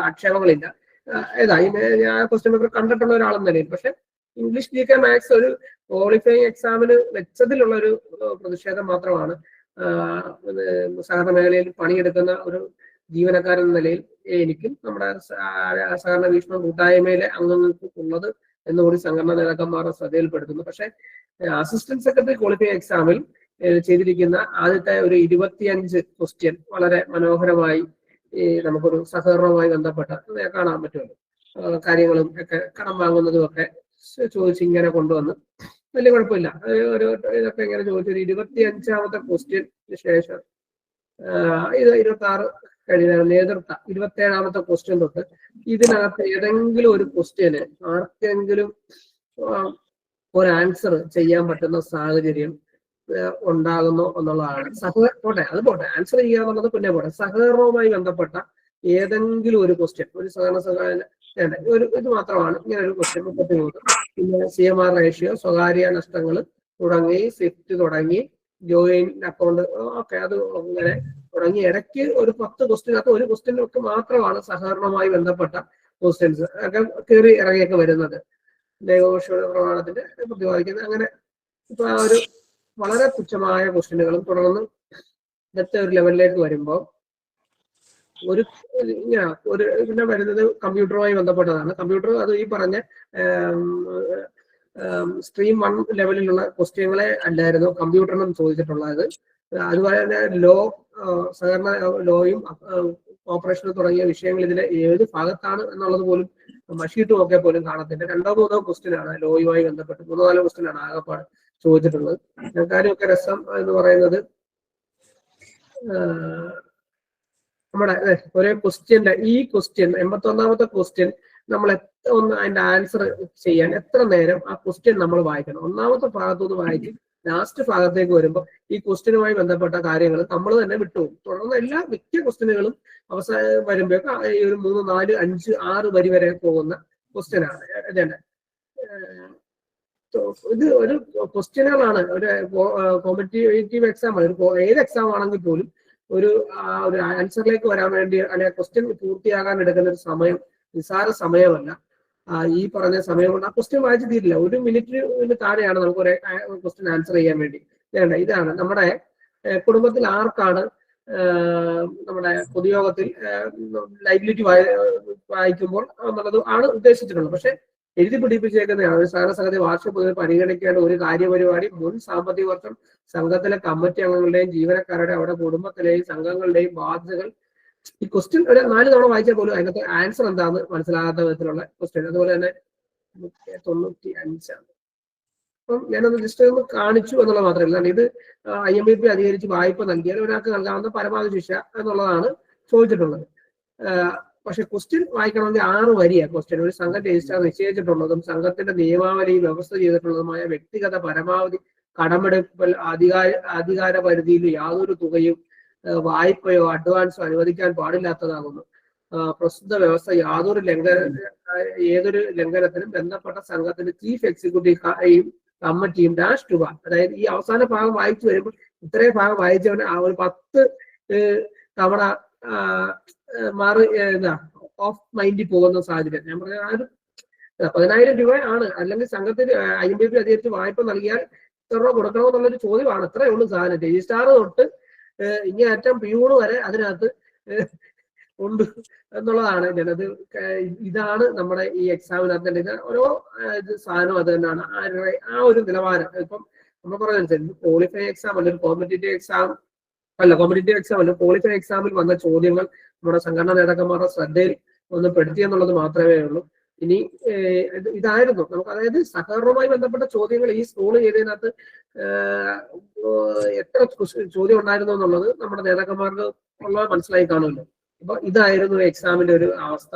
ആക്ഷേപങ്ങളില്ല. ഏതാ ഞാൻ ക്വസ്റ്റ്യൻ പേപ്പർ കണ്ടിട്ടുള്ള ഒരാളെന്ന നിലയിൽ. പക്ഷെ ഇംഗ്ലീഷ് GK മാത്സ് ഒരു ക്വാളിഫയിങ് എക്സാമിന് വെച്ചതിലുള്ള ഒരു പ്രതിഷേധം മാത്രമാണ്. സഹകരണ മേഖലയിൽ പണിയെടുക്കുന്ന ഒരു ജീവനക്കാരെന്ന നിലയിൽ എനിക്കും നമ്മുടെ സഹകരണ വീക്ഷണ കൂട്ടായ്മയിലെ അംഗങ്ങൾക്കും ഉള്ളത് എന്നുകൂടി സംഘടനാ നേതാക്കന്മാരുടെ ശ്രദ്ധയിൽപ്പെടുത്തുന്നു. പക്ഷെ അസിസ്റ്റന്റ് സെക്രട്ടറി ക്വാളിഫയിങ് എക്സാമിൽ ചെയ്തിരിക്കുന്ന ആദ്യത്തെ ഒരു 25 ക്വസ്റ്റ്യൻ വളരെ മനോഹരമായി നമുക്കൊരു സഹകരണവുമായി ബന്ധപ്പെട്ട കാണാൻ പറ്റുമല്ലോ. കാര്യങ്ങളും ഒക്കെ കടം വാങ്ങുന്നതും ഒക്കെ ചോദിച്ച് ഇങ്ങനെ കൊണ്ടുവന്ന് വലിയ കുഴപ്പമില്ല. ഒരു ഇതൊക്കെ ഇങ്ങനെ ചോദിച്ചൊരു 25ാമത്തെ ക്വസ്റ്റ്യന് ശേഷം ഇത് 26 കഴിഞ്ഞ നേതൃത്വ 27ാമത്തെ ക്വസ്റ്റ്യൻ തൊട്ട് ഇതിനകത്ത് ഏതെങ്കിലും ഒരു ക്വസ്റ്റ്യന് ആർക്കെങ്കിലും ഒരു ആൻസർ ചെയ്യാൻ പറ്റുന്ന സാഹചര്യം ഉണ്ടാകുന്നു എന്നുള്ളതാണ്. പോട്ടെ, അത് പോട്ടെ, ആൻസർ ചെയ്യുക എന്നുള്ളത് പിന്നെ പോട്ടെ. സഹകരണവുമായി ബന്ധപ്പെട്ട ഏതെങ്കിലും ഒരു ക്വസ്റ്റ്യൻ, ഒരു സഹകരണ ഇത് മാത്രമാണ് ഇങ്ങനെ ഒരു ക്വസ്റ്റ്യൻ 33. പിന്നെ CMR റേഷ്യോ, സ്വകാര്യ നഷ്ടങ്ങൾ തുടങ്ങി, സ്വിഫ്റ്റ് തുടങ്ങി, ജോയിന്റ് അക്കൗണ്ട് ഒക്കെ അത് അങ്ങനെ തുടങ്ങി ഇടയ്ക്ക് ഒരു 10 ക്വസ്റ്റ്യനകത്ത് ഒരു ക്വസ്റ്റ്യനൊക്കെ മാത്രമാണ് സഹകരണവുമായി ബന്ധപ്പെട്ട ക്വസ്റ്റ്യൻസ് ഒക്കെ കയറി ഇറങ്ങിയൊക്കെ വരുന്നത്. ലേഖോഷ പ്രമാണത്തിന്റെ പ്രതിപാദിക്കുന്നത് അങ്ങനെ ഇപ്പൊ ആ ഒരു വളരെ തുച്ഛമായ ക്വസ്റ്റ്യനുകളും തുടർന്ന് ഇന്നത്തെ ഒരു ലെവലിലേക്ക് വരുമ്പോൾ ഒരു പിന്നെ വരുന്നത് കമ്പ്യൂട്ടറുമായി ബന്ധപ്പെട്ടതാണ്. കമ്പ്യൂട്ടർ അത് ഈ പറഞ്ഞ സ്ട്രീം 1 ലെവലിലുള്ള ക്വസ്റ്റ്യനുകളെ അല്ലായിരുന്നു കമ്പ്യൂട്ടറിനും ചോദിച്ചിട്ടുള്ളത്. അതുപോലെ തന്നെ സഹകരണ ലോയും ഓപ്പറേഷനും തുടങ്ങിയ വിഷയങ്ങൾ ഇതിലെ ഏത് ഭാഗത്താണ് എന്നുള്ളത് പോലും ഷീറ്റും ഒക്കെ പോലും കാണത്തില്ല. 2-3 ക്വസ്റ്റ്യനാണ് ലോയുമായി ബന്ധപ്പെട്ട്, 3-4 ക്വസ്റ്റ്യനാണ് ആകെപ്പാട് ചോദിച്ചിട്ടുള്ളത്. കാര്യമൊക്കെ രസം എന്ന് പറയുന്നത് നമ്മുടെ ഒരേ ക്വസ്റ്റ്യന്റെ ഈ ക്വസ്റ്റ്യൻ 81ാമത്തെ ക്വസ്റ്റ്യൻ നമ്മൾ അതിന്റെ ആൻസർ ചെയ്യാൻ എത്ര നേരം ആ ക്വസ്റ്റ്യൻ നമ്മൾ വായിക്കണം. ഒന്നാമത്തെ ഭാഗത്തുനിന്ന് വായിക്കും, ലാസ്റ്റ് ഭാഗത്തേക്ക് വരുമ്പോൾ ഈ ക്വസ്റ്റ്യനുമായി ബന്ധപ്പെട്ട കാര്യങ്ങൾ നമ്മൾ തന്നെ വിട്ടുപോകും. തുടർന്ന് മിക്ക ക്വസ്റ്റ്യനുകളും അവസാനം വരുമ്പോഴേക്കും ഈ ഒരു 3, 4, 5, 6 വരി വരെ പോകുന്ന ക്വസ്റ്റ്യനാണ്. ഇത് ഒരു ക്വസ്റ്റ്യനുകളാണ്. ഒരു കോമ്പറ്റീറ്റീവ് എക്സാം ആണ്, ഏത് എക്സാം ആണെങ്കിൽ പോലും ഒരു ആൻസറിലേക്ക് വരാൻ വേണ്ടി അല്ലെങ്കിൽ ക്വസ്റ്റ്യൻ പൂർത്തിയാകാൻ എടുക്കുന്ന ഒരു സമയം നിസ്സാര സമയമല്ല. ഈ പറഞ്ഞ സമയം കൊണ്ട് ആ ക്വസ്റ്റ്യൻ വായിച്ചു തീരില്ല. 1 മിനിറ്റിന് താഴെയാണ് നമുക്ക് ഒരു ക്വസ്റ്റ്യൻ ആൻസർ ചെയ്യാൻ വേണ്ടി വേണ്ട. ഇതാണ് നമ്മുടെ കുടുംബത്തിൽ ആർക്കാണ് നമ്മുടെ പൊതുയോഗത്തിൽ ലൈബിലിറ്റി വായിക്കുമ്പോൾ എന്നുള്ളത് ആണ് ഉദ്ദേശിച്ചിട്ടുള്ളത്. പക്ഷെ എഴുതി പിടിപ്പിച്ചേക്കുന്നതാണ് ഒരു സഹകരണ വാർഷിക പൊതുവെ പരിഗണിക്കേണ്ട ഒരു കാര്യപരിപാടി മുൻ സാമ്പത്തിക വർഷം സംഘത്തിലെ കമ്മിറ്റി അംഗങ്ങളുടെയും ജീവനക്കാരുടെ അവിടെ കുടുംബത്തിലെയും സംഘങ്ങളുടെയും ബാധ്യതകൾ. ഈ ക്വസ്റ്റ്യൻ ഒരു 4 തവണ വായിച്ചാൽ പോലും അതിനകത്ത് ആൻസർ എന്താണെന്ന് മനസ്സിലാകാത്ത വിധത്തിലുള്ള ക്വസ്റ്റ്യൻ. അതുപോലെ തന്നെ 95 അപ്പം ഞാനത് ജസ്റ്റ് ഒന്ന് കാണിച്ചു എന്നുള്ളത് മാത്രമല്ല, ഇത് IMBP അധികരിച്ച് വായ്പ നൽകിയാൽ ഒരാൾക്ക് നൽകാവുന്ന പരമാവധി ശിക്ഷ എന്നുള്ളതാണ് ചോദിച്ചിട്ടുള്ളത്. പക്ഷെ ക്വസ്റ്റ്യൻ വായിക്കണമെങ്കിൽ 6 വരിയാണ് ക്വസ്റ്റ്യൻ. ഒരു സംഘം രജിസ്ട്രാർ നിശ്ചയിച്ചിട്ടുള്ളതും സംഘത്തിന്റെ നിയമാവലിയിൽ വ്യവസ്ഥ ചെയ്തിട്ടുള്ളതുമായ വ്യക്തിഗത പരമാവധി കടമെടുക്കൽ അധികാര പരിധിയിൽ യാതൊരു തുകയും വായ്പയോ അഡ്വാൻസോ അനുവദിക്കാൻ പാടില്ലാത്തതാകുന്നു. പ്രസ്തുത വ്യവസ്ഥ ഏതൊരു ലംഘനത്തിനും ബന്ധപ്പെട്ട സംഘത്തിന്റെ ചീഫ് എക്സിക്യൂട്ടീവ് കമ്മിറ്റിയും ഡാഷ് തുക, അതായത് ഈ അവസാന ഭാഗം വായിച്ചു വരുമ്പോൾ ഇത്രയും ഭാഗം വായിച്ചവന് ആ ഒരു 10 തവണ ഓഫ് മൈൻഡിൽ പോകുന്ന സാഹചര്യം. ഞാൻ പറഞ്ഞ 10,000 രൂപ ആണ്. അല്ലെങ്കിൽ സംഘത്തിന് IMBP അധികരിച്ച് വായ്പ നൽകിയാൽ എത്ര രൂപ കൊടുക്കണമെന്നുള്ളൊരു ചോദ്യമാണ്. അത്രയേ ഉള്ളൂ സാധനം. രജിസ്ട്രാർ തൊട്ട് ഇങ്ങേയറ്റം പ്യൂണ് വരെ അതിനകത്ത് ഉണ്ട് എന്നുള്ളതാണ്. ഞാനത് ഇതാണ് നമ്മുടെ ഈ എക്സാമിനകത്ത് ഇത് ഓരോ സാധനം അത് തന്നെയാണ്. ആ ഒരു നിലവാരം ഇപ്പം നമ്മൾ പറയുന്നത് ക്വാളിഫൈ എക്സാം അല്ല, ഒരു കോമ്പറ്റേറ്റീവ് എക്സാം അല്ല, ക്വാളിഫൈ എക്സാമിൽ വന്ന ചോദ്യങ്ങൾ നമ്മുടെ സംഘടനാ നേതാക്കന്മാരുടെ ശ്രദ്ധയിൽ ഒന്ന് പെടുത്തിയെന്നുള്ളത് മാത്രമേ ഉള്ളൂ. ഇനി ഇതായിരുന്നു നമുക്ക്, അതായത് സഹകരണവുമായി ബന്ധപ്പെട്ട ചോദ്യങ്ങൾ ഈ സ്ക്രോൾ ചെയ്തതിനകത്ത് എത്ര ചോദ്യം ഉണ്ടായിരുന്നു എന്നുള്ളത് നമ്മുടെ നേതാക്കന്മാർക്ക് ഉള്ളത് മനസ്സിലായി കാണുമല്ലോ. അപ്പൊ ഇതായിരുന്നു എക്സാമിന്റെ ഒരു അവസ്ഥ.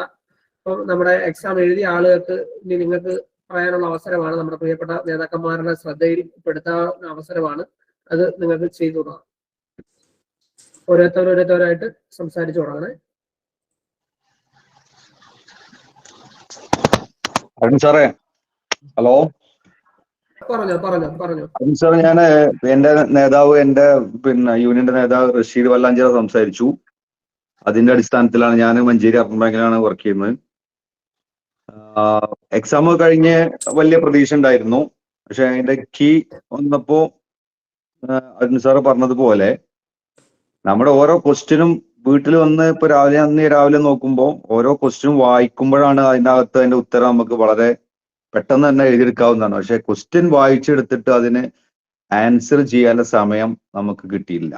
അപ്പം നമ്മുടെ എക്സാം എഴുതിയ ആളുകൾക്ക് ഇനി നിങ്ങൾക്ക് പറയാനുള്ള അവസരമാണ്, നമ്മുടെ പ്രിയപ്പെട്ട നേതാക്കന്മാരുടെ ശ്രദ്ധയിൽ പെടുത്താവുന്ന അവസരമാണ്. അത് നിങ്ങൾക്ക് ചെയ്തു തുടങ്ങാം. ഓരോരുത്തരായിട്ട് സംസാരിച്ചു തുടങ്ങണേ. സാറേ, ഹലോ. പറഞ്ഞോ. സാർ, ഞാൻ എന്റെ നേതാവ്, എന്റെ യൂണിയന്റെ നേതാവ് റഷീദ് വല്ലാഞ്ചിറ സംസാരിച്ചു. അതിന്റെ അടിസ്ഥാനത്തിലാണ് ഞാൻ മഞ്ചേരി അർബൻ ബാങ്കിലാണ് വർക്ക് ചെയ്യുന്നത്. എക്സാം കഴിഞ്ഞ് വലിയ പ്രതീക്ഷ ഉണ്ടായിരുന്നു. പക്ഷെ അതിന്റെ കീ വന്നപ്പോ അരുൺ സാറ് പറഞ്ഞതുപോലെ നമ്മുടെ ഓരോ ക്വസ്റ്റ്യനും വീട്ടിൽ വന്ന് ഇപ്പൊ രാവിലെ നോക്കുമ്പോൾ ഓരോ ക്വസ്റ്റ്യനും വായിക്കുമ്പോഴാണ് അതിന്റെ ഉത്തരം നമുക്ക് വളരെ പെട്ടെന്ന് തന്നെ എഴുതിയെടുക്കാവുന്നതാണ്. പക്ഷെ ക്വസ്റ്റ്യൻ വായിച്ചെടുത്തിട്ട് അതിന് ആൻസർ ചെയ്യാനുള്ള സമയം നമുക്ക് കിട്ടിയില്ല.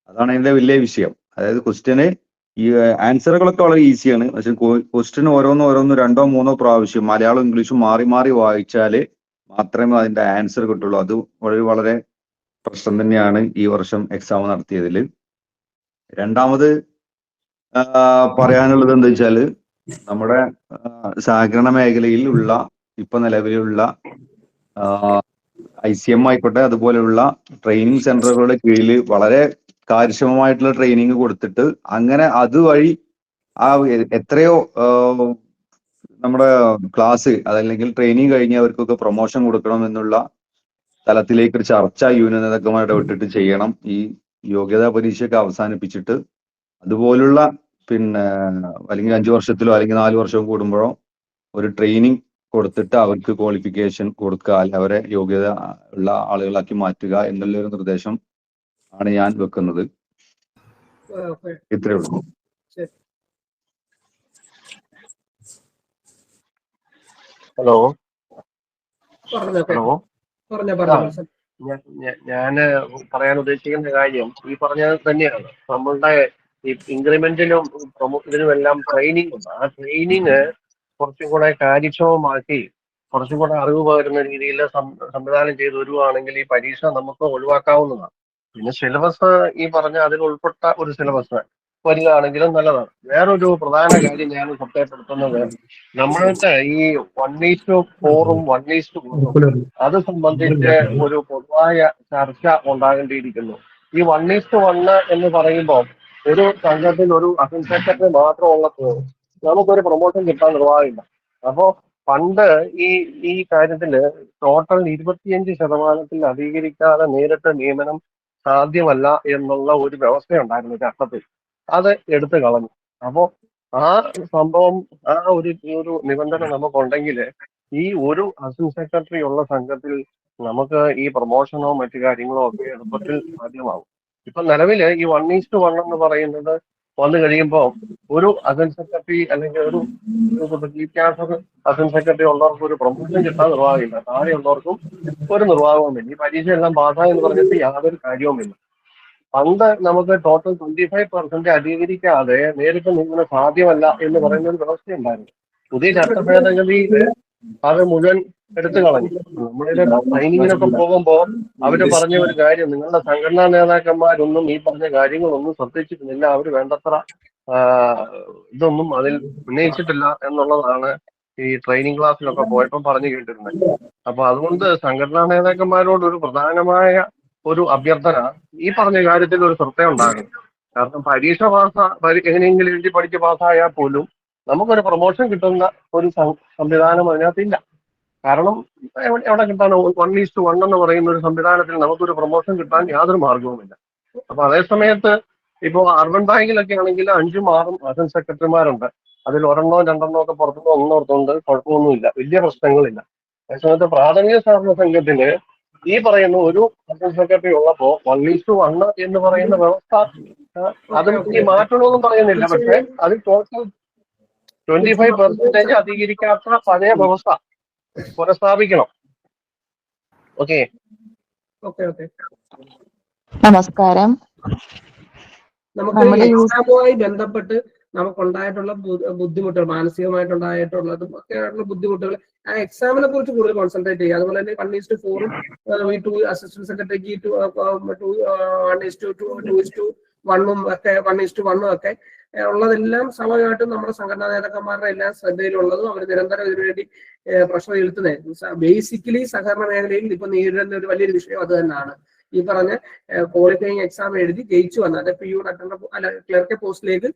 അതാണ് അതിന്റെ വലിയ വിഷയം. അതായത് ക്വസ്റ്റ്യന് ഈ ആൻസറുകളൊക്കെ വളരെ ഈസിയാണ്. പക്ഷെ ക്വസ്റ്റ്യൻ ഓരോന്നും 2 or 3 പ്രാവശ്യം മലയാളം ഇംഗ്ലീഷും മാറി മാറി വായിച്ചാല് മാത്രമേ അതിന്റെ ആൻസർ കിട്ടുള്ളൂ. അത് വളരെ പ്രശ്നം തന്നെയാണ് ഈ വർഷം എക്സാം നടത്തിയതിൽ. രണ്ടാമത് പറയാനുള്ളത് എന്താ വെച്ചാല്, നമ്മുടെ സഹകരണ മേഖലയിൽ ഉള്ള ഇപ്പൊ നിലവിലുള്ള ICM ആയിക്കോട്ടെ, അതുപോലെയുള്ള ട്രെയിനിങ് സെന്ററുകളുടെ കീഴിൽ വളരെ കാര്യക്ഷമമായിട്ടുള്ള ട്രെയിനിങ് കൊടുത്തിട്ട് അങ്ങനെ അതുവഴി എത്രയോ നമ്മുടെ ക്ലാസ് അതല്ലെങ്കിൽ ട്രെയിനിങ് കഴിഞ്ഞവർക്കൊക്കെ പ്രൊമോഷൻ കൊടുക്കണം എന്നുള്ള തലത്തിലേക്ക് ഒരു ചർച്ച യൂണിയൻ നേതാക്കന്മാർ ഇടപെട്ടിട്ട് ചെയ്യണം. ഈ യോഗ്യതാ പരീക്ഷയൊക്കെ അവസാനിപ്പിച്ചിട്ട് അതുപോലുള്ള അല്ലെങ്കിൽ 5 വർഷത്തിലോ അല്ലെങ്കിൽ 4 വർഷമോ കൂടുമ്പോഴോ ഒരു ട്രെയിനിങ് കൊടുത്തിട്ട് അവർക്ക് ക്വാളിഫിക്കേഷൻ കൊടുക്കുക, അല്ലെങ്കിൽ അവരെ യോഗ്യത ഉള്ള ആളുകളാക്കി മാറ്റുക എന്നുള്ളൊരു നിർദ്ദേശം ആണ് ഞാൻ വെക്കുന്നത്. ഇത്രയേ ഉള്ളൂ. ഹലോ. ഞാന് പറയാൻ ഉദ്ദേശിക്കുന്ന കാര്യം ഈ പറഞ്ഞത് തന്നെയാണ്. നമ്മളുടെ ഈ ഇൻക്രിമെന്റിനും ഇതിനും എല്ലാം ട്രെയിനിങ് ഉണ്ട്. ആ ട്രെയിനിങ് കുറച്ചും കൂടെ കാര്യക്ഷമമാക്കി കുറച്ചും കൂടെ അറിവ് പകരുന്ന രീതിയിൽ സംവിധാനം ചെയ്ത് വരുവാണെങ്കിൽ ഈ പരീക്ഷ നമുക്ക് ഒഴിവാക്കാവുന്നതാണ്. പിന്നെ സിലബസ് ഈ പറഞ്ഞ അതിൽ ഉൾപ്പെട്ട ഒരു സിലബസ് വരികയാണെങ്കിലും നല്ലതാണ്. വേറൊരു പ്രധാന കാര്യം ഞാൻ ശ്രദ്ധപ്പെടുത്തുന്നത്, നമ്മളുടെ ഈ 1:4 1:1 അത് സംബന്ധിച്ച് ഒരു പൊതുവായ ചർച്ച ഉണ്ടാകേണ്ടിയിരിക്കുന്നു. ഈ 1:1 എന്ന് പറയുമ്പോൾ ഒരു സംഘത്തിൽ ഒരു അസിസ്റ്റന്റ് സെക്രട്ടറി മാത്രം ഉള്ളപ്പോൾ നമുക്കൊരു പ്രൊമോഷൻ കിട്ടാൻ നിർവാഹമില്ല. അപ്പോ പണ്ട് ഈ കാര്യത്തില് ടോട്ടൽ 25% അധികരിക്കാതെ നേരിട്ട് നിയമനം സാധ്യമല്ല എന്നുള്ള ഒരു വ്യവസ്ഥയുണ്ടായിരുന്നു ചട്ടത്തിൽ. അത് എടുത്തു കളഞ്ഞു. അപ്പോ ആ സംഭവം, ആ ഒരു നിബന്ധന നമുക്കുണ്ടെങ്കിൽ ഈ ഒരു അസിസ്റ്റന്റ് സെക്രട്ടറി ഉള്ള സംഘത്തിൽ നമുക്ക് ഈ പ്രൊമോഷനോ മറ്റു കാര്യങ്ങളോ ഒക്കെ എളുപ്പത്തിൽ സാധ്യമാകും. ഇപ്പൊ നിലവില് ഈ 1:1 എന്ന് പറയുന്നത് വന്നു കഴിയുമ്പോൾ ഒരു അസിസ്റ്റന്റ് സെക്രട്ടറി അല്ലെങ്കിൽ ഒരു ചീഫ് ക്യാഷർ അസിസ്റ്റന്റ് സെക്രട്ടറി ഉള്ളവർക്ക് ഒരു പ്രൊമോഷൻ കിട്ടാൻ നിർവാഹമില്ല. താഴെയുള്ളവർക്കും ഒരു നിർവാഹവുമില്ല. ഈ പരീക്ഷയെല്ലാം പാസ്സായെന്ന് പറഞ്ഞിട്ട് യാതൊരു കാര്യവുമില്ല. പണ്ട് നമുക്ക് ടോട്ടൽ 25% അധികരിക്കാതെ നേരിട്ട് നിയമനം സാധ്യമല്ല എന്ന് പറയുന്ന ഒരു വ്യവസ്ഥയുണ്ടായിരുന്നു. പുതിയ ചട്ട ഭേദഗതിയിൽ അത് മുഴുവൻ എടുത്തു കളഞ്ഞു. നമ്മളിത് ട്രെയിനിങ്ങിനൊക്കെ പോകുമ്പോൾ അവര് പറഞ്ഞ ഒരു കാര്യം, നിങ്ങളുടെ സംഘടനാ നേതാക്കന്മാരൊന്നും ഈ പറഞ്ഞ കാര്യങ്ങളൊന്നും ശ്രദ്ധിച്ചിരുന്നില്ല, അവർ വേണ്ടത്ര ഇതൊന്നും അതിൽ ഉന്നയിച്ചിട്ടില്ല എന്നുള്ളതാണ് ഈ ട്രെയിനിങ് ക്ലാസ്സിലൊക്കെ പോയപ്പോൾ പറഞ്ഞു കേട്ടിരുന്നത്. അപ്പൊ അതുകൊണ്ട് സംഘടനാ നേതാക്കന്മാരോട് ഒരു പ്രധാനമായ ഒരു അഭ്യർത്ഥന, ഈ പറഞ്ഞ കാര്യത്തിൽ ഒരു ശ്രദ്ധ ഉണ്ടാകണം. കാരണം പരീക്ഷ എങ്ങനെയെങ്കിലും എഴുതി പഠിച്ച് പാസ്സായാൽ പോലും നമുക്കൊരു പ്രൊമോഷൻ കിട്ടുന്ന ഒരു സംവിധാനം അതിനകത്തില്ല. കാരണം എവിടെ കിട്ടാൻ 1:1 എന്ന് പറയുന്ന ഒരു സംവിധാനത്തിൽ നമുക്കൊരു പ്രൊമോഷൻ കിട്ടാൻ യാതൊരു മാർഗവുമില്ല. അപ്പൊ അതേ സമയത്ത് ഇപ്പോൾ അർബൻ ബാങ്കിലൊക്കെ ആണെങ്കിൽ 5 6 അസിസ്റ്റന്റ് സെക്രട്ടറിമാരുണ്ട്. അതിൽ 1 2 ഒക്കെ പുറത്തുനിന്ന് ഒന്നോർത്തുണ്ട്, കുഴപ്പമൊന്നുമില്ല, വലിയ പ്രശ്നങ്ങളില്ല. അതേസമയത്ത് പ്രാഥമിക സ്ഥാപന സംഘത്തില് ഈ പറയുന്ന ഒരു അസിസ്റ്റന്റ് സെക്രട്ടറി ഉള്ളപ്പോ 1:1 എന്ന് പറയുന്ന വ്യവസ്ഥ അതും ഈ മാറ്റണമെന്നും പറയുന്നില്ല. പക്ഷെ അത് ടോട്ടൽ 25% അധികരിക്കാത്ത പഴയ വ്യവസ്ഥ പുനഃസ്ഥാപിക്കണം. ഓക്കെ. നമസ്കാരം. നമുക്ക് എക്സാമുമായി ബന്ധപ്പെട്ട് നമുക്കുണ്ടായിട്ടുള്ള ബുദ്ധിമുട്ടുകൾ, മാനസികമായിട്ടുണ്ടായിട്ടുള്ളതും ഒക്കെയായിട്ടുള്ള ബുദ്ധിമുട്ടുകൾ, ആ എക്സാമിനെ കുറിച്ച് കൂടുതൽ കോൺസെൻട്രേറ്റ് ചെയ്യുക. അതുപോലെ തന്നെ 1:4 അസിസ്റ്റന്റ് സെക്രട്ടറിക്ക് 1:1 ഒക്കെ 1:1 ഒക്കെ ഉള്ളതെല്ലാം സ്വാഭാവികമായിട്ടും നമ്മുടെ സംഘടനാ നേതാക്കന്മാരുടെ എല്ലാം ശ്രദ്ധയിലുള്ളതും അവർ നിരന്തരം ഇതിനുവേണ്ടി പ്രഷർ ചെലുത്തുന്നതായിരുന്നു. ബേസിക്കലി സഹകരണ മേഖലയിൽ ഇപ്പൊ നേരിടുന്ന ഒരു വലിയൊരു വിഷയം അത് തന്നെയാണ്. ഈ പറഞ്ഞ ക്വാളിഫയിങ് എക്സാം എഴുതി ജയിച്ചു വന്ന അതായത് PU അറ്റൻഡർ അല്ല ക്ലർക്ക് പോസ്റ്റിലേക്ക്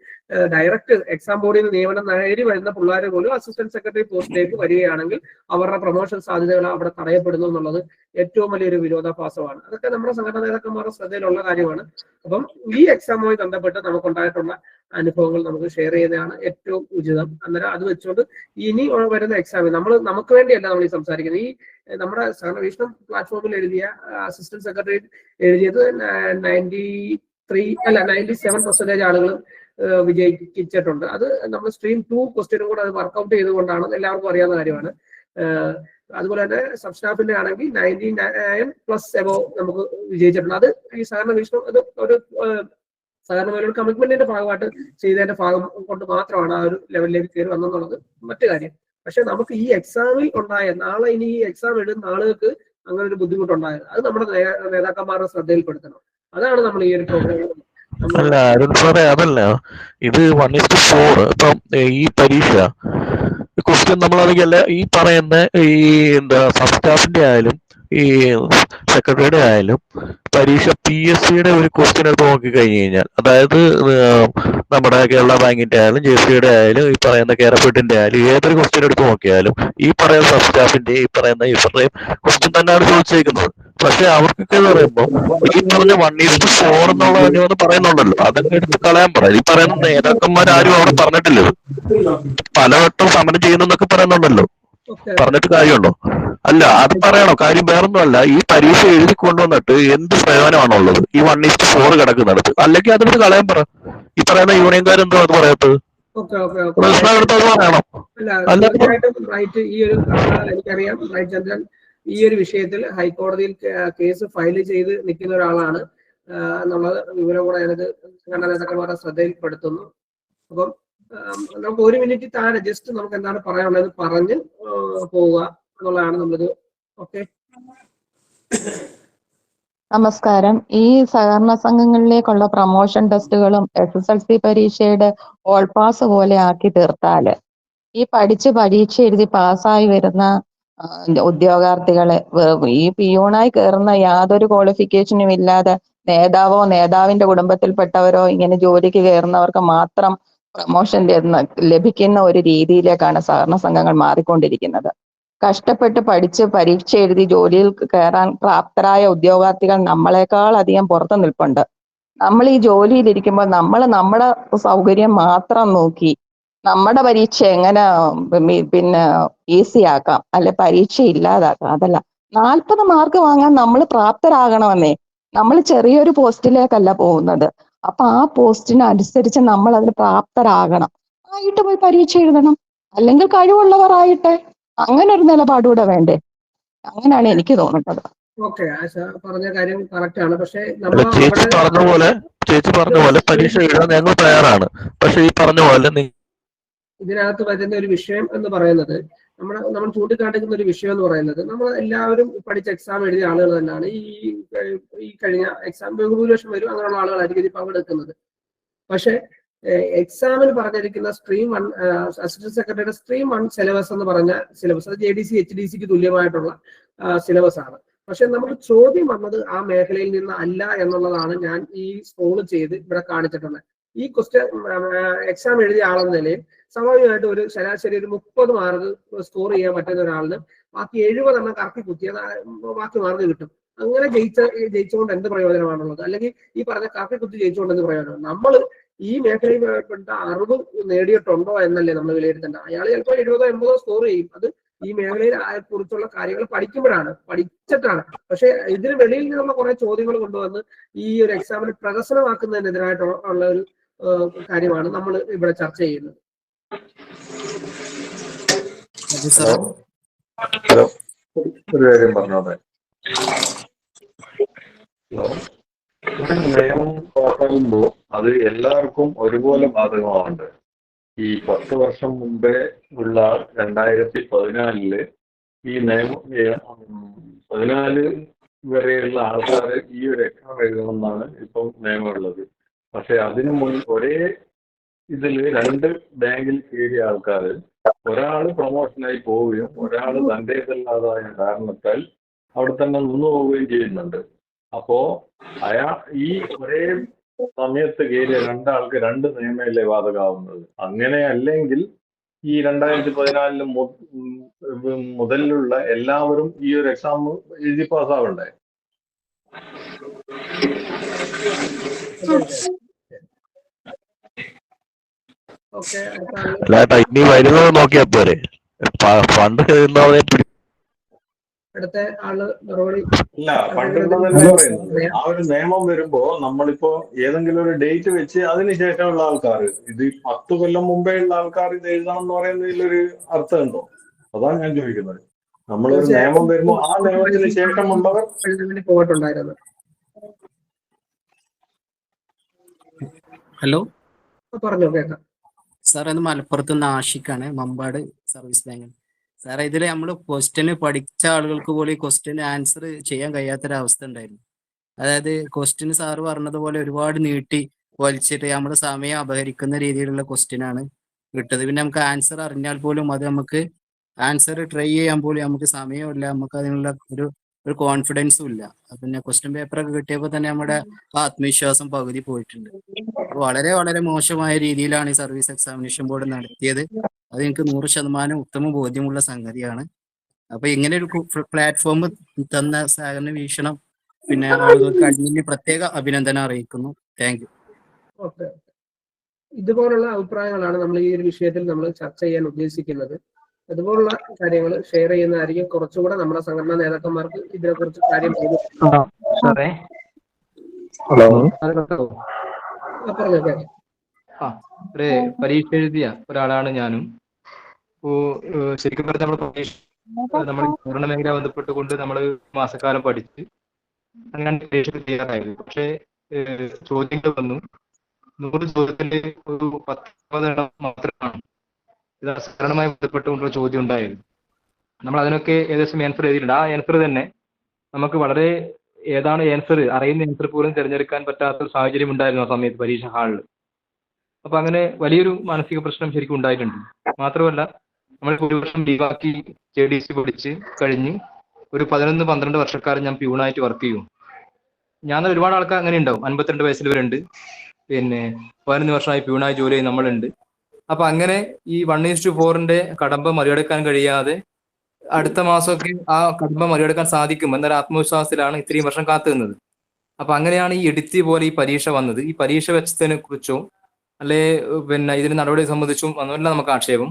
ഡയറക്റ്റ് എക്സാം ബോർഡിൽ നിന്ന് നിയമനം നേടി വരുന്ന പിള്ളേർ പോലും അസിസ്റ്റന്റ് സെക്രട്ടറി പോസ്റ്റിലേക്ക് വരികയാണെങ്കിൽ അവരുടെ പ്രൊമോഷൻ സാധ്യതകൾ അവിടെ തടയപ്പെടുന്നു എന്നുള്ളത് ഏറ്റവും വലിയൊരു വിരോധാഭാസമാണ്. അതൊക്കെ നമ്മുടെ സംഘടനാ നേതാക്കന്മാരുടെ ശ്രദ്ധയിലുള്ള കാര്യമാണ്. അപ്പം ഈ എക്സാമുമായി ബന്ധപ്പെട്ട് നമുക്കുണ്ടായിട്ടുള്ള അനുഭവങ്ങൾ നമുക്ക് ഷെയർ ചെയ്യുന്നതാണ് ഏറ്റവും ഉചിതം. അന്നേരം അത് വെച്ചുകൊണ്ട് ഇനി വരുന്ന എക്സാമിൽ നമുക്ക് വേണ്ടിയല്ല നമ്മൾ ഈ സംസാരിക്കുന്നത്. ഈ നമ്മുടെ വീക്ഷണം പ്ലാറ്റ്ഫോമിൽ എഴുതിയ അസിസ്റ്റന്റ് സെക്രട്ടറി എഴുതിയത് 97% ആളുകൾ വിജയിച്ചിട്ടുണ്ട്. അത് നമ്മൾ സ്ട്രീം 2 ക്വസ്റ്റ്യനും കൂടെ അത് വർക്ക്ഔട്ട് ചെയ്തുകൊണ്ടാണ്, എല്ലാവർക്കും അറിയാവുന്ന കാര്യമാണ്. അതുപോലെ തന്നെ സബ് സ്റ്റാഫിന്റെ ആണെങ്കിൽ 99+ എബോവ് നമുക്ക് വിജയിച്ചിട്ടുണ്ട്. അത് ഈ സഹകരണ വീക്ഷണം അത് ഒരു സഹകരണ മേഖലയുടെ കമ്മിറ്റ്മെന്റിന്റെ ഭാഗമായിട്ട് ചെയ്തതിന്റെ ഭാഗം കൊണ്ട് മാത്രമാണ് ആ ഒരു ലെവലിലേക്ക് കയറി വന്നെന്നുള്ളത് മറ്റു കാര്യം. പക്ഷെ നമുക്ക് ഈ എക്സാമിൽ ഉണ്ടായ നാളെ ഇനി ഈ എക്സാം എഴുതുന്ന ആളുകൾക്ക് അങ്ങനെ ഒരു ബുദ്ധിമുട്ടുണ്ടായത് അത് നമ്മുടെ നേതാക്കന്മാരുടെ ശ്രദ്ധയിൽപ്പെടുത്തണം. അതാണ് നമ്മൾ ഈ ഒരു പ്രോഗ്രാം. അല്ല അരുൺ സാറേ, അതല്ല, ഇത് 1:4. ഇപ്പം ഈ പരീക്ഷ ക്വസ്റ്റ്യൻ നമ്മളറിയില്ല. ഈ പറയുന്ന ഈ സബ് സ്റ്റാഫിന്റെ ആയാലും ഈ സെക്രട്ടറിയുടെ ആയാലും പരീക്ഷ PSCയുടെ ഒരു ക്വസ്റ്റ്യൻ എടുത്ത് നോക്കിക്കഴിഞ്ഞു കഴിഞ്ഞാൽ, അതായത് നമ്മുടെ കേരള ബാങ്കിന്റെ ആയാലും JCയുടെ ആയാലും ഈ പറയുന്ന കേരഫെഡിന്റെ ആയാലും ഏതൊരു ക്വസ്റ്റ്യൻ എടുത്ത് നോക്കിയാലും ഈ പറയുന്ന സബ് സ്റ്റാഫിന്റെ ഈ പറയുന്ന ഇവരുടെയും ക്വസ്റ്റ്യൻ തന്നെയാണ് ചോദിച്ചേക്കുന്നത്. പക്ഷെ അവർക്കൊക്കെ എന്ന് പറയുമ്പോൾ ഈ പറഞ്ഞ 1:4 എന്നുള്ള പറയുന്നുണ്ടല്ലോ, അതൊക്കെ എടുത്ത് കളയാൻ പറയാം. ഈ പറയുന്ന നേതാക്കന്മാരും അവിടെ പറഞ്ഞിട്ടില്ല. പലവട്ടം സമരം ചെയ്യുന്നൊക്കെ പറയുന്നുണ്ടല്ലോ, പറഞ്ഞിട്ട് കാര്യമുണ്ടോ? അല്ല, അത് പറയണോ? കാര്യം വേറൊന്നുമല്ല, ഈ പരീക്ഷ എഴുതി കൊണ്ടുവന്നിട്ട് എന്ത് പ്രയോജനമാണുള്ളത് ഈ 1:4 കിടക്കുന്നിടത്ത്? അല്ലെങ്കിൽ അതെടുത്ത് കളയാൻ പറ. ഈ പറയുന്ന യൂണിയൻകാരെന്തോ അത് പറയാത്തത്? പ്രശ്നം എടുത്തത് പറയണം. അല്ല, എനിക്കറിയാം റൈറ്റ് ചന്ദ്രൻ ഈ ഒരു വിഷയത്തിൽ ഹൈക്കോടതിയിൽ കേസ് ഫയൽ ചെയ്ത് നിൽക്കുന്ന ഒരാളാണ് എന്നുള്ളത് വിവരം കൂടെ എനിക്ക് സംഘടനാ നേതാക്കന്മാരുടെ ശ്രദ്ധയിൽപ്പെടുത്തുന്നു. അപ്പം നമുക്ക് 1 മിനിറ്റ് താഴെ ജസ്റ്റ് നമുക്ക് എന്താണ് പറയാനുള്ളത് പറഞ്ഞ് പോവുക എന്നുള്ളതാണ് നമ്മളത്. ഓക്കെ, നമസ്കാരം. ഈ സഹകരണ സംഘങ്ങളിലേക്കുള്ള പ്രൊമോഷൻ ടെസ്റ്റുകളും SSLC പരീക്ഷയുടെ ഓൾ പാസ് പോലെ ആക്കി തീർത്താല് ഈ പഠിച്ച് പരീക്ഷ എഴുതി പാസ്സായി വരുന്ന ഉദ്യോഗാർത്ഥികളെ ഈ പിയൂണായി കയറുന്ന യാതൊരു ക്വാളിഫിക്കേഷനും ഇല്ലാതെ നേതാവോ നേതാവിന്റെ കുടുംബത്തിൽപ്പെട്ടവരോ ഇങ്ങനെ ജോലിക്ക് കയറുന്നവർക്ക് മാത്രം പ്രൊമോഷൻ ലഭിക്കുന്ന ഒരു രീതിയിലേക്കാണ് സഹകരണ സംഘങ്ങൾ മാറിക്കൊണ്ടിരിക്കുന്നത്. കഷ്ടപ്പെട്ട് പഠിച്ച് പരീക്ഷ എഴുതി ജോലിയിൽ കയറാൻ പ്രാപ്തരായ ഉദ്യോഗാർത്ഥികൾ നമ്മളെക്കാൾ അധികം പുറത്തു നിൽപ്പുണ്ട്. നമ്മൾ ഈ ജോലിയിലിരിക്കുമ്പോൾ നമ്മുടെ സൗകര്യം മാത്രം നോക്കി നമ്മുടെ പരീക്ഷ എങ്ങനെ പിന്നെ ഈസി ആക്കാം, അല്ലെ പരീക്ഷ ഇല്ലാതാക്കാം. അതല്ല, 40 മാർക്ക് വാങ്ങാൻ നമ്മൾ പ്രാപ്തരാകണമെന്നേ. നമ്മൾ ചെറിയൊരു പോസ്റ്റിലേക്കല്ല പോകുന്നത്. അപ്പൊ ആ പോസ്റ്റിനനുസരിച്ച് നമ്മൾ അതിന് പ്രാപ്തരാകണം. ആയിട്ട് പോയി പരീക്ഷ എഴുതണം, അല്ലെങ്കിൽ കഴിവുള്ളവർ ആയിട്ടെ. അങ്ങനെ ഒരു നിലപാടൂടെ വേണ്ടേ? അങ്ങനെയാണ് എനിക്ക് തോന്നുന്നത്. ഓക്കെ, ആശ പറഞ്ഞ കാര്യം കറക്റ്റ് ആണ്. പക്ഷെ ചേച്ചി പറഞ്ഞ പോലെ പരീക്ഷ എഴുതാൻ ഞങ്ങൾ തയ്യാറാണ്. പക്ഷെ ഈ പറഞ്ഞ പോലെ ഇതിനകത്ത് വരുന്ന ഒരു വിഷയം എന്ന് പറയുന്നത് നമ്മൾ ചൂണ്ടിക്കാണിക്കുന്ന ഒരു വിഷയം എന്ന് പറയുന്നത് നമ്മൾ എല്ലാവരും പഠിച്ച എക്സാം എഴുതിയ ആളുകൾ തന്നെയാണ്. ഈ കഴിഞ്ഞ എക്സാം ഭൂരിപക്ഷം വരും അങ്ങനെയുള്ള ആളുകളായിരിക്കും ഇതിൽ പങ്കെടുക്കുന്നത്. പക്ഷെ എക്സാമിൽ പറഞ്ഞിരിക്കുന്ന സ്ട്രീം 1 അസിസ്റ്റന്റ് സെക്രട്ടറിയുടെ സ്ട്രീം 1 സിലബസ് എന്ന് പറഞ്ഞ സിലബസ് അത് JDC HDCക്ക് തുല്യമായിട്ടുള്ള സിലബസ് ആണ്. പക്ഷെ നമുക്ക് ചോദ്യം വന്നത് ആ മേഖലയിൽ നിന്ന് അല്ല എന്നുള്ളതാണ് ഞാൻ ഈ സ്ക്രോൾ ചെയ്ത് ഇവിടെ കാണിച്ചിട്ടുള്ളത്. ഈ ക്വസ്റ്റ്യൻ എക്സാം എഴുതിയ ആളെന്ന നിലയിൽ സ്വാഭാവികമായിട്ട് ഒരു ശരാശരി ഒരു 30 മാർക്ക് സ്കോർ ചെയ്യാൻ പറ്റുന്ന ഒരാളിന് ബാക്കി 70 എണ്ണം കറക്കി കുത്തിയാൽ ബാക്കി മാർക്ക് കിട്ടും. അങ്ങനെ ജയിച്ചുകൊണ്ട് എന്ത് പ്രയോജനമാണുള്ളത്? അല്ലെങ്കിൽ ഈ പറഞ്ഞ കറക്കി കുത്തി ജയിച്ചുകൊണ്ട് എന്ത് പ്രയോജനം? നമ്മൾ ഈ മേഖലയിൽ പെട്ട അറിവ് നേടിയിട്ടുണ്ടോ എന്നല്ലേ നമ്മൾ വിലയിരുത്തേണ്ടത്. അയാൾ ചിലപ്പോൾ 70 80 സ്കോർ ചെയ്യും. അത് ഈ മേഖലയിൽ കുറിച്ചുള്ള കാര്യങ്ങൾ പഠിച്ചിട്ടാണ്. പക്ഷെ ഇതിന് വെളിയിൽ നിന്നുള്ള കുറെ ചോദ്യങ്ങൾ കൊണ്ടുവന്ന് ഈ ഒരു എക്സാമിന് പ്രദർശനമാക്കുന്നതിനെതിരായിട്ടുള്ള ഒരു കാര്യമാണ് നമ്മൾ ഇവിടെ ചർച്ച ചെയ്യുന്നത്. ഒരു കാര്യം പറഞ്ഞോട്ടെ. നിയമം പറയുമ്പോൾ അത് എല്ലാവർക്കും ഒരുപോലെ ബാധകമാവുന്നുണ്ട്. ഈ 10 വർഷം മുമ്പേ ഉള്ള 2014 ഈ നിയമം 14 വരെയുള്ള ആൾക്കാർ ഈ ഒരു എക്സാം എഴുതണമെന്നാണ് ഇപ്പം നിയമമുള്ളത്. പക്ഷെ അതിനു ഒരേ ഇതിൽ 2 ബാങ്കിൽ കയറിയ ആൾക്കാർ ഒരാൾ പ്രൊമോഷനായി പോവുകയും ഒരാൾ തൻ്റേതല്ലാതായ കാരണത്താൽ അവിടെ തന്നെ നിന്നു പോവുകയും ചെയ്യുന്നുണ്ട്. അപ്പോ ഈ ഒരേ സമയത്ത് കയറിയ രണ്ടാൾക്ക് രണ്ട് നിയമമല്ലേ ബാധകമാവുന്നത്. അങ്ങനെ അല്ലെങ്കിൽ ഈ 2014 മുതലുള്ള എല്ലാവരും ഈ ഒരു എക്സാം എഴുതി പാസ്സാവണ്ടേ? അല്ലാട്ടാ ഇനി വരുന്നത് നോക്കിയാ പോരെ, ഫണ്ട് അടുത്ത ആള് മറുപടി. അല്ല, പണ്ടുള്ളതല്ലേ പറയുന്നത്. ആ ഒരു നിയമം വരുമ്പോ നമ്മളിപ്പോ ഏതെങ്കിലും ഒരു ഡേറ്റ് വെച്ച് അതിനുശേഷമുള്ള ആൾക്കാർ, ഇത് 10 കൊല്ലം മുമ്പേ ഉള്ള ആൾക്കാർ ഇത് എഴുതണം എന്ന് പറയുന്നതിലൊരു അർത്ഥമുണ്ടോ? അതാണ് ഞാൻ ചോദിക്കുന്നത്. നമ്മളൊരു നിയമം വരുമ്പോ ആ നിയമത്തിന് ശേഷമുള്ളവർ പോയിട്ടുണ്ടായിരുന്നു. ഹലോ, പറഞ്ഞോ, കേൾക്കാം. സാർ ഇത് മലപ്പുറത്ത് നിന്ന് ആഷിഖാണ്, മമ്പാട് സർവീസ് ബാങ്ക്. സാറേ, ഇതിൽ നമ്മൾ ക്വസ്റ്റ്യന് പഠിച്ച ആളുകൾക്ക് പോലും ഈ ക്വസ്റ്റ്യന് ആൻസർ ചെയ്യാൻ കഴിയാത്തൊരവസ്ഥ ഉണ്ടായിരുന്നു. അതായത് ക്വസ്റ്റ്യന് സാറ് പറഞ്ഞതുപോലെ ഒരുപാട് നീട്ടി വലിച്ചിട്ട് നമ്മുടെ സമയം അപഹരിക്കുന്ന രീതിയിലുള്ള ക്വസ്റ്റ്യനാണ് വിട്ടത്. പിന്നെ നമുക്ക് ആൻസർ അറിഞ്ഞാൽ പോലും അത് നമുക്ക് ആൻസർ ട്രൈ ചെയ്യാൻ പോലും നമുക്ക് സമയമില്ല, നമുക്ക് അതിനുള്ള ഒരു കോൺഫിഡൻസും ഇല്ല. പിന്നെ ക്വസ്റ്റ്യൻ പേപ്പറൊക്കെ കിട്ടിയപ്പോൾ തന്നെ നമ്മുടെ ആത്മവിശ്വാസം പകുതി പോയിട്ടുണ്ട്. വളരെ വളരെ മോശമായ രീതിയിലാണ് ഈ സർവീസ് എക്സാമിനേഷൻ ബോർഡ് നടത്തിയത്. അത് എനിക്ക് 100% ഉത്തമ ബോധ്യമുള്ള സംഗതിയാണ്. അപ്പൊ ഇങ്ങനെ ഒരു പ്ലാറ്റ്ഫോം തന്ന സഹകരണ വീക്ഷണം പിന്നെ ആളുകൾക്ക് അതിന് പ്രത്യേക അഭിനന്ദനം അറിയിക്കുന്നു. Thank you. ഓക്കെ, ഇതുപോലുള്ള അഭിപ്രായങ്ങളാണ് നമ്മൾ ഈ ഒരു വിഷയത്തിൽ നമ്മൾ ചർച്ച ചെയ്യാൻ ഉദ്ദേശിക്കുന്നത്. അതുപോലുള്ള കാര്യങ്ങൾ ഷെയർ ചെയ്യുന്നതായിരിക്കും കുറച്ചുകൂടെ നമ്മുടെ സംഘടനാ നേതാക്കന്മാർക്ക് ഇതിനെക്കുറിച്ച് കാര്യം ചെയ്തു. ഹലോ, പറഞ്ഞോ, കേൾക്കാം. ഒരു പരീക്ഷ എഴുതിയ ഒരാളാണ് ഞാനും. ശരിക്കും പറഞ്ഞാൽ നമ്മൾ പൂർണ്ണ മേഖല ബന്ധപ്പെട്ടുകൊണ്ട് നമ്മൾ മാസക്കാലം പഠിച്ച് അങ്ങനെ പരീക്ഷ തയ്യാറായത്. പക്ഷേ ചോദ്യങ്ങൾ വന്നു. 100 ചോദ്യത്തിൽ ഒരു 10 എണ്ണം മാത്രമാണ് ഇത് അസാധാരണമായി ബന്ധപ്പെട്ടുകൊണ്ടുള്ള ചോദ്യം ഉണ്ടായത്. നമ്മൾ അതിനൊക്കെ ഏകദേശം ആൻസർ എഴുതിയിട്ടുണ്ട്. ആ ആൻസർ തന്നെ നമുക്ക് വളരെ ഏതാണ് ആൻസർ അറിയുന്ന ആൻസർ പോലും തിരഞ്ഞെടുക്കാൻ പറ്റാത്ത സാഹചര്യം ഉണ്ടായിരുന്നു ആ സമയത്ത് പരീക്ഷ ഹാളിൽ. അപ്പൊ അങ്ങനെ വലിയൊരു മാനസിക പ്രശ്നം ശരിക്കും ഉണ്ടായിട്ടുണ്ട്. മാത്രമല്ല, നമ്മൾ ഒരു വർഷം ലീവാക്കി JDC പഠിച്ച് കഴിഞ്ഞ് ഒരു 11-12 വർഷക്കാലം ഞാൻ പ്യൂണായിട്ട് വർക്ക് ചെയ്യും. ഞാൻ ഒരുപാട് ആൾക്കാർ അങ്ങനെ ഉണ്ടാവും. 52 വയസ്സിൽ വരുന്നുണ്ട്, പിന്നെ 11 വർഷമായി പ്യൂണായി ജോലി ചെയ്യുന്ന നമ്മളുണ്ട്. അപ്പൊ അങ്ങനെ ഈ 1:4 കടമ്പ മറികടക്കാൻ കഴിയാതെ അടുത്ത മാസമൊക്കെ ആ കടമ്പ മറികടക്കാൻ സാധിക്കും എന്നൊരു ആത്മവിശ്വാസത്തിലാണ് ഇത്രയും വർഷം കാത്തു നിന്നത്. അപ്പൊ അങ്ങനെയാണ് ഈ എഡിറ്റ് പോലെ ഈ പരീക്ഷ വന്നത്. ഈ പരീക്ഷ വെച്ചതിനെ കുറിച്ചോ അല്ലെ പിന്നെ ഇതിന് നടപടി സംബന്ധിച്ചും ഒന്നുമല്ല നമുക്ക് ആക്ഷേപം.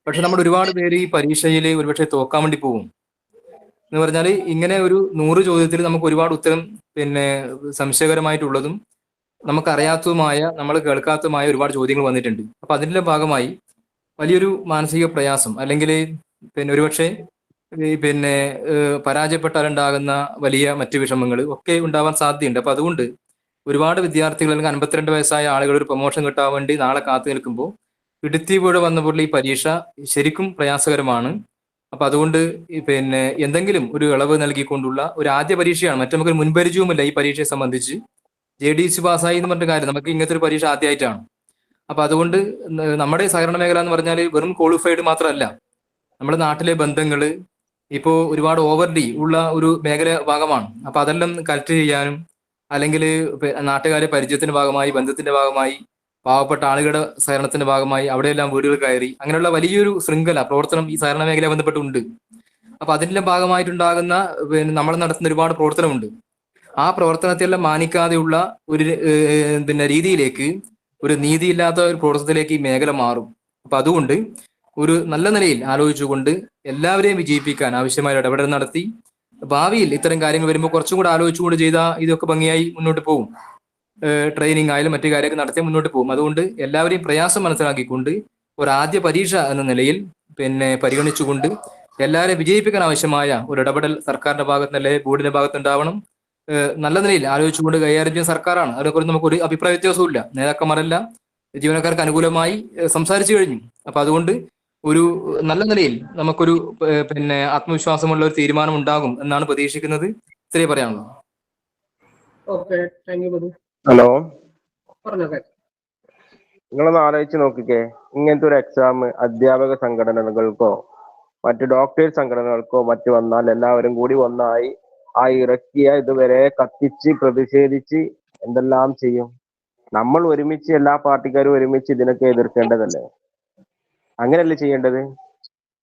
പക്ഷെ നമ്മൾ ഒരുപാട് പേര് ഈ പരീക്ഷയിൽ ഒരുപക്ഷെ തോക്കാൻ വേണ്ടി പോകും. എന്ന് പറഞ്ഞാൽ ഇങ്ങനെ ഒരു 100 ചോദ്യത്തിൽ നമുക്ക് ഒരുപാട് ഉത്തരം പിന്നെ സംശയകരമായിട്ടുള്ളതും നമുക്കറിയാത്തതുമായ നമ്മൾ കേൾക്കാത്തതുമായ ഒരുപാട് ചോദ്യങ്ങൾ വന്നിട്ടുണ്ട്. അപ്പൊ അതിന്റെ ഭാഗമായി വലിയൊരു മാനസിക പ്രയാസം അല്ലെങ്കിൽ പിന്നെ ഒരുപക്ഷെ പിന്നെ പരാജയപ്പെട്ടാലുണ്ടാകുന്ന വലിയ മറ്റു വിഷമങ്ങൾ ഒക്കെ ഉണ്ടാവാൻ സാധ്യതയുണ്ട്. അപ്പൊ അതുകൊണ്ട് ഒരുപാട് വിദ്യാർത്ഥികൾ അല്ലെങ്കിൽ 52 വയസ്സായ ആളുകൾ ഒരു പ്രൊമോഷൻ കിട്ടാൻ വേണ്ടി നാളെ കാത്തു നിൽക്കുമ്പോൾ ഇടുത്തിപുഴ വന്നപ്പോൾ ഈ പരീക്ഷ ശരിക്കും പ്രയാസകരമാണ്. അപ്പൊ അതുകൊണ്ട് പിന്നെ എന്തെങ്കിലും ഒരു ഇളവ് നൽകിക്കൊണ്ടുള്ള ഒരു ആദ്യ പരീക്ഷയാണ്. മറ്റു നമുക്കൊരു മുൻപരിചയവുമില്ല ഈ പരീക്ഷയെ സംബന്ധിച്ച്. JDC പാസ്സായി എന്ന് പറഞ്ഞ കാര്യം, നമുക്ക് ഇങ്ങനത്തെ ഒരു പരീക്ഷ ആദ്യമായിട്ടാണ്. അപ്പൊ അതുകൊണ്ട് നമ്മുടെ സഹകരണ മേഖല എന്ന് പറഞ്ഞാൽ വെറും ക്വാളിഫൈഡ് മാത്രമല്ല, നമ്മുടെ നാട്ടിലെ ബന്ധങ്ങൾ ഇപ്പോൾ ഒരുപാട് ഓവർഡി ഉള്ള ഒരു മേഖല ഭാഗമാണ്. അപ്പൊ അതെല്ലാം കലക്ട് ചെയ്യാനും അല്ലെങ്കിൽ നാട്ടുകാരെ പരിചയത്തിന്റെ ഭാഗമായി, ബന്ധത്തിന്റെ ഭാഗമായി, പാവപ്പെട്ട ആളുകളുടെ സഹകരണത്തിന്റെ ഭാഗമായി അവിടെയെല്ലാം വീടുകൾ കയറി അങ്ങനെയുള്ള വലിയൊരു ശൃംഖല പ്രവർത്തനം ഈ സഹകരണ മേഖലയെ ബന്ധപ്പെട്ടുണ്ട്. അപ്പൊ അതിന്റെ ഭാഗമായിട്ടുണ്ടാകുന്ന പിന്നെ നമ്മൾ നടത്തുന്ന ഒരുപാട് പ്രവർത്തനമുണ്ട്. ആ പ്രവർത്തനത്തെല്ലാം മാനിക്കാതെയുള്ള ഒരു പിന്നെ രീതിയിലേക്ക്, ഒരു നീതിയില്ലാത്ത ഒരു പ്രവർത്തനത്തിലേക്ക് ഈ മേഖല മാറും. അപ്പൊ അതുകൊണ്ട് ഒരു നല്ല നിലയിൽ ആലോചിച്ചുകൊണ്ട് എല്ലാവരെയും വിജയിപ്പിക്കാൻ ആവശ്യമായ ഇടപെടൽ നടത്തി ഭാവിയിൽ ഇത്തരം കാര്യങ്ങൾ വരുമ്പോൾ കുറച്ചും കൂടെ ആലോചിച്ചുകൊണ്ട് ചെയ്താൽ ഇതൊക്കെ ഭംഗിയായി മുന്നോട്ട് പോകും. ട്രെയിനിങ് ആയാലും മറ്റു കാര്യമൊക്കെ നടത്തി മുന്നോട്ട് പോകും. അതുകൊണ്ട് എല്ലാവരെയും പ്രയാസം മനസ്സിലാക്കിക്കൊണ്ട് ഒരു ആദ്യ പരീക്ഷ എന്ന നിലയിൽ പിന്നെ പരിഗണിച്ചുകൊണ്ട് എല്ലാവരെയും വിജയിപ്പിക്കാൻ ആവശ്യമായ ഒരു ഇടപെടൽ സർക്കാരിന്റെ ഭാഗത്തുനിന്നല്ലേ ബോർഡിന്റെ ഭാഗത്തുണ്ടാവണം. നല്ല നിലയിൽ ആലോചിച്ചുകൊണ്ട് കൈകാര്യം ചെയ്യുന്ന സർക്കാരാണ്. അതിനെക്കുറിച്ച് നമുക്കൊരു അഭിപ്രായ വ്യത്യാസവും. നേതാക്കന്മാരല്ല ജീവനക്കാർക്ക് അനുകൂലമായി സംസാരിച്ചു കഴിഞ്ഞു. അപ്പൊ അതുകൊണ്ട് ഒരു നല്ല നിലയിൽ നമുക്കൊരു പിന്നെ ആത്മവിശ്വാസമുള്ള ഒരു തീരുമാനം ഉണ്ടാകും എന്നാണ് പ്രതീക്ഷിക്കുന്നത്. ഇത്രയേ പറയാനുള്ളൂ. Okay, thank you. ഹലോ, പറഞ്ഞോ. നിങ്ങളൊന്ന് ആലോചിച്ച് നോക്കിക്കേ, ഇങ്ങനത്തെ ഒരു എക്സാം അധ്യാപക സംഘടനകൾക്കോ മറ്റു ഡോക്ടേഴ്സ് സംഘടനകൾക്കോ മറ്റു വന്നാൽ എല്ലാവരും കൂടി ഒന്നായി ആ ഇറക്കിയ ഇതുവരെ കത്തിച്ച് പ്രതിഷേധിച്ച് എന്തെല്ലാം ചെയ്യും. നമ്മൾ ഒരുമിച്ച് എല്ലാ പാർട്ടിക്കാരും ഒരുമിച്ച് ഇതിനൊക്കെ എതിർക്കേണ്ടതല്ലേ? അങ്ങനെയല്ലേ ചെയ്യേണ്ടത്?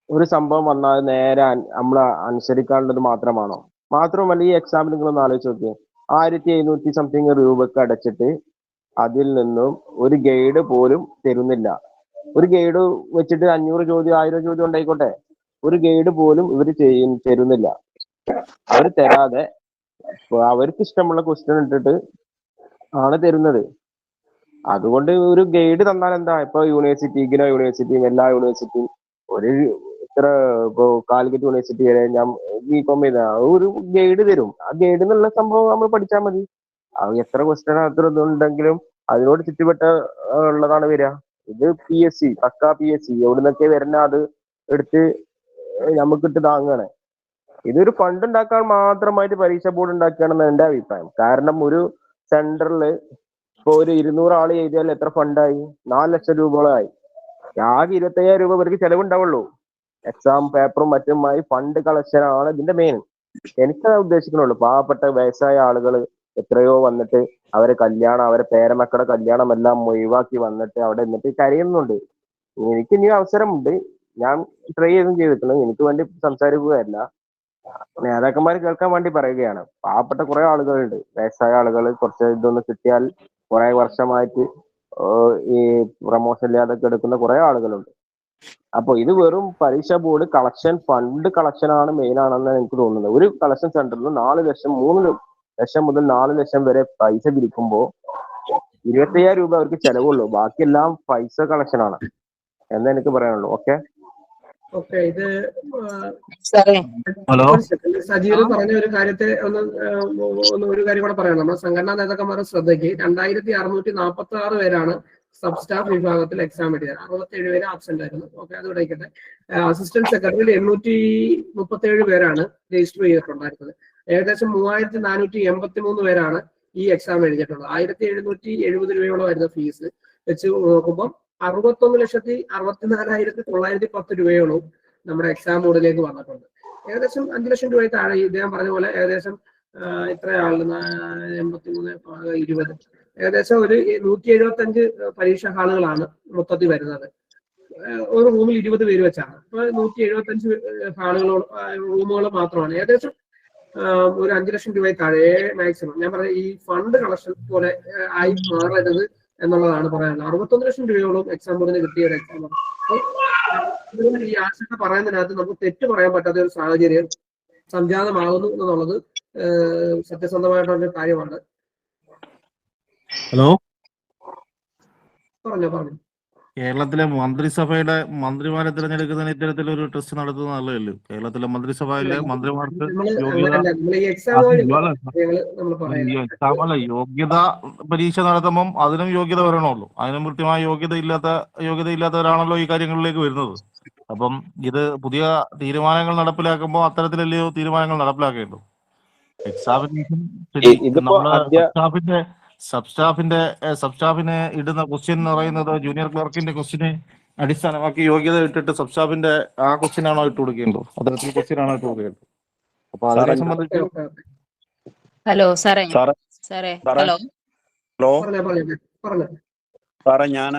ഒരു സംഭവം വന്നാൽ നേരെ നമ്മൾ അനുസരിക്കാനുള്ളത് മാത്രമാണോ? മാത്രമല്ല ഈ എക്സാമിൽ നിങ്ങളൊന്ന് ആലോചിച്ച് നോക്കിയേ, 1700 സംതിങ് രൂപക്ക് അടച്ചിട്ട് അതിൽ നിന്നും ഒരു ഗൈഡ് പോലും തരുന്നില്ല. ഒരു ഗൈഡ് വെച്ചിട്ട് 500 ചോദ്യം 1000 ചോദ്യം ഉണ്ടായിക്കോട്ടെ, ഒരു ഗൈഡ് പോലും ഇവർ തരുന്നില്ല. അവർ തരാതെ അവർക്ക് ഇഷ്ടമുള്ള ക്വസ്റ്റ്യൻ ഇട്ടിട്ട് ആണ് തരുന്നത്. അതുകൊണ്ട് ഒരു ഗൈഡ് തന്നാൽ എന്താ? ഇപ്പൊ യൂണിവേഴ്സിറ്റി, ഇഗ്നോ യൂണിവേഴ്സിറ്റിയും എല്ലാ യൂണിവേഴ്സിറ്റിയും ഒരു ഇത്ര ഇപ്പോ കാലിക്കറ്റ് യൂണിവേഴ്സിറ്റി വരെ ഞാൻ ബികോം ചെയ്ത ഒരു ഗൈഡ് തരും. ആ ഗൈഡ് എന്നുള്ള സംഭവം നമ്മൾ പഠിച്ചാൽ മതി. അത് എത്ര ക്വസ്റ്റ്യൻ അത്ര ഇതുണ്ടെങ്കിലും അതിനോട് ചുറ്റുപെട്ട ഉള്ളതാണ് വരിക. ഇത് PSC, പക്കാ PSC എവിടെ നിന്നൊക്കെ വരുന്ന അത് എടുത്ത് നമുക്കിട്ട് താങ്ങാണ്. ഇതൊരു ഫണ്ട് ഉണ്ടാക്കാൻ മാത്രമായിട്ട് പരീക്ഷ ബോർഡ് ഉണ്ടാക്കുകയാണെന്ന് എന്റെ അഭിപ്രായം. കാരണം ഒരു സെന്ററിൽ ഇപ്പൊ ഒരു 200 ആൾ എഴുതിയാൽ എത്ര ഫണ്ടായി? 4 ലക്ഷം രൂപകളായി. ആകെ 25,000 രൂപ ഇവർക്ക് ചെലവുണ്ടാവുള്ളൂ. എക്സാം പേപ്പറും മറ്റുമായി ഫണ്ട് കളക്ഷൻ ആണ് ഇതിന്റെ മെയിൻ. എനിക്കത് ഉദ്ദേശിക്കുന്നുള്ളൂ. പാവപ്പെട്ട വയസ്സായ ആളുകൾ എത്രയോ വന്നിട്ട് അവരെ കല്യാണം, അവരെ പേരമക്കളുടെ കല്യാണം എല്ലാം ഒഴിവാക്കി വന്നിട്ട് അവിടെ നിന്നിട്ട് കരയുന്നുണ്ട്. എനിക്ക് ഇനി അവസരമുണ്ട്, ഞാൻ ട്രൈ ചെയ്തിട്ടുണ്ട്. എനിക്ക് വേണ്ടി സംസാരിക്കുകയല്ല, നേതാക്കന്മാർ കേൾക്കാൻ വേണ്ടി പറയുകയാണ്. പാവപ്പെട്ട കുറെ ആളുകളുണ്ട്, വയസ്സായ ആളുകൾ. കുറച്ച് ഇതൊന്ന് കിട്ടിയാൽ കുറെ വർഷമായിട്ട് ഈ പ്രൊമോഷൻ ഇല്ലാതൊക്കെ എടുക്കുന്ന കുറെ ആളുകളുണ്ട്. അപ്പൊ ഇത് വെറും പരീക്ഷ ബോർഡ് കളക്ഷൻ, ഫണ്ട് കളക്ഷൻ ആണ് മെയിൻ ആണെന്നാണ് എനിക്ക് തോന്നുന്നത്. ഒരു കളക്ഷൻ സെന്ററിൽ 4 ലക്ഷം 3 ലക്ഷം മുതൽ 4 ലക്ഷം വരെ പൈസ പിരിക്കുമ്പോ 25,000 രൂപ അവർക്ക് ചെലവുള്ളൂ. ബാക്കിയെല്ലാം പൈസ കളക്ഷൻ ആണ് എന്ന് എനിക്ക് പറയാനുള്ളൂ. ഓക്കെ ഓക്കെ, ഇത് ഹലോ. ഒരു സെക്കൻഡ്. സജീവൻ പറഞ്ഞ ഒരു കാര്യത്തെ ഒന്ന് ഒരു കാര്യം കൂടെ പറയാം. നമ്മുടെ സംഘടനാ നേതാക്കന്മാരുടെ ശ്രദ്ധയ്ക്ക് 2646 പേരാണ് സബ് സ്റ്റാഫ് വിഭാഗത്തിൽ എക്സാം എഴുതിയത്. 67 പേര് ആബ്സെന്റ് ആയിരുന്നു. ഓക്കെ, അത് വിടയ്ക്കട്ടെ. അസിസ്റ്റന്റ് സെക്രട്ടറിയിൽ 837 പേരാണ് രജിസ്റ്റർ ചെയ്തിട്ടുണ്ടായിരുന്നത്. ഏകദേശം 3483 പേരാണ് ഈ എക്സാം എഴുതിയിട്ടുള്ളത്. 1770 രൂപയോളമായിരുന്നു ഫീസ്. വെച്ച് നോക്കുമ്പോൾ 61,64,910 രൂപയോളം നമ്മുടെ എക്സാം ബോർഡിലേക്ക് വന്നിട്ടുണ്ട്. ഏകദേശം 5 ലക്ഷം രൂപ താഴെ. ഇദ്ദേഹം പറഞ്ഞ പോലെ ഏകദേശം ഇത്ര ആള് 83 20 ഏകദേശം ഒരു 175 പരീക്ഷാ ഹാളുകളാണ് മൊത്തത്തിൽ വരുന്നത്. ഒരു റൂമിൽ 20 പേര് വെച്ചാണ്. അപ്പൊ 175 ഹാളുകളോളം റൂമുകൾ മാത്രമാണ്. ഏകദേശം ഒരു 5 ലക്ഷം രൂപ താഴെ മാക്സിമം. ഞാൻ പറഞ്ഞ ഈ ഫണ്ട് കളക്ഷൻ പോലെ ആയി മാറരുത് എന്നുള്ളതാണ് പറയാനുള്ളത്. 61 ലക്ഷം രൂപയോളം എക്സാം ബോർഡിന് കിട്ടിയ ഒരു എക്സാം. ഈ ആശങ്ക പറയുന്നതിനകത്ത് നമുക്ക് തെറ്റ് പറയാൻ പറ്റാത്ത ഒരു സാഹചര്യം സംജാതമാകുന്നു എന്നുള്ളത് സത്യസന്ധമായിട്ടുള്ള കാര്യമാണ്. ഹലോ. പറഞ്ഞു. കേരളത്തിലെ മന്ത്രിസഭയുടെ മന്ത്രിമാരെ തിരഞ്ഞെടുക്കുന്നതിന് ഇത്തരത്തിലൊരു ടെസ്റ്റ് നടത്തുന്നത് നല്ലതല്ലേ? കേരളത്തിലെ മന്ത്രിസഭയിലെ മന്ത്രിമാർക്ക് യോഗ്യത പരീക്ഷ നടത്തുമ്പം അതിനും യോഗ്യത വരണമല്ലോ. അതിനും കൃത്യമായ യോഗ്യതയില്ലാത്തവരാണല്ലോ ഈ കാര്യങ്ങളിലേക്ക് വരുന്നത്. അപ്പം ഇത് പുതിയ തീരുമാനങ്ങൾ നടപ്പിലാക്കുമ്പോൾ അത്തരത്തിലല്ലയോ തീരുമാനങ്ങൾ നടപ്പിലാക്കേണ്ടത്? എക്സാമിനേഷൻ സബ്സ്റ്റാഫിന് ഇടുന്ന ക്വസ്റ്റ്യൻ എന്ന് പറയുന്നത് ജൂനിയർ ക്ലർക്കിന്റെ ക്വസ്റ്റ്യനെ അടിസ്ഥാനമാക്കി യോഗ്യത ഇട്ടിട്ട് സബ്സ്റ്റാഫിന്റെ ആ ക്വസ്റ്റ്യൻ ആണോ ഇട്ട് കൊടുക്കേണ്ടത്? അത്തരത്തിൽ ക്വസ്റ്റ്യൻ ആണോ ഇട്ട് കൊടുക്കേണ്ടത്? അപ്പൊ അതിനെ സംബന്ധിച്ച് ഹലോ സാറേ. ഹലോ. സാറേ, ഞാൻ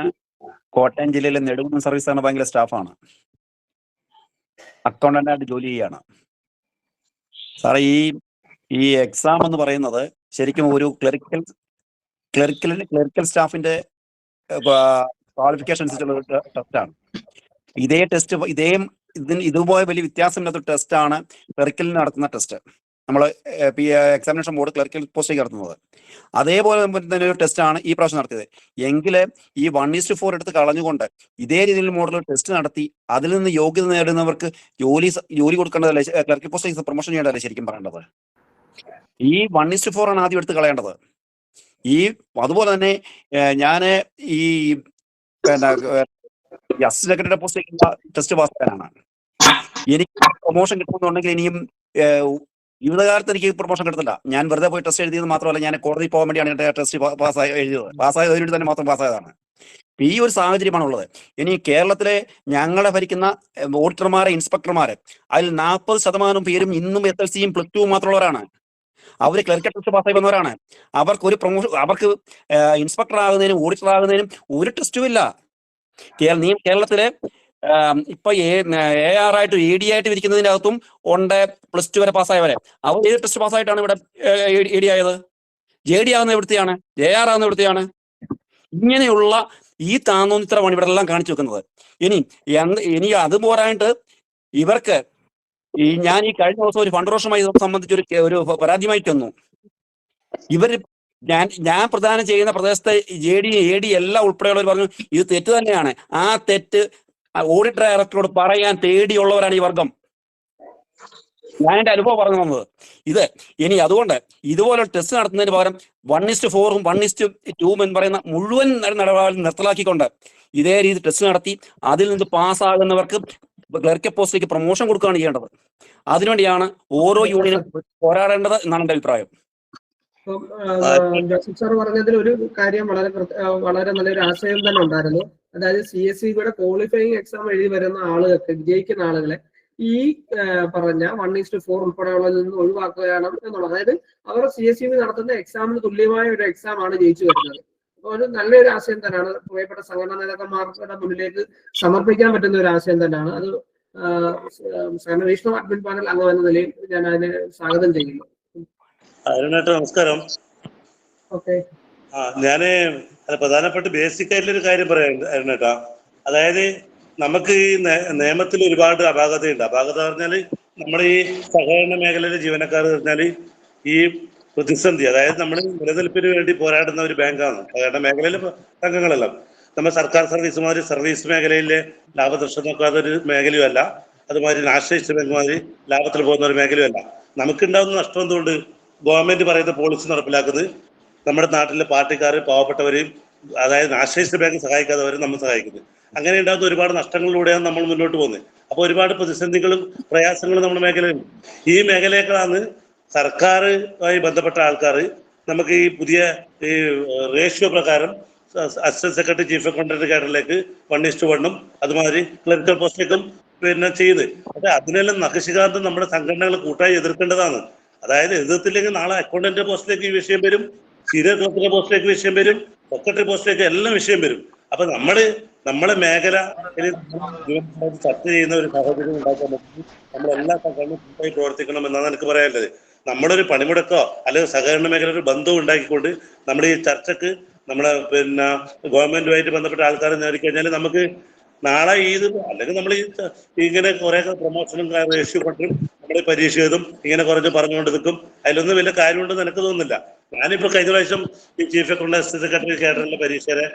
കോട്ടയം ജില്ലയിലെ നെടുകുന്നം സർവീസ് സഹകരണ ബാങ്കിലെ സ്റ്റാഫാണ്. അക്കൗണ്ടന്റായിട്ട് ജോലി ചെയ്യാണ്. സാറേ, ഈ എക്സാം എന്ന് പറയുന്നത് ശരിക്കും ഒരു ക്ലറിക്കൽ സ്റ്റാഫിന്റെ ക്വാളിഫിക്കേഷൻ അനുസരിച്ചുള്ള ഒരു ടെസ്റ്റാണ്. ഇതേ ടെസ്റ്റ് ഇതുപോലെ വലിയ വ്യത്യാസമില്ലാത്ത ടെസ്റ്റാണ് ക്ലറിക്കലിന് നടത്തുന്ന ടെസ്റ്റ്. നമ്മൾ എക്സാമിനേഷൻ ബോർഡ് ക്ലറിക്കൽ പോസ്റ്റിലേക്ക് നടത്തുന്നത്. അതേപോലെ തന്നെ ഒരു ടെസ്റ്റാണ് ഈ പ്രാവശ്യം നടത്തിയത്. എങ്കിൽ ഈ 1:4 എടുത്ത് കളഞ്ഞുകൊണ്ട് ഇതേ രീതിയിൽ മോഡൽ ടെസ്റ്റ് നടത്തി അതിൽ നിന്ന് യോഗ്യത നേടുന്നവർക്ക് ജോലി കൊടുക്കേണ്ടതല്ലേ? ക്ലറിക്കൽ പോസ്റ്റിലേക്ക് പ്രൊമോഷൻ ചെയ്യേണ്ടതല്ലേ ശരിക്കും പറയേണ്ടത്? ഈ 1:4 ആണ് ആദ്യം എടുത്ത് കളയേണ്ടത്. അതുപോലെ തന്നെ ഞാൻ ഈ അസിസ്റ്റന്റ് സെക്രട്ടറിയുടെ പോസ്റ്റിലേക്കുള്ള ടെസ്റ്റ് പാസ് ചെയ്യാനാണ്. എനിക്ക് പ്രൊമോഷൻ കിട്ടുന്നുണ്ടെങ്കിൽ ഇനിയും ജീവിതകാലത്ത് എനിക്ക് പ്രൊമോഷൻ കിട്ടത്തില്ല. ഞാൻ വെറുതെ പോയി ടെസ്റ്റ് എഴുതിയത് മാത്രമല്ല, ഞാൻ കോടതി പോകാൻ വേണ്ടിയാണ് ടെസ്റ്റ് പാസ്സായത് അതിനു തന്നെ മാത്രം പാസ്സായതാണ്. ഈ ഒരു സാഹചര്യമാണുള്ളത്. ഇനി കേരളത്തിലെ ഞങ്ങളെ ഭരിക്കുന്ന ഓഡിറ്റർമാരെ, ഇൻസ്പെക്ടർമാരെ, അതിൽ 40% പേരും ഇന്നും SLCയും +2 മാത്രമുള്ളവരാണ്. അവർ ക്ലറിക്കൽ ടെസ്റ്റ് പാസ്സായി വന്നവരാണ്. അവർക്ക് ഒരു പ്രൊമോഷൻ, അവർക്ക് ഇൻസ്പെക്ടർ ആകുന്നതിനും ഓഡിറ്റർ ആകുന്നതിനും ഒരു ടെസ്റ്റും ഇല്ല. കേരളത്തിലെ ഇപ്പൊ AR ആയിട്ട് AD ആയിട്ട് ഇരിക്കുന്നതിന്റെ അകത്തും ഉണ്ട് +2 വരെ പാസ്സായവരെ. അവർ ഏത് ടെസ്റ്റ് പാസ്സായിട്ടാണ് ഇവിടെ AD ആയത്? JD ആകുന്ന എവിടുത്തെയാണ്? JR ആകുന്ന എവിടുത്തെയാണ്? ഇങ്ങനെയുള്ള ഈ താന്നോന്നിത്തരമാണ് ഇവിടെ എല്ലാം കാണിച്ചു വെക്കുന്നത്. ഇനി അത് പോരായിട്ട് ഇവർക്ക് ഞാൻ ഈ കഴിഞ്ഞ ദിവസം ഒരു ഫണ്ട് റോഷമായി സംബന്ധിച്ച് ഒരു പരാതിയുമായിട്ട് വന്നു. ഇവര് ഞാൻ പ്രദാനം ചെയ്യുന്ന പ്രദേശത്തെ JD AD എല്ലാം ഉൾപ്പെടെയുള്ളവർ പറഞ്ഞു ഇത് തെറ്റ് തന്നെയാണ്. ആ തെറ്റ് ഓഡിറ്റ് ഡയറക്ടറോട് പറയാൻ തേടിയുള്ളവരാണ് ഈ വർഗം. ഞാൻ എൻ്റെ അനുഭവം പറഞ്ഞു തന്നത് ഇത്. ഇനി അതുകൊണ്ട് ഇതുപോലെ ടെസ്റ്റ് നടത്തുന്നതിന് പകരം 1:4 1:2 എന്ന് പറയുന്ന മുഴുവൻ നിലപാടും നിർത്തലാക്കിക്കൊണ്ട് ഇതേ രീതി ടെസ്റ്റ് നടത്തി അതിൽ നിന്ന് പാസ്സാകുന്നവർക്ക് ക്ലർക്കൽ പോസ്റ്റിലേക്ക് പ്രൊമോഷൻ കൊടുക്കുകയാണ് ചെയ്യേണ്ടത്. അതിനുവേണ്ടിയാണ് ഓരോ യൂണിയനും പോരാടേണ്ടത് എന്നാണ് എൻ്റെ അഭിപ്രായം. ജോസഫ് സാർ പറഞ്ഞതിൽ ഒരു കാര്യം വളരെ നല്ലൊരു ആശയം തന്നെ ഉണ്ടായിരുന്നു. അതായത് CSEBയുടെ ക്വാളിഫയിങ് എക്സാം എഴുതി വരുന്ന ആളുകൾക്ക്, വിജയിക്കുന്ന ആളുകളെ ഈ പറഞ്ഞ 1:4 ഉൾപ്പെടെയുള്ളതിൽ നിന്ന് ഒഴിവാക്കുകയാണ് എന്നുള്ളത്. അതായത് അവർ CSEB നടത്തുന്ന എക്സാമിന് തുല്യമായ ഒരു എക്സാം ആണ് ജയിച്ചു വരുന്നത്. അപ്പോൾ ഒരു നല്ലൊരു ആശയം തന്നെയാണ്, പ്രിയപ്പെട്ട സംഘടനാ നേതാക്കന്മാരുടെ മുന്നിലേക്ക് സമർപ്പിക്കാൻ പറ്റുന്ന ഒരു ആശയം തന്നെയാണ് അത്. വിഷ്ണു അഡ്മിൻ പാനൽ അംഗം എന്ന നിലയിൽ ഞാൻ അതിനെ സ്വാഗതം ചെയ്യുന്നു. നമസ്കാരം. ഓക്കെ, ഞാന് പ്രധാനപ്പെട്ട ബേസിക് ആയിട്ടുള്ളൊരു കാര്യം പറയാം അരുണേട്ടാ. അതായത് നമുക്ക് ഈ നിയമത്തിൽ ഒരുപാട് അപാകതയുണ്ട്. അപാകത പറഞ്ഞാല് നമ്മുടെ ഈ സഹകരണ മേഖലയിലെ ജീവനക്കാർ പറഞ്ഞാല് ഈ പ്രതിസന്ധി, അതായത് നമ്മൾ നിലനിൽപ്പിന് വേണ്ടി പോരാടുന്ന ഒരു ബാങ്കാണ് സഹകരണ മേഖലയിലെ അംഗങ്ങളെല്ലാം. നമ്മൾ സർക്കാർ സർവീസ് മേഖലയിലെ ലാഭദൃഷ്ടം നോക്കാത്ത ഒരു മേഖലയുമല്ല, അതുമാതിരി രാഷ്ട്രീയ ബാങ്കുമാതിരി ലാഭത്തിൽ പോകുന്ന ഒരു മേഖലയുമല്ല. നമുക്കുണ്ടാകുന്ന നഷ്ടം എന്തുകൊണ്ട്? ഗവൺമെന്റ് പറയുന്ന പോളിസി നടപ്പിലാക്കുന്നത് നമ്മുടെ നാട്ടിലെ പാർട്ടിക്കാർ പാവപ്പെട്ടവരെയും, അതായത് ആശ്രയിച്ച ബാങ്ക് സഹായിക്കാത്തവരും നമ്മൾ സഹായിക്കുന്നത്. അങ്ങനെ ഉണ്ടാകുന്ന ഒരുപാട് നഷ്ടങ്ങളിലൂടെയാണ് നമ്മൾ മുന്നോട്ട് പോകുന്നത്. അപ്പോൾ ഒരുപാട് പ്രതിസന്ധികളും പ്രയാസങ്ങളും നമ്മുടെ മേഖലയിൽ. ഈ മേഖലകളാണ് സർക്കാരുമായി ബന്ധപ്പെട്ട ആൾക്കാർ നമുക്ക് ഈ പുതിയ ഈ റേഷ്യോ പ്രകാരം അസിസ്റ്റന്റ് സെക്രട്ടറി ചീഫ് അക്കൗണ്ടന്റ് കേഡറിലേക്ക് 1:1 അതുമാതിരി ക്ലറിക്കൽ പോസ്റ്റിലേക്കും ചെയ്യുന്നത്. പക്ഷെ അതിനെല്ലാം നഖശികാന്തം നമ്മുടെ സംഘടനകൾ കൂട്ടായി എതിർക്കേണ്ടതാണ്. അതായത് എതിർത്തില്ലെങ്കിൽ നാളെ അക്കൗണ്ടന്റ് പോസ്റ്റിലേക്ക് ഈ വിഷയം വരും, സീനിയർ ക്ലർക്കിന്റെ പോസ്റ്റിലേക്ക് വിഷയം വരും, സെക്രട്ടറി പോസ്റ്റിലേക്ക് എല്ലാം വിഷയം വരും. അപ്പൊ നമ്മളെ മേഖല ചർച്ച ചെയ്യുന്ന ഒരു സാഹചര്യം ഉണ്ടാക്കാൻ പറ്റും. നമ്മളെല്ലാ സംഘടനയും കൂട്ടായി പ്രവർത്തിക്കണം എന്നാണ് എനിക്ക് പറയാനുള്ളത്. നമ്മളൊരു പണിമുടക്കോ അല്ലെങ്കിൽ സഹകരണ മേഖല ഒരു ബന്ധവും ഉണ്ടാക്കിക്കൊണ്ട് നമ്മുടെ ഈ ചർച്ചക്ക് നമ്മളെ ഗവൺമെന്റുമായിട്ട് ബന്ധപ്പെട്ട ആൾക്കാരെ നേടിക്കഴിഞ്ഞാൽ നമുക്ക് നാളെ അല്ലെങ്കിൽ നമ്മൾ ഇങ്ങനെ കുറെ പ്രൊമോഷനും റേഷ്യോ കൊണ്ടും നമ്മുടെ പരീക്ഷ ചെയ്തും ഇങ്ങനെ കുറച്ച് പറഞ്ഞുകൊണ്ട് നിൽക്കും. അതിലൊന്നും വലിയ കാര്യമുണ്ടെന്ന് എനിക്ക് തോന്നുന്നില്ല. ഞാനിപ്പോ കഴിഞ്ഞ പ്രാവശ്യം ഈ ചീഫ് അക്കൗണ്ടന്റ് സെക്രട്ടറി കേഡറിന്റെ പരീക്ഷയുടെ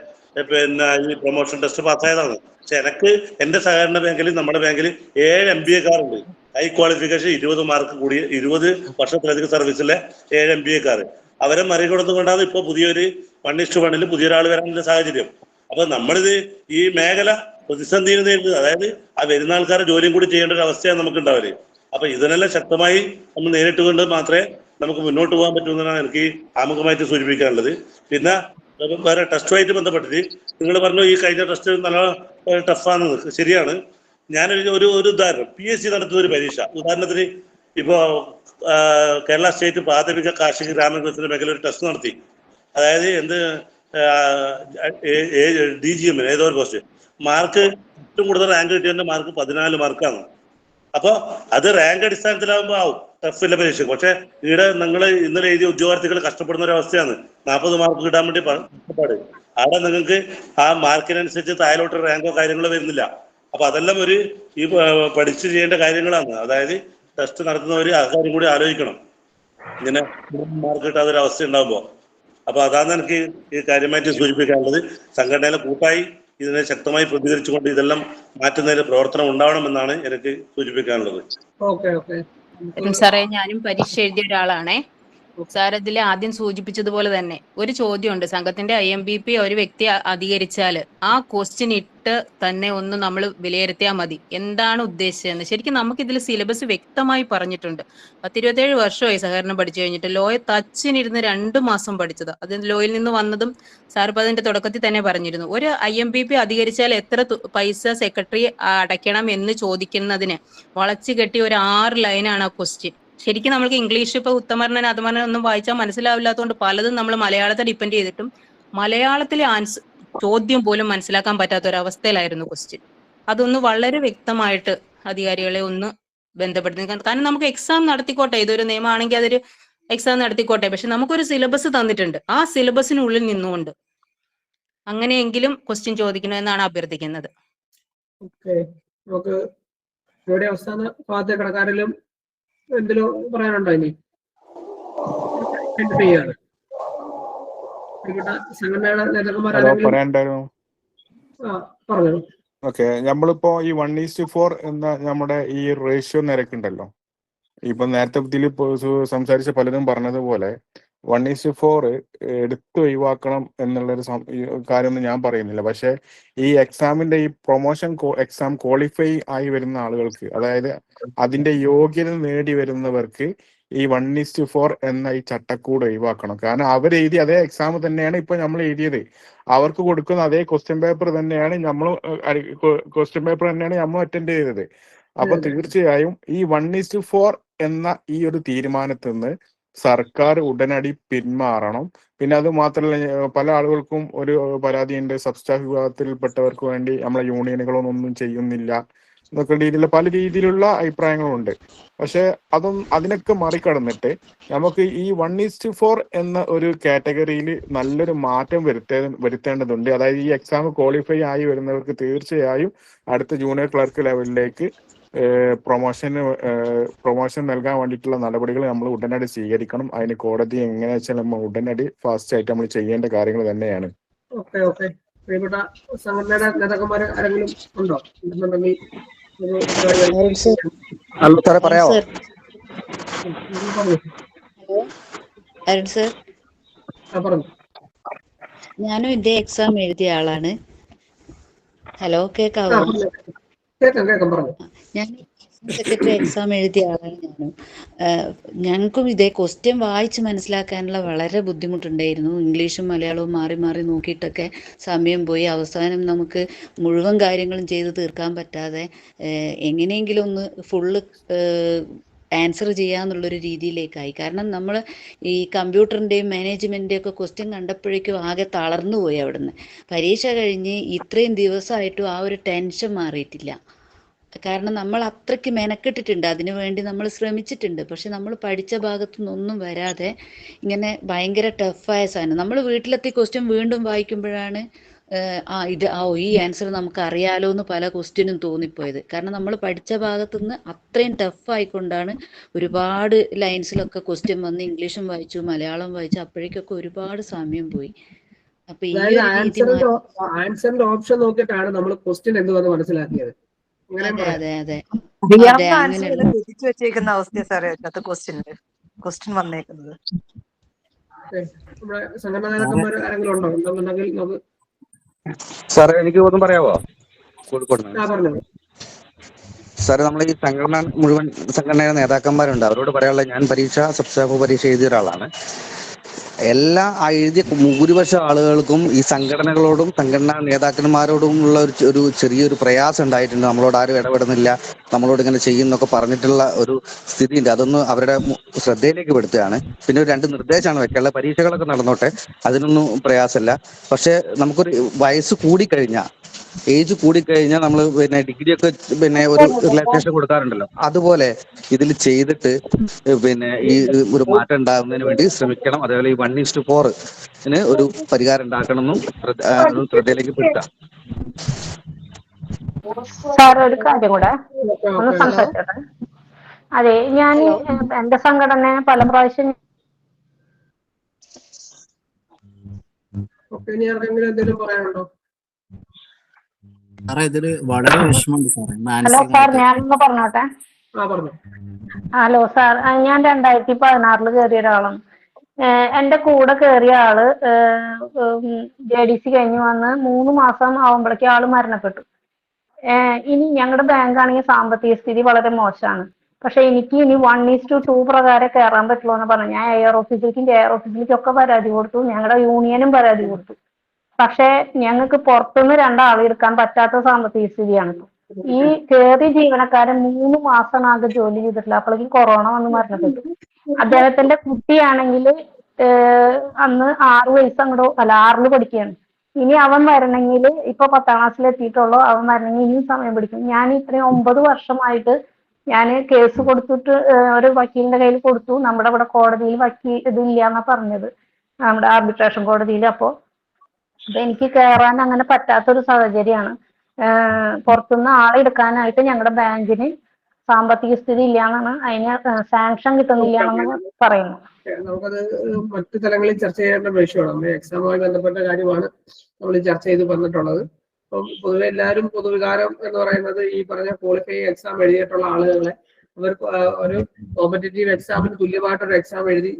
ഈ പ്രൊമോഷൻ ടെസ്റ്റ് പാസ്സായതാണ്. പക്ഷെ എനിക്ക് എന്റെ സഹകരണ ബാങ്കിൽ, നമ്മുടെ ബാങ്കിൽ 7 MBA-കാരുണ്ട്. ഹൈ ക്വാളിഫിക്കേഷൻ 20 മാർക്ക് കൂടിയ 20 വർഷത്തിലധികം സർവീസിലെ 7 MBA-കാർ. അവരെ മറികടന്നുകൊണ്ടാണ് ഇപ്പൊ പുതിയൊരു 1:1 പുതിയൊരാൾ വരാനുള്ള സാഹചര്യം. അപ്പൊ നമ്മളിത് ഈ മേഖല പ്രതിസന്ധിയിൽ നേരിടുന്നത്, അതായത് ആ വരുന്ന ആൾക്കാരെ ജോലിയും കൂടി ചെയ്യേണ്ട ഒരു അവസ്ഥയാണ് നമുക്ക് ഉണ്ടാവല്. അപ്പൊ ഇതിനെല്ലാം ശക്തമായി നമ്മൾ നേരിട്ടുകൊണ്ട് മാത്രമേ നമുക്ക് മുന്നോട്ട് പോകാൻ പറ്റൂ എന്നാണ് എനിക്ക് ആമുഖമായിട്ട് സൂചിപ്പിക്കാനുള്ളത്. പിന്നെ വേറെ ടെസ്റ്റുമായിട്ട് ബന്ധപ്പെട്ടിട്ട് നിങ്ങൾ പറഞ്ഞു ഈ കഴിഞ്ഞ ടെസ്റ്റ് നല്ല ടഫാണെന്ന്. ശരിയാണ്. ഞാനൊരു ഉദാഹരണം, PSC നടത്തുന്ന ഒരു പരീക്ഷ, ഉദാഹരണത്തിന് ഇപ്പോ കേരള സ്റ്റേറ്റ് പ്രാഥമിക കാർഷിക ഗ്രാമവികസന മേഖല ഒരു ടെസ്റ്റ് നടത്തി. അതായത് DGM ഏതോ ഒരു പോസ്റ്റ് മാർക്ക് ഏറ്റവും കൂടുതൽ റാങ്ക് കിട്ടിയതിന്റെ മാർക്ക് 14 മാർക്കാണ്. അപ്പൊ അത് റാങ്ക് അടിസ്ഥാനത്തിലാകുമ്പോൾ ആവും ടഫില്ല പരീക്ഷ. പക്ഷെ ഇവിടെ നിങ്ങൾ ഇന്നലെ എഴുതിയ ഉദ്യോഗാർത്ഥികൾ കഷ്ടപ്പെടുന്ന ഒരു അവസ്ഥയാണ്. 40 മാർക്ക് കിട്ടാൻ വേണ്ടി കഷ്ടപ്പാട്. അവിടെ നിങ്ങൾക്ക് ആ മാർക്കിനനുസരിച്ച് താഴോട്ട് റാങ്കോ കാര്യങ്ങളോ വരുന്നില്ല. അപ്പൊ അതെല്ലാം ഈ പഠിച്ചു ചെയ്യേണ്ട കാര്യങ്ങളാണ്. അതായത് ടെസ്റ്റ് നടത്തുന്നവർ ആ കാര്യം കൂടി ആലോചിക്കണം, ഇങ്ങനെ മാർക്ക് കിട്ടാത്ത ഒരു അവസ്ഥ ഉണ്ടാകുമ്പോൾ. അപ്പൊ അതാണ് എനിക്ക് ഈ കാര്യമായിട്ട് സൂചിപ്പിക്കാനുള്ളത്. സംഘടനയിലെ കൂട്ടായി ഇതിനെ ശക്തമായി പ്രതികരിച്ചുകൊണ്ട് ഇതെല്ലാം മാറ്റുന്നതിന് പ്രവർത്തനം ഉണ്ടാവണമെന്നാണ് എനിക്ക് സൂചിപ്പിക്കാനുള്ളത്. സാറേ, ഞാനും പരീക്ഷ എഴുതിയ ഒരാളാണേ. സാർ ഇതിൽ ആദ്യം സൂചിപ്പിച്ചതുപോലെ തന്നെ ഒരു ചോദ്യമുണ്ട്. സംഘത്തിന്റെ IMBP ഒരു വ്യക്തി അധികരിച്ചാൽ ആ ക്വസ്റ്റ്യൻ ഇട്ട് തന്നെ ഒന്ന് നമ്മൾ വിലയിരുത്തിയാൽ മതി, എന്താണ് ഉദ്ദേശിച്ചതെന്ന്. ശരിക്കും നമുക്ക് ഇതിൽ സിലബസ് വ്യക്തമായി പറഞ്ഞിട്ടുണ്ട്. 27 വർഷമായി സഹകരണം പഠിച്ചു കഴിഞ്ഞിട്ട്. ലോയെ തച്ചിനിരുന്ന് 2 മാസം പഠിച്ചത്. അത് ലോയിൽ നിന്ന് വന്നതും സാർ ഇപ്പം അതിന്റെ തുടക്കത്തിൽ തന്നെ പറഞ്ഞിരുന്നു. ഒരു IMBP അധികരിച്ചാൽ എത്ര പൈസ സെക്രട്ടറി അടയ്ക്കണം എന്ന് ചോദിക്കുന്നതിന് വളച്ചു കെട്ടി ഒരു 6 ലൈനാണ് ആ ക്വസ്റ്റ്യൻ. ശരിക്കും നമ്മൾക്ക് ഇംഗ്ലീഷ് ഇപ്പൊ ഉത്തമർണൻ അധമർണൻ ഒന്നും വായിച്ചാൽ മനസ്സിലാവില്ലാത്തതുകൊണ്ട് പലതും നമ്മൾ മലയാളത്തെ ഡിപ്പെൻഡ് ചെയ്തിട്ടും മലയാളത്തിലെ ചോദ്യം പോലും മനസ്സിലാക്കാൻ പറ്റാത്ത ഒരു അവസ്ഥയിലായിരുന്നു ക്വസ്റ്റ്യൻ. അതൊന്ന് വളരെ വ്യക്തമായിട്ട് അധികാരികളെ ഒന്ന് ബന്ധപ്പെടുത്തി, കാരണം നമുക്ക് എക്സാം നടത്തിക്കോട്ടെ, ഇതൊരു നിയമമാണെങ്കിൽ അതൊരു എക്സാം നടത്തിക്കോട്ടെ, പക്ഷെ നമുക്കൊരു സിലബസ് തന്നിട്ടുണ്ട്. ആ സിലബസിനുള്ളിൽ നിന്നുകൊണ്ട് അങ്ങനെയെങ്കിലും ക്വസ്റ്റ്യൻ ചോദിക്കണമെന്നാണ് അഭ്യർത്ഥിക്കുന്നത്. ഓക്കെ, നമുക്ക് ഇവിടെ അവസാന ഭാഗത്തെ കടക്കാരിലും എന്തെങ്കിലും പറയാനുണ്ടോ? ഇനി ചെയ്യാണ് സംഘടനയുടെ നേതാക്കന്മാരാണെങ്കിലും പറയാനുണ്ടായിരുന്നു. പറഞ്ഞു. ഓക്കെ, നമ്മളിപ്പോ ഈ 1:4 എന്ന നമ്മുടെ ഈ റേഷ്യോ നിരക്കുണ്ടല്ലോ, ഇപ്പൊ നേരത്തെ ഇതിൽ സംസാരിച്ച പലരും പറഞ്ഞതുപോലെ 1:4 എടുത്ത് ഒഴിവാക്കണം എന്നുള്ളൊരു കാര്യമൊന്നും ഞാൻ പറയുന്നില്ല. പക്ഷെ ഈ എക്സാമിന്റെ ഈ പ്രൊമോഷൻ എക്സാം ക്വാളിഫൈ ആയി വരുന്ന ആളുകൾക്ക്, അതായത് അതിന്റെ യോഗ്യത നേടി വരുന്നവർക്ക് ഈ 1:4 എന്ന ഈ ചട്ടക്കൂട് ഒഴിവാക്കണം. കാരണം അവർ എഴുതി അതേ എക്സാം തന്നെയാണ് ഇപ്പൊ നമ്മൾ എഴുതിയത്, അവർക്ക് കൊടുക്കുന്ന അതേ ക്വസ്റ്റ്യൻ പേപ്പർ തന്നെയാണ് നമ്മൾ അറ്റൻഡ് ചെയ്തത്. അപ്പൊ തീർച്ചയായും ഈ 1:4 എന്ന ഈ ഒരു തീരുമാനത്തിൽ നിന്ന് സർക്കാർ ഉടനടി പിന്മാറണം. പിന്നെ അത് മാത്രമല്ല, പല ആളുകൾക്കും ഒരു പരാതിയുണ്ട്, സബ് സ്റ്റാഫ് വിഭാഗത്തിൽപ്പെട്ടവർക്ക് വേണ്ടി നമ്മളെ യൂണിയനുകളൊന്നും ചെയ്യുന്നില്ല എന്നൊക്കെ രീതിയിലുള്ള പല രീതിയിലുള്ള അഭിപ്രായങ്ങളുണ്ട്. പക്ഷെ അതിനൊക്കെ മറികടന്നിട്ട് നമുക്ക് ഈ 1:4 എന്ന ഒരു കാറ്റഗറിയിൽ നല്ലൊരു മാറ്റം വരുത്തേണ്ടതുണ്ട്. അതായത് ഈ എക്സാം ക്വാളിഫൈ ആയി വരുന്നവർക്ക് തീർച്ചയായും അടുത്ത ജൂനിയർ ക്ലർക്ക് ലെവലിലേക്ക് പ്രൊമോഷൻ നൽകാൻ വേണ്ടിയിട്ടുള്ള നടപടികൾ നമ്മൾ ഉടനടി സ്വീകരിക്കണം. അതിന് കോടതി എങ്ങനെയാ വെച്ചാൽ നമ്മൾ ഉടനടി ഫാസ്റ്റ് ആയിട്ട് നമ്മൾ ചെയ്യേണ്ട കാര്യങ്ങൾ തന്നെയാണ്. ഓക്കെ ഓക്കെ, പ്രിയപ്പെട്ട സംഘടനയുടെ നേതാക്കന്മാർ ആരെങ്കിലും ഉണ്ടോ? ഇല്ലെന്നുണ്ടെങ്കിൽ പറയാമോ? ഞാനും ഇതേ എക്സാം എഴുതിയ ആളാണ്. ഹലോ, കേക്കാവോ? ഞാൻ സെക്രട്ടറി എക്സാം എഴുതിയ ആളാണ് ഞാനും. ഞങ്ങൾക്കും ഇതേ ക്വസ്റ്റ്യൻ വായിച്ച് മനസ്സിലാക്കാനുള്ള വളരെ ബുദ്ധിമുട്ടുണ്ടായിരുന്നു. ഇംഗ്ലീഷും മലയാളവും മാറി മാറി നോക്കിയിട്ടൊക്കെ സമയം പോയി. അവസാനം നമുക്ക് മുഴുവൻ കാര്യങ്ങളും ചെയ്ത് തീർക്കാൻ പറ്റാതെ എങ്ങനെയെങ്കിലും ഒന്ന് ഫുള്ള് ആൻസർ ചെയ്യാന്നുള്ളൊരു രീതിയിലേക്കായി. കാരണം നമ്മൾ ഈ കമ്പ്യൂട്ടറിൻ്റെയും മാനേജ്മെൻറ്റിൻ്റെയും ഒക്കെ ക്വസ്റ്റ്യൻ കണ്ടപ്പോഴേക്കും ആകെ തളർന്നു പോയി. അവിടുന്ന് പരീക്ഷ കഴിഞ്ഞ് ഇത്രയും ദിവസമായിട്ടും ആ ഒരു ടെൻഷൻ മാറിയിട്ടില്ല. കാരണം നമ്മൾ അത്രയ്ക്ക് മെനക്കെട്ടിട്ടുണ്ട്, അതിനു വേണ്ടി നമ്മൾ ശ്രമിച്ചിട്ടുണ്ട്. പക്ഷെ നമ്മൾ പഠിച്ച ഭാഗത്തു നിന്നൊന്നും വരാതെ ഇങ്ങനെ ഭയങ്കര ടഫായ സാധനം നമ്മൾ വീട്ടിലെത്തി ക്വസ്റ്റ്യൻ വീണ്ടും വായിക്കുമ്പോഴാണ് ഈ ആൻസർ നമുക്ക് അറിയാലോ എന്ന് പല ക്വസ്റ്റ്യനും തോന്നിപ്പോയത്. കാരണം നമ്മൾ പഠിച്ച ഭാഗത്തുനിന്ന് അത്രയും ടഫായിക്കൊണ്ടാണ് ഒരുപാട് ലൈൻസിലൊക്കെ ക്വസ്റ്റ്യൻ വന്ന് ഇംഗ്ലീഷും വായിച്ചു, മലയാളം വായിച്ചു, അപ്പോഴേക്കൊക്കെ ഒരുപാട് സമയം പോയി. അപ്പൊ ഈ ഒരു രീതി ആൻസറിന്റെ ഓപ്ഷൻ നോക്കിയിട്ടാണ് നമ്മൾ ക്വസ്റ്റ്യൻ എന്തുവെന്ന് മനസ്സിലാക്കിയത്. അതെ അതെ അതെ തിരിച്ചു വെച്ചേക്കുന്ന അവസ്ഥ സാറേ ക്വസ്റ്റ്യൻ വന്നേക്കുന്നത്. നമ്മുടെ സംഘടനാ നേതാക്കന്മാർ ആരെങ്കിലും ഉണ്ടോ? ഉണ്ടെന്നുണ്ടെങ്കിൽ നമുക്ക് സാറേ എനിക്ക് ഒന്നും പറയാവോ? കോഴിക്കോട് പറഞ്ഞു. സാറേ, നമ്മൾ ഈ മുഴുവൻ സംഘടനയുടെ നേതാക്കന്മാരുണ്ട്, അവരോട് പറയാനുള്ള, ഞാൻ സബ് സ്റ്റാഫ് പരീക്ഷ എഴുതിയ ഒരാളാണ്. എല്ലാ എഴുതിയ ഭൂരിപക്ഷം ആളുകൾക്കും ഈ സംഘടനകളോടും സംഘടനാ നേതാക്കന്മാരോടും ഉള്ള ഒരു ചെറിയൊരു പ്രയാസം ഉണ്ടായിട്ടുണ്ട്. നമ്മളോട് ആരും ഇടപെടുന്നില്ല, നമ്മളോട് ഇങ്ങനെ ചെയ്യുന്നൊക്കെ പറഞ്ഞിട്ടുള്ള ഒരു സ്ഥിതിയുണ്ട്. അതൊന്ന് അവരുടെ ശ്രദ്ധയിലേക്ക് പെടുത്തുകയാണ്. പിന്നെ ഒരു 2 നിർദ്ദേശമാണ് വെക്കാനുള്ളത്. പരീക്ഷകളൊക്കെ നടന്നോട്ടെ, അതിനൊന്നും പ്രയാസമില്ല. പക്ഷെ നമുക്കൊരു വയസ്സ് കൂടിക്കഴിഞ്ഞാൽ, ഏജ് കൂടിക്കഴിഞ്ഞാൽ നമ്മൾ ഡിഗ്രി ഒക്കെ ഒരു റിലാക്സേഷൻ കൊടുക്കാറുണ്ടല്ലോ, അതുപോലെ ഇതിൽ ചെയ്തിട്ട് ഈ ഒരു മാറ്റം ഉണ്ടാകുന്നതിന് വേണ്ടി ശ്രമിക്കണം. അതേപോലെ ഈ 1:4 ഒരു പരിഹാരം ഉണ്ടാക്കണമെന്നും ശ്രദ്ധയിലേക്ക് പെടുത്താം. സാർ, ഒരു കാര്യം കൂടെ ഒന്ന് സംസാരിച്ചോട്ടെ. അതെ, ഞാൻ എന്റെ സംഘടന പല പ്രാവശ്യം എന്തെങ്കിലും പറയാനുണ്ടോ? സാറേ, ഇതില് വളരെ വിഷമമുണ്ട് സാറേ. ഹലോ സാർ, ഞാനൊന്ന് പറഞ്ഞോട്ടെ. ഹലോ സാർ, ഞാൻ 2016 കയറിയ ഒരാളാണ്. എന്റെ കൂടെ കയറിയ ആള് JDC കഴിഞ്ഞ് വന്ന് 3 മാസം ആവുമ്പോഴേക്കും ആള് മരണപ്പെട്ടു. ഇനി ഞങ്ങളുടെ ബാങ്ക് ആണെങ്കിൽ സാമ്പത്തിക സ്ഥിതി വളരെ മോശമാണ്. പക്ഷെ എനിക്ക് ഇനി 1:2 പ്രകാരം കയറാൻ പറ്റുള്ളൂ എന്ന് പറഞ്ഞു. ഞാൻ AR ഓഫീസിലേക്കും KR ഓഫീസിലേക്കും ഒക്കെ പരാതി കൊടുത്തു, ഞങ്ങളുടെ യൂണിയനും പരാതി കൊടുത്തു. പക്ഷെ ഞങ്ങൾക്ക് പുറത്തുനിന്ന് 2 ആളെ എടുക്കാൻ പറ്റാത്ത സാമ്പത്തിക സ്ഥിതിയാണ്. ഈ കേറിയ ജീവനക്കാരൻ 3 മാസമാണ് ആകെ ജോലി ചെയ്തിട്ടില്ല. അപ്പോഴേക്കും കൊറോണ വന്ന് മരണപ്പെട്ടു. അദ്ദേഹത്തിന്റെ കുട്ടിയാണെങ്കിൽ അന്ന് 6 വയസ്സ് അങ്ങോട്ടോ അല്ല 6ൽ പഠിക്കുകയാണ്. ഇനി അവൻ വരണമെങ്കിൽ ഇപ്പൊ 10ാം ക്ലാസ്സിൽ എത്തിയിട്ടുള്ളൂ. അവൻ വരണമെങ്കിൽ ഇനിയും സമയം പിടിക്കും. ഞാൻ ഇത്രയും 9 വർഷമായിട്ട് ഞാൻ കേസ് കൊടുത്തിട്ട് ഒരു വക്കീലിന്റെ കയ്യിൽ കൊടുത്തു. നമ്മുടെ ഇവിടെ കോടതിയിൽ ഇതില്ല എന്നാ പറഞ്ഞത്, നമ്മുടെ ആർബിട്രേഷൻ കോടതിയിൽ. അപ്പൊ എനിക്ക് കയറാൻ അങ്ങനെ പറ്റാത്തൊരു സാഹചര്യമാണ്. പുറത്തുനിന്ന് ആളെടുക്കാനായിട്ട് ഞങ്ങളുടെ ബാങ്കിന് സാമ്പത്തിക സ്ഥിതി ഇല്ലാന്നാണ്, അതിന് സാങ്ഷൻ കിട്ടുന്നില്ലാന്ന് പറയുന്നു. നമുക്കത് മറ്റു തലങ്ങളിൽ ചർച്ച ചെയ്യേണ്ട വിഷയമാണ്. നമ്മുടെ എക്സാമുമായി ബന്ധപ്പെട്ട കാര്യമാണ് നമ്മൾ ചർച്ച ചെയ്ത് വന്നിട്ടുള്ളത്. അപ്പം പൊതുവെ എല്ലാവരും പൊതുവികാരം എന്ന് പറയുന്നത് ഈ പറഞ്ഞ ക്വാളിഫൈ എക്സാം എഴുതിയിട്ടുള്ള ആളുകളെ അവർക്ക് ഒരു കോമ്പറ്റേറ്റീവ് എക്സാമിന് തുല്യമായിട്ടൊരു എക്സാം എഴുതി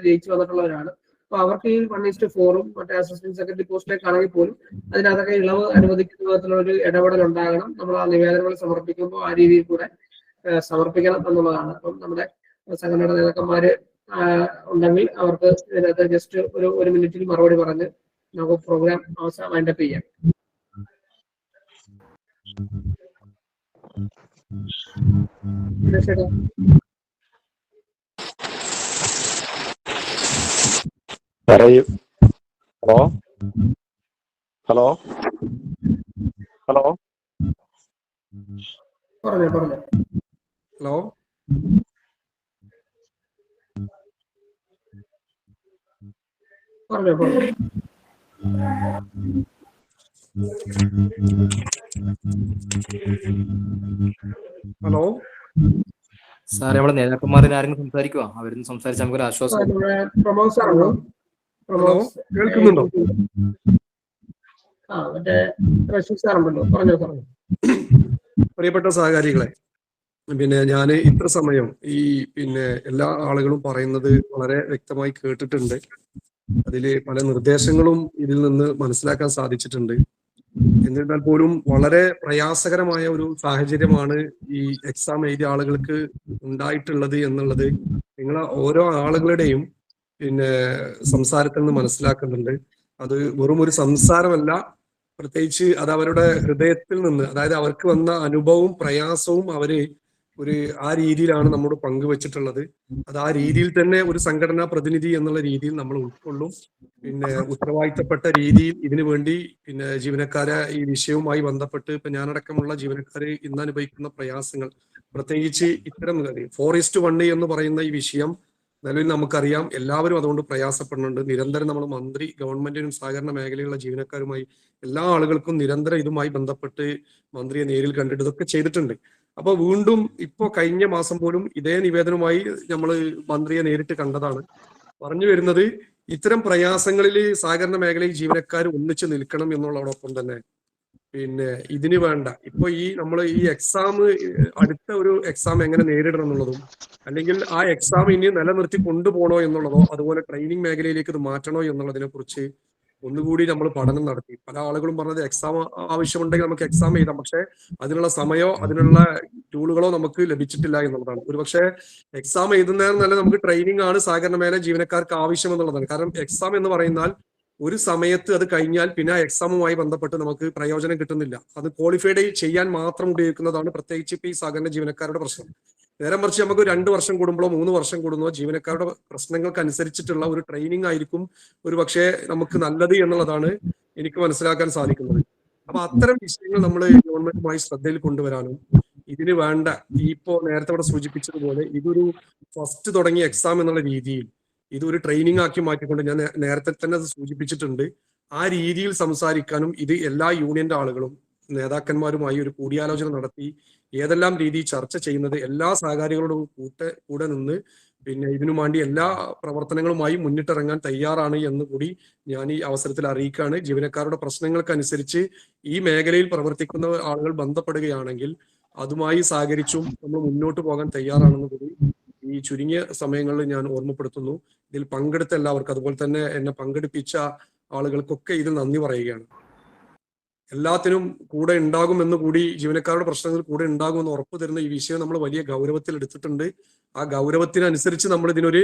ജയിച്ചു വന്നിട്ടുള്ളവരാണ്. അപ്പൊ അവർക്ക് ഈ 1:4 മറ്റേ അസിസ്റ്റന്റ് സെക്രട്ടറി പോസ്റ്റിലേക്ക് ആണെങ്കിൽ പോലും അതിനകത്തൊക്കെ ഇളവ് അനുവദിക്കുന്ന വിധത്തിലുള്ള ഒരു ഇടപെടൽ ഉണ്ടാകണം. നമ്മൾ ആ നിവേദനങ്ങൾ സമർപ്പിക്കുമ്പോൾ ആ രീതിയിൽ കൂടെ സമർപ്പിക്കണം എന്നുള്ളതാണ്. അപ്പം നമ്മുടെ സംഘടനാ നേതാക്കന്മാര് ഉണ്ടെങ്കിൽ അവർക്ക് ഇതിനകത്ത് ജസ്റ്റ് ഒരു മിനിറ്റിൽ മറുപടി പറഞ്ഞ് നമുക്ക് പ്രോഗ്രാം അവസാനം വൈൻഡപ്പ് ചെയ്യാം. ഹലോ ഹലോ ഹലോ പറഞ്ഞോ ഹലോ ഹലോ സാറേ, നമ്മളെ നേതാക്കന്മാരിൽ ആരെങ്കിലും സംസാരിക്കുവാ? അവരൊന്നും സംസാരിച്ചാൽ നമുക്കൊരു ആശ്വാസം. ഹലോ, കേൾക്കുന്നുണ്ടോ? പ്രിയപ്പെട്ട സഹകാരികളെ, ഞാൻ ഇത്ര സമയം ഈ എല്ലാ ആളുകളും പറയുന്നത് വളരെ വ്യക്തമായി കേട്ടിട്ടുണ്ട്. അതില് പല നിർദ്ദേശങ്ങളും ഇതിൽ നിന്ന് മനസ്സിലാക്കാൻ സാധിച്ചിട്ടുണ്ട്. എന്നിരുന്നാൽ പോലും വളരെ പ്രയാസകരമായ ഒരു സാഹചര്യമാണ് ഈ എക്സാം എഴുതിയ ആളുകൾക്ക് ഉണ്ടായിട്ടുള്ളത് എന്നുള്ളത് നിങ്ങൾ ഓരോ ആളുകളുടെയും സംസാരത്തിൽ നിന്ന് മനസ്സിലാക്കുന്നുണ്ട്. അത് വെറും ഒരു സംസാരമല്ല, പ്രത്യേകിച്ച് അത് അവരുടെ ഹൃദയത്തിൽ നിന്ന്, അതായത് അവർക്ക് വന്ന അനുഭവവും പ്രയാസവും അവര് ആ രീതിയിലാണ് നമ്മോട് പങ്കുവച്ചിട്ടുള്ളത്. അത് ആ രീതിയിൽ തന്നെ ഒരു സംഘടനാ പ്രതിനിധി എന്നുള്ള രീതിയിൽ നമ്മൾ ഉൾക്കൊള്ളും. ഉത്തരവാദിത്തപ്പെട്ട രീതിയിൽ ഇതിനു വേണ്ടി ജീവനക്കാരെ ഈ വിഷയവുമായി ബന്ധപ്പെട്ട് ഞാനടക്കമുള്ള ജീവനക്കാര് ഇന്ന് അനുഭവിക്കുന്ന പ്രയാസങ്ങൾ, പ്രത്യേകിച്ച് ഇത്തരം 4:1 എന്ന് പറയുന്ന ഈ വിഷയം നിലവിൽ നമുക്കറിയാം. എല്ലാവരും അതുകൊണ്ട് പ്രയാസപ്പെടുന്നുണ്ട്. നിരന്തരം നമ്മൾ മന്ത്രി, ഗവൺമെന്റിനും സഹകരണ മേഖലയിലുള്ള ജീവനക്കാരുമായി എല്ലാ ആളുകൾക്കും നിരന്തരം ഇതുമായി ബന്ധപ്പെട്ട് മന്ത്രിയെ നേരിൽ കണ്ടിട്ട് ഇതൊക്കെ ചെയ്തിട്ടുണ്ട്. അപ്പൊ വീണ്ടും ഇപ്പോ കഴിഞ്ഞ മാസം പോലും ഇതേ നിവേദനവുമായി നമ്മൾ മന്ത്രിയെ നേരിട്ട് കണ്ടതാണ്. പറഞ്ഞു വരുന്നത് ഇത്തരം പ്രയാസങ്ങളിൽ സഹകരണ മേഖലയിൽ ജീവനക്കാർ ഒന്നിച്ചു നിൽക്കണം എന്നുള്ളതോടൊപ്പം തന്നെ ഇതിന് വേണ്ട ഇപ്പൊ നമ്മൾ ഈ എക്സാം, അടുത്ത ഒരു എക്സാം എങ്ങനെ നേരിടണം എന്നുള്ളതും, അല്ലെങ്കിൽ ആ എക്സാം ഇനി നിലനിർത്തി കൊണ്ടുപോകണോ എന്നുള്ളതോ, അതുപോലെ ട്രെയിനിങ് മേഖലയിലേക്ക് ഇത് മാറ്റണോ എന്നുള്ളതിനെ കുറിച്ച് ഒന്നുകൂടി നമ്മൾ പഠനം നടത്തി. പല ആളുകളും പറഞ്ഞത് എക്സാം ആവശ്യമുണ്ടെങ്കിൽ നമുക്ക് എക്സാം എഴുതാം, പക്ഷെ അതിനുള്ള സമയമോ അതിനുള്ള ടൂളുകളോ നമുക്ക് ലഭിച്ചിട്ടില്ല എന്നുള്ളതാണ്. ഒരുപക്ഷെ എക്സാം എഴുതുന്നതിന് നല്ല നമുക്ക് ട്രെയിനിങ് ആണ് സഹകരണ മേഖല ജീവനക്കാർക്ക് ആവശ്യം എന്നുള്ളതാണ്. കാരണം എക്സാം എന്ന് പറയുന്നാൽ ഒരു സമയത്ത് അത് കഴിഞ്ഞാൽ പിന്നെ ആ എക്സാമുമായി ബന്ധപ്പെട്ട് നമുക്ക് പ്രയോജനം കിട്ടുന്നില്ല. അത് ക്വാളിഫൈഡ് ചെയ്യാൻ മാത്രം ഉപയോഗിക്കുന്നതാണ്, പ്രത്യേകിച്ച് ഇപ്പൊ ഈ സഹകരണ ജീവനക്കാരുടെ പ്രശ്നം. നേരെ മറിച്ച് നമുക്ക് 2 വർഷം കൂടുമ്പോഴോ 3 വർഷം കൂടുമ്പോഴോ ജീവനക്കാരുടെ പ്രശ്നങ്ങൾക്ക് അനുസരിച്ചിട്ടുള്ള ഒരു ട്രെയിനിങ് ആയിരിക്കും ഒരു പക്ഷേ നമുക്ക് നല്ലത് എന്നുള്ളതാണ് എനിക്ക് മനസ്സിലാക്കാൻ സാധിക്കുന്നത്. അപ്പൊ അത്തരം വിഷയങ്ങൾ നമ്മൾ ഗവൺമെന്റുമായി ശ്രദ്ധയിൽ കൊണ്ടുവരാനും ഇതിന് വേണ്ട ഇപ്പോ നേരത്തെ ഇവിടെ സൂചിപ്പിച്ചതുപോലെ ഇതൊരു ഫസ്റ്റ് തുടങ്ങിയ എക്സാം എന്നുള്ള രീതിയിൽ ഇതൊരു ട്രെയിനിങ് ആക്കി മാറ്റിക്കൊണ്ട്, ഞാൻ നേരത്തെ തന്നെ അത് സൂചിപ്പിച്ചിട്ടുണ്ട്, ആ രീതിയിൽ സംസാരിക്കാനും ഇത് എല്ലാ യൂണിയന്റെ ആളുകളും നേതാക്കന്മാരുമായി ഒരു കൂടിയാലോചന നടത്തി ഏതെല്ലാം രീതി ചർച്ച ചെയ്യുന്നത് എല്ലാ സഹകാരികളോടും കൂടെ നിന്ന് ഇതിനു വേണ്ടി എല്ലാ പ്രവർത്തനങ്ങളുമായി മുന്നിട്ടിറങ്ങാൻ തയ്യാറാണ് എന്ന് കൂടി ഞാൻ ഈ അവസരത്തിൽ അറിയിക്കുകയാണ്. ജീവനക്കാരുടെ പ്രശ്നങ്ങൾക്കനുസരിച്ച് ഈ മേഖലയിൽ പ്രവർത്തിക്കുന്ന ആളുകൾ ബന്ധപ്പെടുകയാണെങ്കിൽ അതുമായി സഹകരിച്ചും നമ്മൾ മുന്നോട്ട് പോകാൻ തയ്യാറാണെന്ന് കൂടി ഈ ചുരുങ്ങിയ സമയങ്ങളിൽ ഞാൻ ഓർമ്മപ്പെടുത്തുന്നു. ഇതിൽ പങ്കെടുത്ത എല്ലാവർക്കും, അതുപോലെ തന്നെ എന്നെ പങ്കെടുപ്പിച്ച ആളുകൾക്കൊക്കെ ഇതിൽ നന്ദി പറയുകയാണ്. എല്ലാത്തിനും കൂടെ ഉണ്ടാകുമെന്ന് കൂടി, ജീവനക്കാരുടെ പ്രശ്നങ്ങൾ കൂടെ ഉണ്ടാകുമെന്ന് ഉറപ്പു തരുന്ന ഈ വിഷയം നമ്മൾ വലിയ ഗൗരവത്തിൽ എടുത്തിട്ടുണ്ട്. ആ ഗൗരവത്തിനനുസരിച്ച് നമ്മൾ ഇതിനൊരു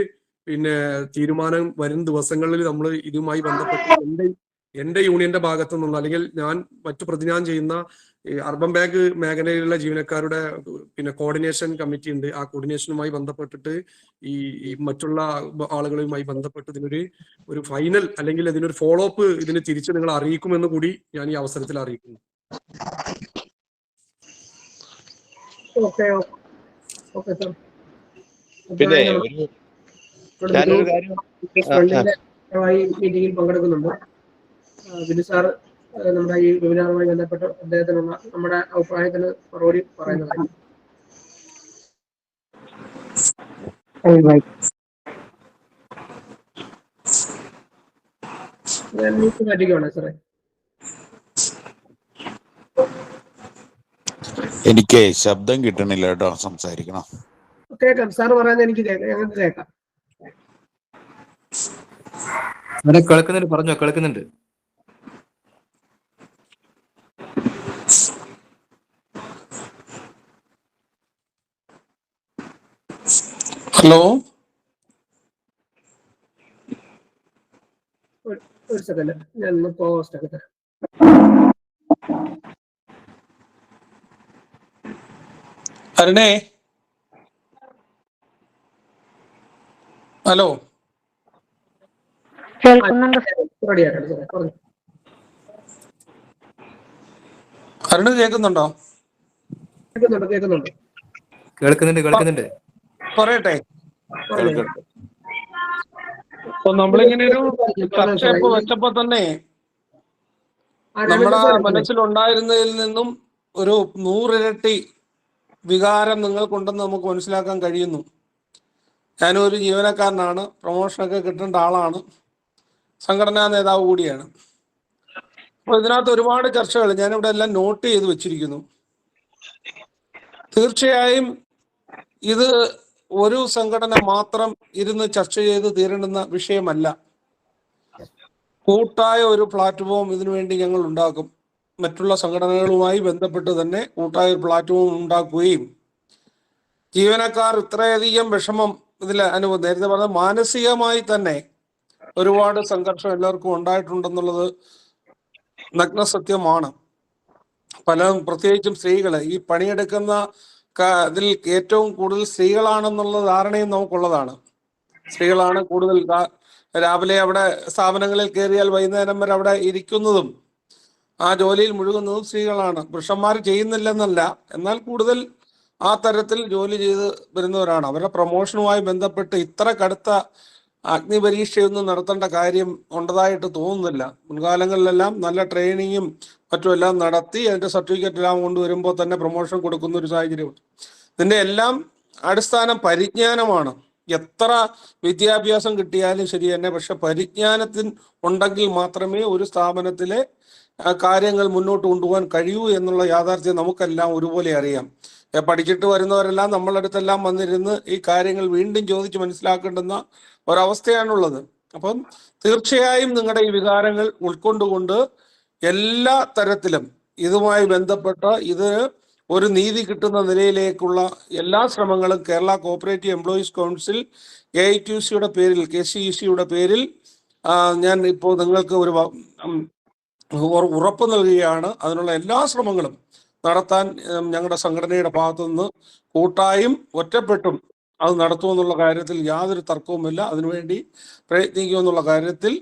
തീരുമാനം വരും ദിവസങ്ങളിൽ നമ്മൾ ഇതുമായി ബന്ധപ്പെട്ട് എന്റെ യൂണിയന്റെ ഭാഗത്തു നിന്ന്, അല്ലെങ്കിൽ ഞാൻ മറ്റു പ്രതിജ്ഞാനം ചെയ്യുന്ന ഈ അർബൻ ബാങ്ക് മേഖലയിലുള്ള ജീവനക്കാരുടെ പിന്നെ കോർഡിനേഷൻ കമ്മിറ്റി ഉണ്ട്. ആ കോർഡിനേഷനുമായി ബന്ധപ്പെട്ടിട്ട് ഈ മറ്റുള്ള ആളുകളുമായി ബന്ധപ്പെട്ട് ഒരു ഫൈനൽ അല്ലെങ്കിൽ ഇതിനൊരു ഫോളോ അപ്പ് ഇതിന് തിരിച്ച് നിങ്ങൾ അറിയിക്കുമെന്ന് കൂടി ഞാൻ ഈ അവസരത്തിൽ അറിയിക്കുന്നു. Okay okay sir. പിന്നെ ഞാനൊരു കാര്യം ഫ്രണ്ടിന്റെ മീറ്റിംഗിൽ പങ്കെടുക്കുന്നുണ്ട്. ബിനു സാർ നമ്മുടെ ഈ വെബിനാറുമായി ബന്ധപ്പെട്ട് അദ്ദേഹത്തിനുള്ള നമ്മുടെ അഭിപ്രായത്തിന് മറുപടി പറയുന്നതായിരിക്കും. സാറേ, എനിക്ക് ശബ്ദം കിട്ടണില്ല കേട്ടോ, സംസാരിക്കണം. കേൾക്കാം സാർ പറയുന്നത് എനിക്ക് ഞങ്ങൾക്ക് കേൾക്കാം. കേൾക്കുന്നുണ്ട്, പറഞ്ഞോ, കേൾക്കുന്നുണ്ട്. ഹലോ, ഒരു സെക്കൻഡ്, ഞാൻ ഒന്ന് പോസ്റ്റ് ആക്കി തരാം. അരുണേ, ഹലോ, അരുണ് കേൾക്കുന്നുണ്ടോ? കേൾക്കുന്നുണ്ട്. പറയട്ടെ. അപ്പൊ നമ്മളിങ്ങനെ ഒരു ചർച്ച വെച്ചപ്പോ തന്നെ നമ്മുടെ മനസ്സിലുണ്ടായിരുന്നതിൽ നിന്നും ഒരു 100 ഇരട്ടി വികാരം നിങ്ങൾക്കുണ്ടെന്ന് നമുക്ക് മനസ്സിലാക്കാൻ കഴിയുന്നു. ഞാനും ഒരു ജീവനക്കാരനാണ്, പ്രൊമോഷനൊക്കെ കിട്ടേണ്ട ആളാണ്, സംഘടനാ നേതാവ് കൂടിയാണ്. അപ്പോൾ ഇതിനകത്ത് ഒരുപാട് ചർച്ചകൾ ഞാനിവിടെ എല്ലാം നോട്ട് ചെയ്ത് വെച്ചിരിക്കുന്നു. തീർച്ചയായും ഇത് ഒരു സംഘടന മാത്രം ഇരുന്ന് ചർച്ച ചെയ്ത് തീരേണ്ടുന്ന വിഷയമല്ല. കൂട്ടായ ഒരു പ്ലാറ്റ്ഫോം ഇതിനു വേണ്ടി ഞങ്ങൾ ഉണ്ടാക്കും. മറ്റുള്ള സംഘടനകളുമായി ബന്ധപ്പെട്ട് തന്നെ കൂട്ടായ ഒരു പ്ലാറ്റ്ഫോം ഉണ്ടാക്കുകയും ജീവനക്കാർ ഇത്രയധികം വിഷമം ഇതിൽ നേരത്തെ പറഞ്ഞ മാനസികമായി തന്നെ ഒരുപാട് സംഘർഷം എല്ലാവർക്കും ഉണ്ടായിട്ടുണ്ടെന്നുള്ളത് നഗ്നസത്യമാണ്. പ്രത്യേകിച്ചും സ്ത്രീകൾ ഈ പണിയെടുക്കുന്ന ഇതിൽ ഏറ്റവും കൂടുതൽ സ്ത്രീകളാണെന്നുള്ള ധാരണയും നമുക്കുള്ളതാണ്. സ്ത്രീകളാണ് കൂടുതൽ രാവിലെ അവിടെ സ്ഥാപനങ്ങളിൽ കയറിയാൽ വൈകുന്നേരം വരെ അവിടെ ഇരിക്കുന്നതും ആ ജോലിയിൽ മുഴുകുന്നതും സ്ത്രീകളാണ്. പുരുഷന്മാർ ചെയ്യുന്നില്ലെന്നല്ല, എന്നാൽ കൂടുതൽ ആ തരത്തിൽ ജോലി ചെയ്ത് വരുന്നവരാണ്. അവരുടെ പ്രൊമോഷനുമായി ബന്ധപ്പെട്ട് ഇത്ര കടുത്ത അഗ്നിപരീക്ഷയൊന്നും നടത്തേണ്ട കാര്യം ഉണ്ടതായിട്ട് തോന്നുന്നില്ല. മുൻകാലങ്ങളിലെല്ലാം നല്ല ട്രെയിനിങ്ങും മറ്റുമെല്ലാം നടത്തി അതിൻ്റെ സർട്ടിഫിക്കറ്റ് എല്ലാം കൊണ്ടുവരുമ്പോൾ തന്നെ പ്രൊമോഷൻ കൊടുക്കുന്ന ഒരു സാഹചര്യമുണ്ട്. ഇതിൻ്റെ എല്ലാം അടിസ്ഥാനം പരിജ്ഞാനമാണ്. എത്ര വിദ്യാഭ്യാസം കിട്ടിയാലും ശരി തന്നെ, പക്ഷെ പരിജ്ഞാനത്തിന് ഉണ്ടെങ്കിൽ മാത്രമേ ഒരു സ്ഥാപനത്തിലെ കാര്യങ്ങൾ മുന്നോട്ട് കൊണ്ടുപോകാൻ കഴിയൂ എന്നുള്ള യാഥാർത്ഥ്യം നമുക്കെല്ലാം ഒരുപോലെ അറിയാം. പഠിച്ചിട്ട് വരുന്നവരെല്ലാം നമ്മളടുത്തെല്ലാം വന്നിരുന്ന് ഈ കാര്യങ്ങൾ വീണ്ടും ചോദിച്ച് മനസ്സിലാക്കേണ്ടുന്ന ഒരവസ്ഥയാണുള്ളത്. അപ്പം തീർച്ചയായും നിങ്ങളുടെ ഈ വികാരങ്ങൾ ഉൾക്കൊണ്ടുകൊണ്ട് എല്ലാ തരത്തിലും ഇതുമായി ബന്ധപ്പെട്ട ഇത് ഒരു നീതി കിട്ടുന്ന നിലയിലേക്കുള്ള എല്ലാ ശ്രമങ്ങളും കേരള കോഓപ്പറേറ്റീവ് എംപ്ലോയീസ് കൗൺസിൽ AITUCയുടെ പേരിൽ, KCECയുടെ പേരിൽ ഞാൻ ഇപ്പോൾ നിങ്ങൾക്ക് ഒരു ഉറപ്പ് നൽകുകയാണ്. അതിനുള്ള എല്ലാ ശ്രമങ്ങളും നടത്താൻ ഞങ്ങളുടെ സംഘടനയുടെ ഭാഗത്തു നിന്ന് കൂട്ടായും ഒറ്റപ്പെട്ടും അത് നടത്തുമെന്നുള്ള കാര്യത്തിൽ യാതൊരു തർക്കവുമില്ല. അതിനുവേണ്ടി പ്രയത്നിക്കുമെന്നുള്ള കാര്യത്തിൽ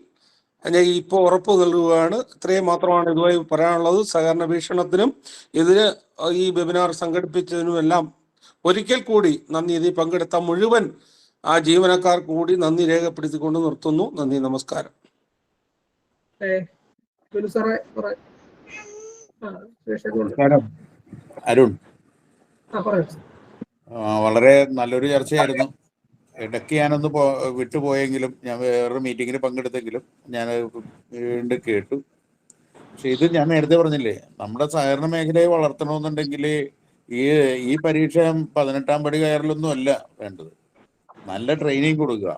ഞാൻ ഇപ്പോൾ ഉറപ്പ് നൽകുകയാണ്. ഇത്രയും മാത്രമാണ് ഇതുമായി പറയാനുള്ളത്. സഹകരണ വീക്ഷണത്തിനും ഇതിന് ഈ വെബിനാർ സംഘടിപ്പിച്ചതിനുമെല്ലാം ഒരിക്കൽ കൂടി നന്ദി. ഇതിൽ പങ്കെടുത്ത മുഴുവൻ ആ ജീവനക്കാർ കൂടി നന്ദി രേഖപ്പെടുത്തിക്കൊണ്ട് നിർത്തുന്നു. നന്ദി, നമസ്കാരം. അരുൺ, വളരെ നല്ലൊരു ചർച്ചയായിരുന്നു. ഇടയ്ക്ക് ഞാനൊന്ന് വിട്ടുപോയെങ്കിലും ഞാൻ വേറൊരു മീറ്റിങ്ങിന് പങ്കെടുത്തെങ്കിലും ഞാൻ വീണ്ടും കേട്ടു. പക്ഷെ ഇത് ഞാൻ നേരത്തെ പറഞ്ഞില്ലേ, നമ്മുടെ സഹകരണ മേഖലയെ വളർത്തണമെന്നുണ്ടെങ്കിൽ ഈ പരീക്ഷ 18ാം പടി കയറലൊന്നും അല്ല വേണ്ടത്. നല്ല ട്രെയിനിങ് കൊടുക്കുക,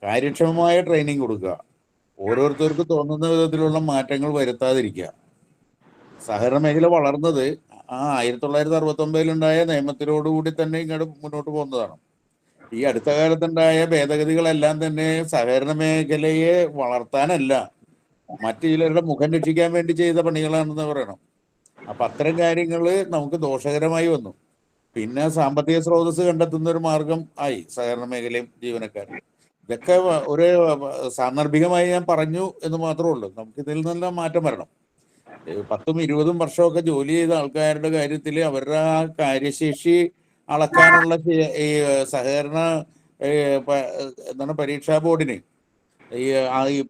കാര്യക്ഷമമായ ട്രെയിനിങ് കൊടുക്കുക, ഓരോരുത്തർക്ക് തോന്നുന്ന വിധത്തിലുള്ള മാറ്റങ്ങൾ വരുത്താതിരിക്കുക. സഹകരണ മേഖല വളർന്നത് 1969 നിയമത്തിനോടുകൂടി തന്നെ ഇങ്ങോട്ട് മുന്നോട്ട് പോകുന്നതാണ്. ഈ അടുത്ത കാലത്തുണ്ടായ ഭേദഗതികളെല്ലാം തന്നെ സഹകരണ മേഖലയെ വളർത്താനല്ല, മറ്റു ചിലരുടെ മുഖം രക്ഷിക്കാൻ വേണ്ടി ചെയ്ത പണികളാണെന്ന് പറയണം. അപ്പൊ അത്തരം കാര്യങ്ങൾ നമുക്ക് ദോഷകരമായി വന്നു. പിന്നെ സാമ്പത്തിക സ്രോതസ് കണ്ടെത്തുന്ന ഒരു മാർഗം ആയി സഹകരണ മേഖലയും ജീവനക്കാരും. ഇതൊക്കെ ഒരു സാന്ദർഭികമായി ഞാൻ പറഞ്ഞു എന്ന് മാത്രമേ ഉള്ളൂ. നമുക്ക് ഇതിൽ നിന്നെല്ലാം മാറ്റം വരണം. 10ഉം 20ഉം വർഷമൊക്കെ ജോലി ചെയ്ത ആൾക്കാരുടെ കാര്യത്തിൽ അവരുടെ ആ കാര്യശേഷി അളക്കാനുള്ള ഈ സഹകരണ എന്താണ് പരീക്ഷാ ബോർഡിന് ഈ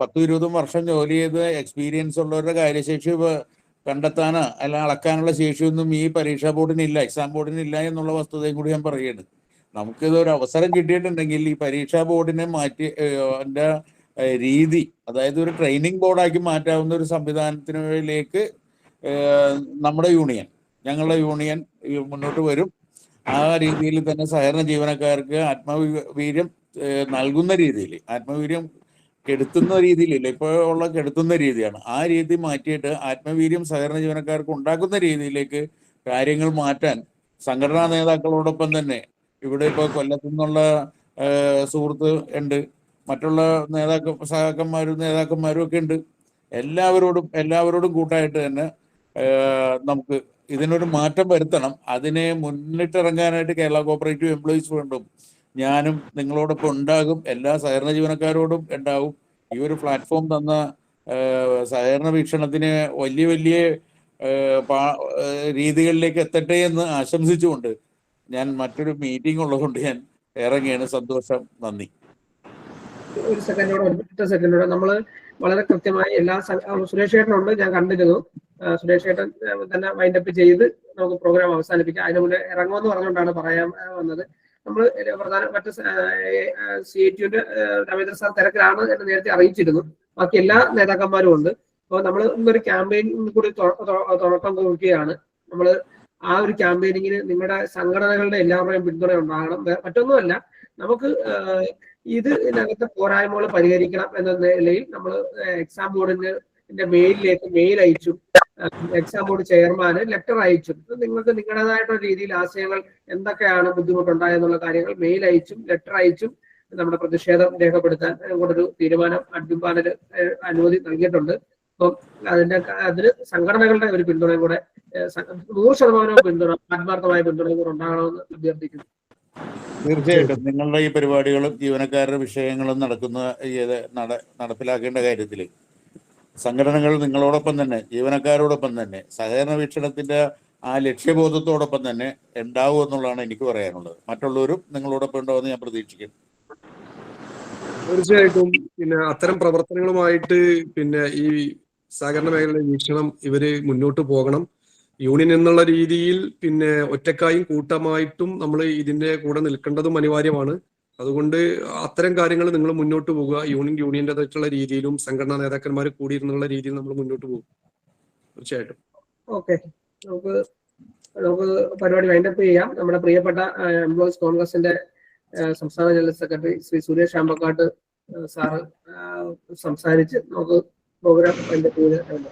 10ഉം 20ഉം വർഷം ജോലി ചെയ്ത് എക്സ്പീരിയൻസ് ഉള്ളവരുടെ കാര്യശേഷി കണ്ടെത്താനോ അല്ല അളക്കാനുള്ള ശേഷിയൊന്നും ഈ പരീക്ഷാ ബോർഡിനില്ല, എക്സാം ബോർഡിനില്ല എന്നുള്ള വസ്തുതയും കൂടി ഞാൻ പറയുകയാണ്. നമുക്കിത് ഒരു അവസരം കിട്ടിയിട്ടുണ്ടെങ്കിൽ ഈ പരീക്ഷാ ബോർഡിനെ മാറ്റി അതിൻ്റെ രീതി, അതായത് ഒരു ട്രെയിനിങ് ബോർഡാക്കി മാറ്റാവുന്ന ഒരു സംവിധാനത്തിലേക്ക് നമ്മുടെ യൂണിയൻ, ഞങ്ങളുടെ യൂണിയൻ മുന്നോട്ട് വരും. ആ രീതിയിൽ തന്നെ സഹകരണ ജീവനക്കാർക്ക് ആത്മവീര്യം നൽകുന്ന രീതിയിൽ, ആത്മവീര്യം കെടുത്തുന്ന രീതിയിലില്ല, ഇപ്പോഴുള്ള കെടുത്തുന്ന രീതിയാണ്. ആ രീതി മാറ്റിയിട്ട് ആത്മവീര്യം സഹകരണ ജീവനക്കാർക്ക് ഉണ്ടാക്കുന്ന രീതിയിലേക്ക് കാര്യങ്ങൾ മാറ്റാൻ സംഘടനാ നേതാക്കളോടൊപ്പം തന്നെ ഇവിടെ ഇപ്പോൾ കൊല്ലത്തു നിന്നുള്ള സുഹൃത്ത് ഉണ്ട്, മറ്റുള്ള നേതാക്കന്മാരും ഒക്കെ ഉണ്ട്. എല്ലാവരോടും കൂട്ടായിട്ട് തന്നെ നമുക്ക് ഇതിനൊരു മാറ്റം വരുത്തണം. അതിനെ മുന്നിട്ടിറങ്ങാനായിട്ട് കേരള കോപ്പറേറ്റീവ് എംപ്ലോയീസ് ഫണ്ടും ഞാനും നിങ്ങളോടൊപ്പം ഉണ്ടാകും, എല്ലാ സഹകരണ ജീവനക്കാരോടും ഉണ്ടാവും. ഈ ഒരു പ്ലാറ്റ്ഫോം തന്ന സഹകരണ വീക്ഷണത്തിന് വലിയ രീതികളിലേക്ക് എത്തട്ടെ എന്ന് ആശംസിച്ചുകൊണ്ട് ഞാൻ മറ്റൊരു മീറ്റിംഗ് ഉള്ളതുകൊണ്ട് ഞാൻ ഇറങ്ങിയാണ്. സന്തോഷം, നന്ദി. ഒരു സെക്കൻഡോടെ നമ്മൾ വളരെ കൃത്യമായി എല്ലാ സുരേഷ് ചേട്ടനുണ്ട്, ഞാൻ കണ്ടിരുന്നു. സുരേഷ് ചേട്ടൻ തന്നെ വൈൻഡപ്പ് ചെയ്ത് നമുക്ക് പ്രോഗ്രാം അവസാനിപ്പിക്കാം. അതിന് മുന്നേ ഇറങ്ങുമെന്ന് പറഞ്ഞുകൊണ്ടാണ് പറയാൻ വന്നത്. നമ്മൾ പ്രധാനപ്പെട്ട CATUവിന്റെ രവീന്ദ്ര സാർ തിരക്കിലാണ് എന്ന് നേരത്തെ അറിയിച്ചിരുന്നു. ബാക്കി എല്ലാ നേതാക്കന്മാരും ഉണ്ട്. അപ്പോൾ നമ്മൾ ഇന്നൊരു ക്യാമ്പയിൻ കൂടി തുടക്കം കുറിക്കുകയാണ്. നമ്മൾ ആ ഒരു ക്യാമ്പയിനിങ്ങിന് നിങ്ങളുടെ സംഘടനകളുടെ എല്ലാവരുടെയും പിന്തുണ ഉണ്ടാകണം. മറ്റൊന്നുമല്ല, നമുക്ക് ഇതിനകത്തെ പോരായ്മകൾ പരിഹരിക്കണം എന്ന നിലയിൽ നമ്മൾ എക്സാം ബോർഡിന്റെ മെയിൽ അയച്ചും എക്സാം ബോർഡ് ചെയർമാന് ലെറ്റർ അയച്ചും നിങ്ങൾക്ക് നിങ്ങളുടേതായിട്ടുള്ള രീതിയിൽ ആശയങ്ങൾ എന്തൊക്കെയാണ് ബുദ്ധിമുട്ടുണ്ടായെന്നുള്ള കാര്യങ്ങൾ മെയിൽ അയച്ചും ലെറ്റർ അയച്ചും നമ്മുടെ പ്രതിഷേധം രേഖപ്പെടുത്താൻ കൊണ്ടൊരു തീരുമാനം അഡ്മിൻ പാനൽ അനുമതി നൽകിയിട്ടുണ്ട്. അപ്പം അതിന് സംഘടനകളുടെ ഒരു പിന്തുണയും കൂടെ 100% പിന്തുണ, ആത്മാർത്ഥമായ പിന്തുണയും കൂടെ ഉണ്ടാകണമെന്ന് അഭ്യർത്ഥിക്കുന്നു. തീർച്ചയായിട്ടും നിങ്ങളുടെ ഈ പരിപാടികളും ജീവനക്കാരുടെ വിഷയങ്ങളും നടപ്പിലാക്കേണ്ട കാര്യത്തിൽ സംഘടനകൾ നിങ്ങളോടൊപ്പം തന്നെ, ജീവനക്കാരോടൊപ്പം തന്നെ, സഹകരണ വീക്ഷണത്തിന്റെ ആ ലക്ഷ്യബോധത്തോടൊപ്പം തന്നെ ഉണ്ടാവും എന്നുള്ളതാണ് എനിക്ക് പറയാനുള്ളത്. മറ്റുള്ളവരും നിങ്ങളോടൊപ്പം ഉണ്ടാവുമെന്ന് ഞാൻ പ്രതീക്ഷിക്കുന്നു. തീർച്ചയായിട്ടും പിന്നെ അത്തരം പ്രവർത്തനങ്ങളുമായിട്ട് പിന്നെ ഈ സഹകരണ മേഖലയിലെ വീക്ഷണം ഇവര് മുന്നോട്ട് പോകണം. യൂണിയൻ എന്നുള്ള രീതിയിൽ പിന്നെ ഒറ്റക്കായും കൂട്ടമായിട്ടും നമ്മൾ ഇതിന്റെ കൂടെ നിൽക്കേണ്ടതും അനിവാര്യമാണ്. അതുകൊണ്ട് അത്തരം കാര്യങ്ങൾ നിങ്ങൾ മുന്നോട്ട് പോകുക. യൂണിയൻ്റെതായിട്ടുള്ള രീതിയിലും സംഘടനാ നേതാക്കന്മാർ കൂടിയിരുന്നുള്ള രീതിയിൽ നമ്മൾ മുന്നോട്ട് പോകും. തീർച്ചയായിട്ടും. ഓക്കെ, നമുക്ക് പരിപാടി വൈൻഡപ്പ് ചെയ്യാം. നമ്മുടെ പ്രിയപ്പെട്ട എംപ്ലോയീസ് കോൺഗ്രസിന്റെ സംസ്ഥാന general secretary Shri Suresh Ambakkattu sir സംസാരിച്ച് നമുക്ക് പ്രോഗ്രാം വൈൻഡപ്പ് ചെയ്ത്.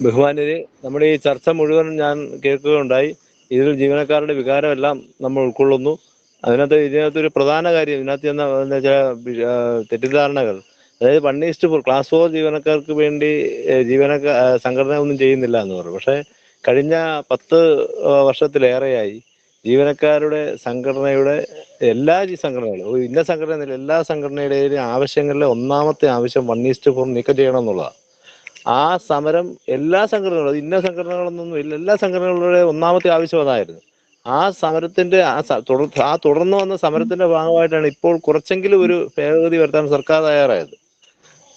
ബഹുമാന്യരെ, നമ്മുടെ ഈ ചർച്ച മുഴുവൻ ഞാൻ കേൾക്കുകയുണ്ടായി. ഇതിൽ ജീവനക്കാരുടെ വികാരമെല്ലാം നമ്മൾ ഉൾക്കൊള്ളുന്നു. ഇതിനകത്തൊരു പ്രധാന കാര്യം, ഇതിനകത്ത് ചെന്ന ചില തെറ്റിദ്ധാരണകൾ, അതായത് 1:4 ക്ലാസ് 4 ജീവനക്കാർക്ക് വേണ്ടി സംഘടന ഒന്നും ചെയ്യുന്നില്ല എന്ന് പറഞ്ഞു. പക്ഷേ കഴിഞ്ഞ 10 വർഷത്തിലേറെയായി ജീവനക്കാരുടെ സംഘടനയുടെ എല്ലാ സംഘടനകളും, ഇന്ന സംഘടനയില്ല, എല്ലാ സംഘടനയുടെയും ആവശ്യങ്ങളിലെ ഒന്നാമത്തെ ആവശ്യം 1:4 നീക്കം ചെയ്യണം എന്നുള്ളതാണ്. ആ സമരം എല്ലാ സംഘടനകളും, ഇന്ന സംഘടനകളൊന്നും ഇല്ല, എല്ലാ സംഘടനകളുടെ ഒന്നാമത്തെ ആവശ്യം അതായിരുന്നു. ആ സമരത്തിന്റെ തുടർന്ന് വന്ന സമരത്തിന്റെ ഭാഗമായിട്ടാണ് ഇപ്പോൾ കുറച്ചെങ്കിലും ഒരു ഭേദഗതി വരുത്താൻ സർക്കാർ തയ്യാറായത്.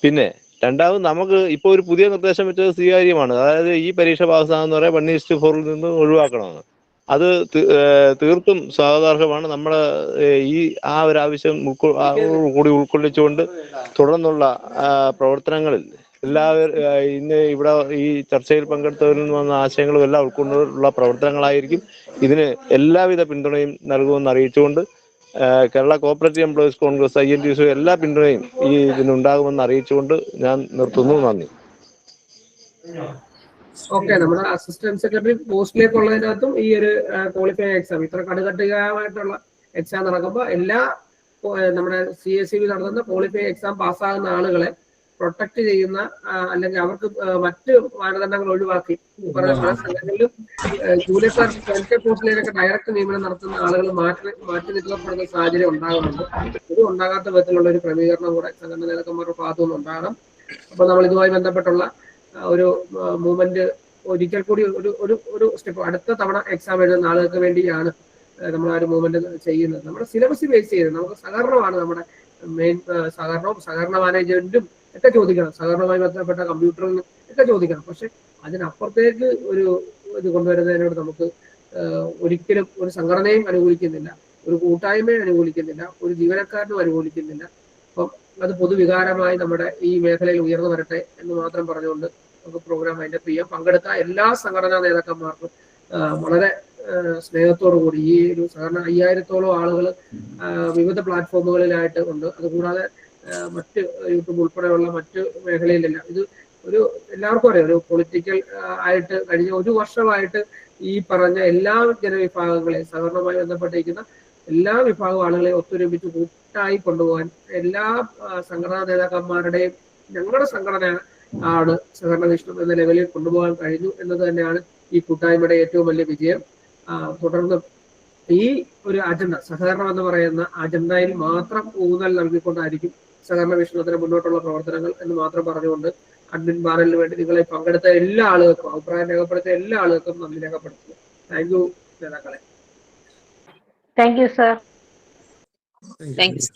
പിന്നെ രണ്ടാമത് നമുക്ക് ഇപ്പോൾ ഒരു പുതിയ നിർദ്ദേശം വെച്ചത് സ്വീകാര്യമാണ്. അതായത് ഈ പരീക്ഷ പാസ്സാകുന്ന പറയാൻ 1:4 നിന്ന് ഒഴിവാക്കണമെന്ന്. അത് തീർത്തും സ്വാഗതാർഹമാണ്. നമ്മുടെ ആ ഒരു ആവശ്യം കൂടി ഉൾക്കൊള്ളിച്ചുകൊണ്ട് തുടർന്നുള്ള പ്രവർത്തനങ്ങളിൽ ഇന്ന് ഇവിടെ ഈ ചർച്ചയിൽ പങ്കെടുത്തവരിൽ നിന്ന് വന്ന ആശയങ്ങളും എല്ലാം ഉൾക്കൊണ്ടുള്ള പ്രവർത്തനങ്ങളായിരിക്കും. ഇതിന് എല്ലാവിധ പിന്തുണയും നൽകുമെന്ന് അറിയിച്ചുകൊണ്ട് Kerala cooperative employees Congress INTUC എല്ലാ പിന്തുണയും ഇതിനുണ്ടാകുമെന്ന് അറിയിച്ചുകൊണ്ട് ഞാൻ നിർത്തുന്നു. നന്ദി. ഓക്കെ, നമ്മുടെ അസിസ്റ്റന്റ് സെക്രട്ടറി പോസ്റ്റിലേക്കുള്ളതിനകത്തും ഈ ഒരു ക്വാളിഫൈ എക്സാം, ഇത്ര കടുകട്ടികമായിട്ടുള്ള എക്സാം നടക്കുമ്പോൾ എല്ലാ നമ്മുടെ CSEB നടത്തുന്ന ക്വാളിഫൈ എക്സാം പാസ്സാകുന്ന ആളുകളെ പ്രൊട്ടക്ട് ചെയ്യുന്ന അല്ലെങ്കിൽ അവർക്ക് മറ്റ് മാനദണ്ഡങ്ങൾ ഒഴിവാക്കി പറഞ്ഞ പല സംഘങ്ങളിലും ജൂനിയർ ക്ലറിക്കൽ പോസ്റ്റിലേക്ക് ഡയറക്റ്റ് നിയമനം നടത്തുന്ന ആളുകൾ മാറ്റി നിൽക്കപ്പെടുന്ന സാഹചര്യം ഉണ്ടാകുന്നുണ്ട്. ഇത് ഉണ്ടാകാത്ത വിധത്തിലുള്ള ഒരു ക്രമീകരണം കൂടെ സംഘടന നേതാക്കന്മാരുടെ ഭാഗത്തുനിന്ന് ഉണ്ടാകണം. അപ്പോൾ നമ്മൾ ഇതുമായി ബന്ധപ്പെട്ടുള്ള ഒരു മൂവ്മെന്റ് ഒരിക്കൽ കൂടി ഒരു സ്റ്റെപ്പ് അടുത്ത തവണ എക്സാം എഴുതുന്ന ആളുകൾക്ക് വേണ്ടിയാണ് നമ്മൾ ആ ഒരു മൂവ്മെന്റ് ചെയ്യുന്നത്. നമ്മുടെ സിലബസ് ബേസ് ചെയ്ത് നമുക്ക് സഹകരണമാണ് നമ്മുടെ മെയിൻ സഹകരണവും സഹകരണ മാനേജ്മെന്റും ഒക്കെ ചോദിക്കണം, സഹകരണവുമായി ബന്ധപ്പെട്ട കമ്പ്യൂട്ടറിനും ഒക്കെ ചോദിക്കണം. പക്ഷെ അതിനപ്പുറത്തേക്ക് ഒരു ഇത് കൊണ്ടുവരുന്നതിനോട് നമുക്ക് ഒരിക്കലും ഒരു സംഘടനയും അനുകൂലിക്കുന്നില്ല, ഒരു കൂട്ടായ്മയും അനുകൂലിക്കുന്നില്ല, ഒരു ജീവനക്കാരനും അനുകൂലിക്കുന്നില്ല. അപ്പം അത് പൊതുവികാരമായി നമ്മുടെ ഈ മേഖലയിൽ ഉയർന്നു വരട്ടെ എന്ന് മാത്രം പറഞ്ഞുകൊണ്ട് നമുക്ക് പ്രോഗ്രാം അതിന്റെ ചെയ്യാം. പങ്കെടുത്ത എല്ലാ സംഘടനാ നേതാക്കന്മാർക്കും വളരെ സ്നേഹത്തോടു കൂടി ഈ ഒരു സാധാരണ 5000-ഓളം ആളുകൾ വിവിധ പ്ലാറ്റ്ഫോമുകളിലായിട്ട് ഉണ്ട്. അതുകൂടാതെ മറ്റ് യൂട്യൂബ് ഉൾപ്പെടെയുള്ള മറ്റ് മേഖലയിലെല്ലാം ഇത് ഒരു എല്ലാവർക്കും അറിയാം, ഒരു പൊളിറ്റിക്കൽ ആയിട്ട് കഴിഞ്ഞ ഒരു വർഷമായിട്ട് ഈ പറഞ്ഞ എല്ലാ ജനവിഭാഗങ്ങളെയും സഹകരണവുമായി ബന്ധപ്പെട്ടിരിക്കുന്ന എല്ലാ വിഭാഗം ആളുകളെയും ഒത്തൊരുമിച്ച് കൂട്ടായി കൊണ്ടുപോകാൻ എല്ലാ സംഘടനാ നേതാക്കന്മാരുടെയും ഞങ്ങളുടെ സംഘടന ആണ് സഹകരണ വിഷ്ണു എന്ന ലെവലിൽ കൊണ്ടുപോകാൻ കഴിഞ്ഞു എന്നത് തന്നെയാണ് ഈ കൂട്ടായ്മയുടെ ഏറ്റവും വലിയ വിജയം. തുടർന്ന് ഈ ഒരു അജണ്ട സഹകരണം എന്ന് പറയുന്ന അജണ്ടയിൽ മാത്രം ഊന്നൽ നൽകിക്കൊണ്ടായിരിക്കും സഹകരണ വിഷ്ണുത്തിന് മുന്നോട്ടുള്ള പ്രവർത്തനങ്ങൾ എന്ന് മാത്രം പറഞ്ഞുകൊണ്ട് അഡ്മിൻ പാനലിന് വേണ്ടി നിങ്ങളെ പങ്കെടുത്ത എല്ലാ ആളുകൾക്കും അഭിപ്രായം രേഖപ്പെടുത്തിയ എല്ലാ ആളുകൾക്കും നന്ദി രേഖപ്പെടുത്തുന്നു. താങ്ക് യു നേതാക്കളെ. Thank you sir. Thank you.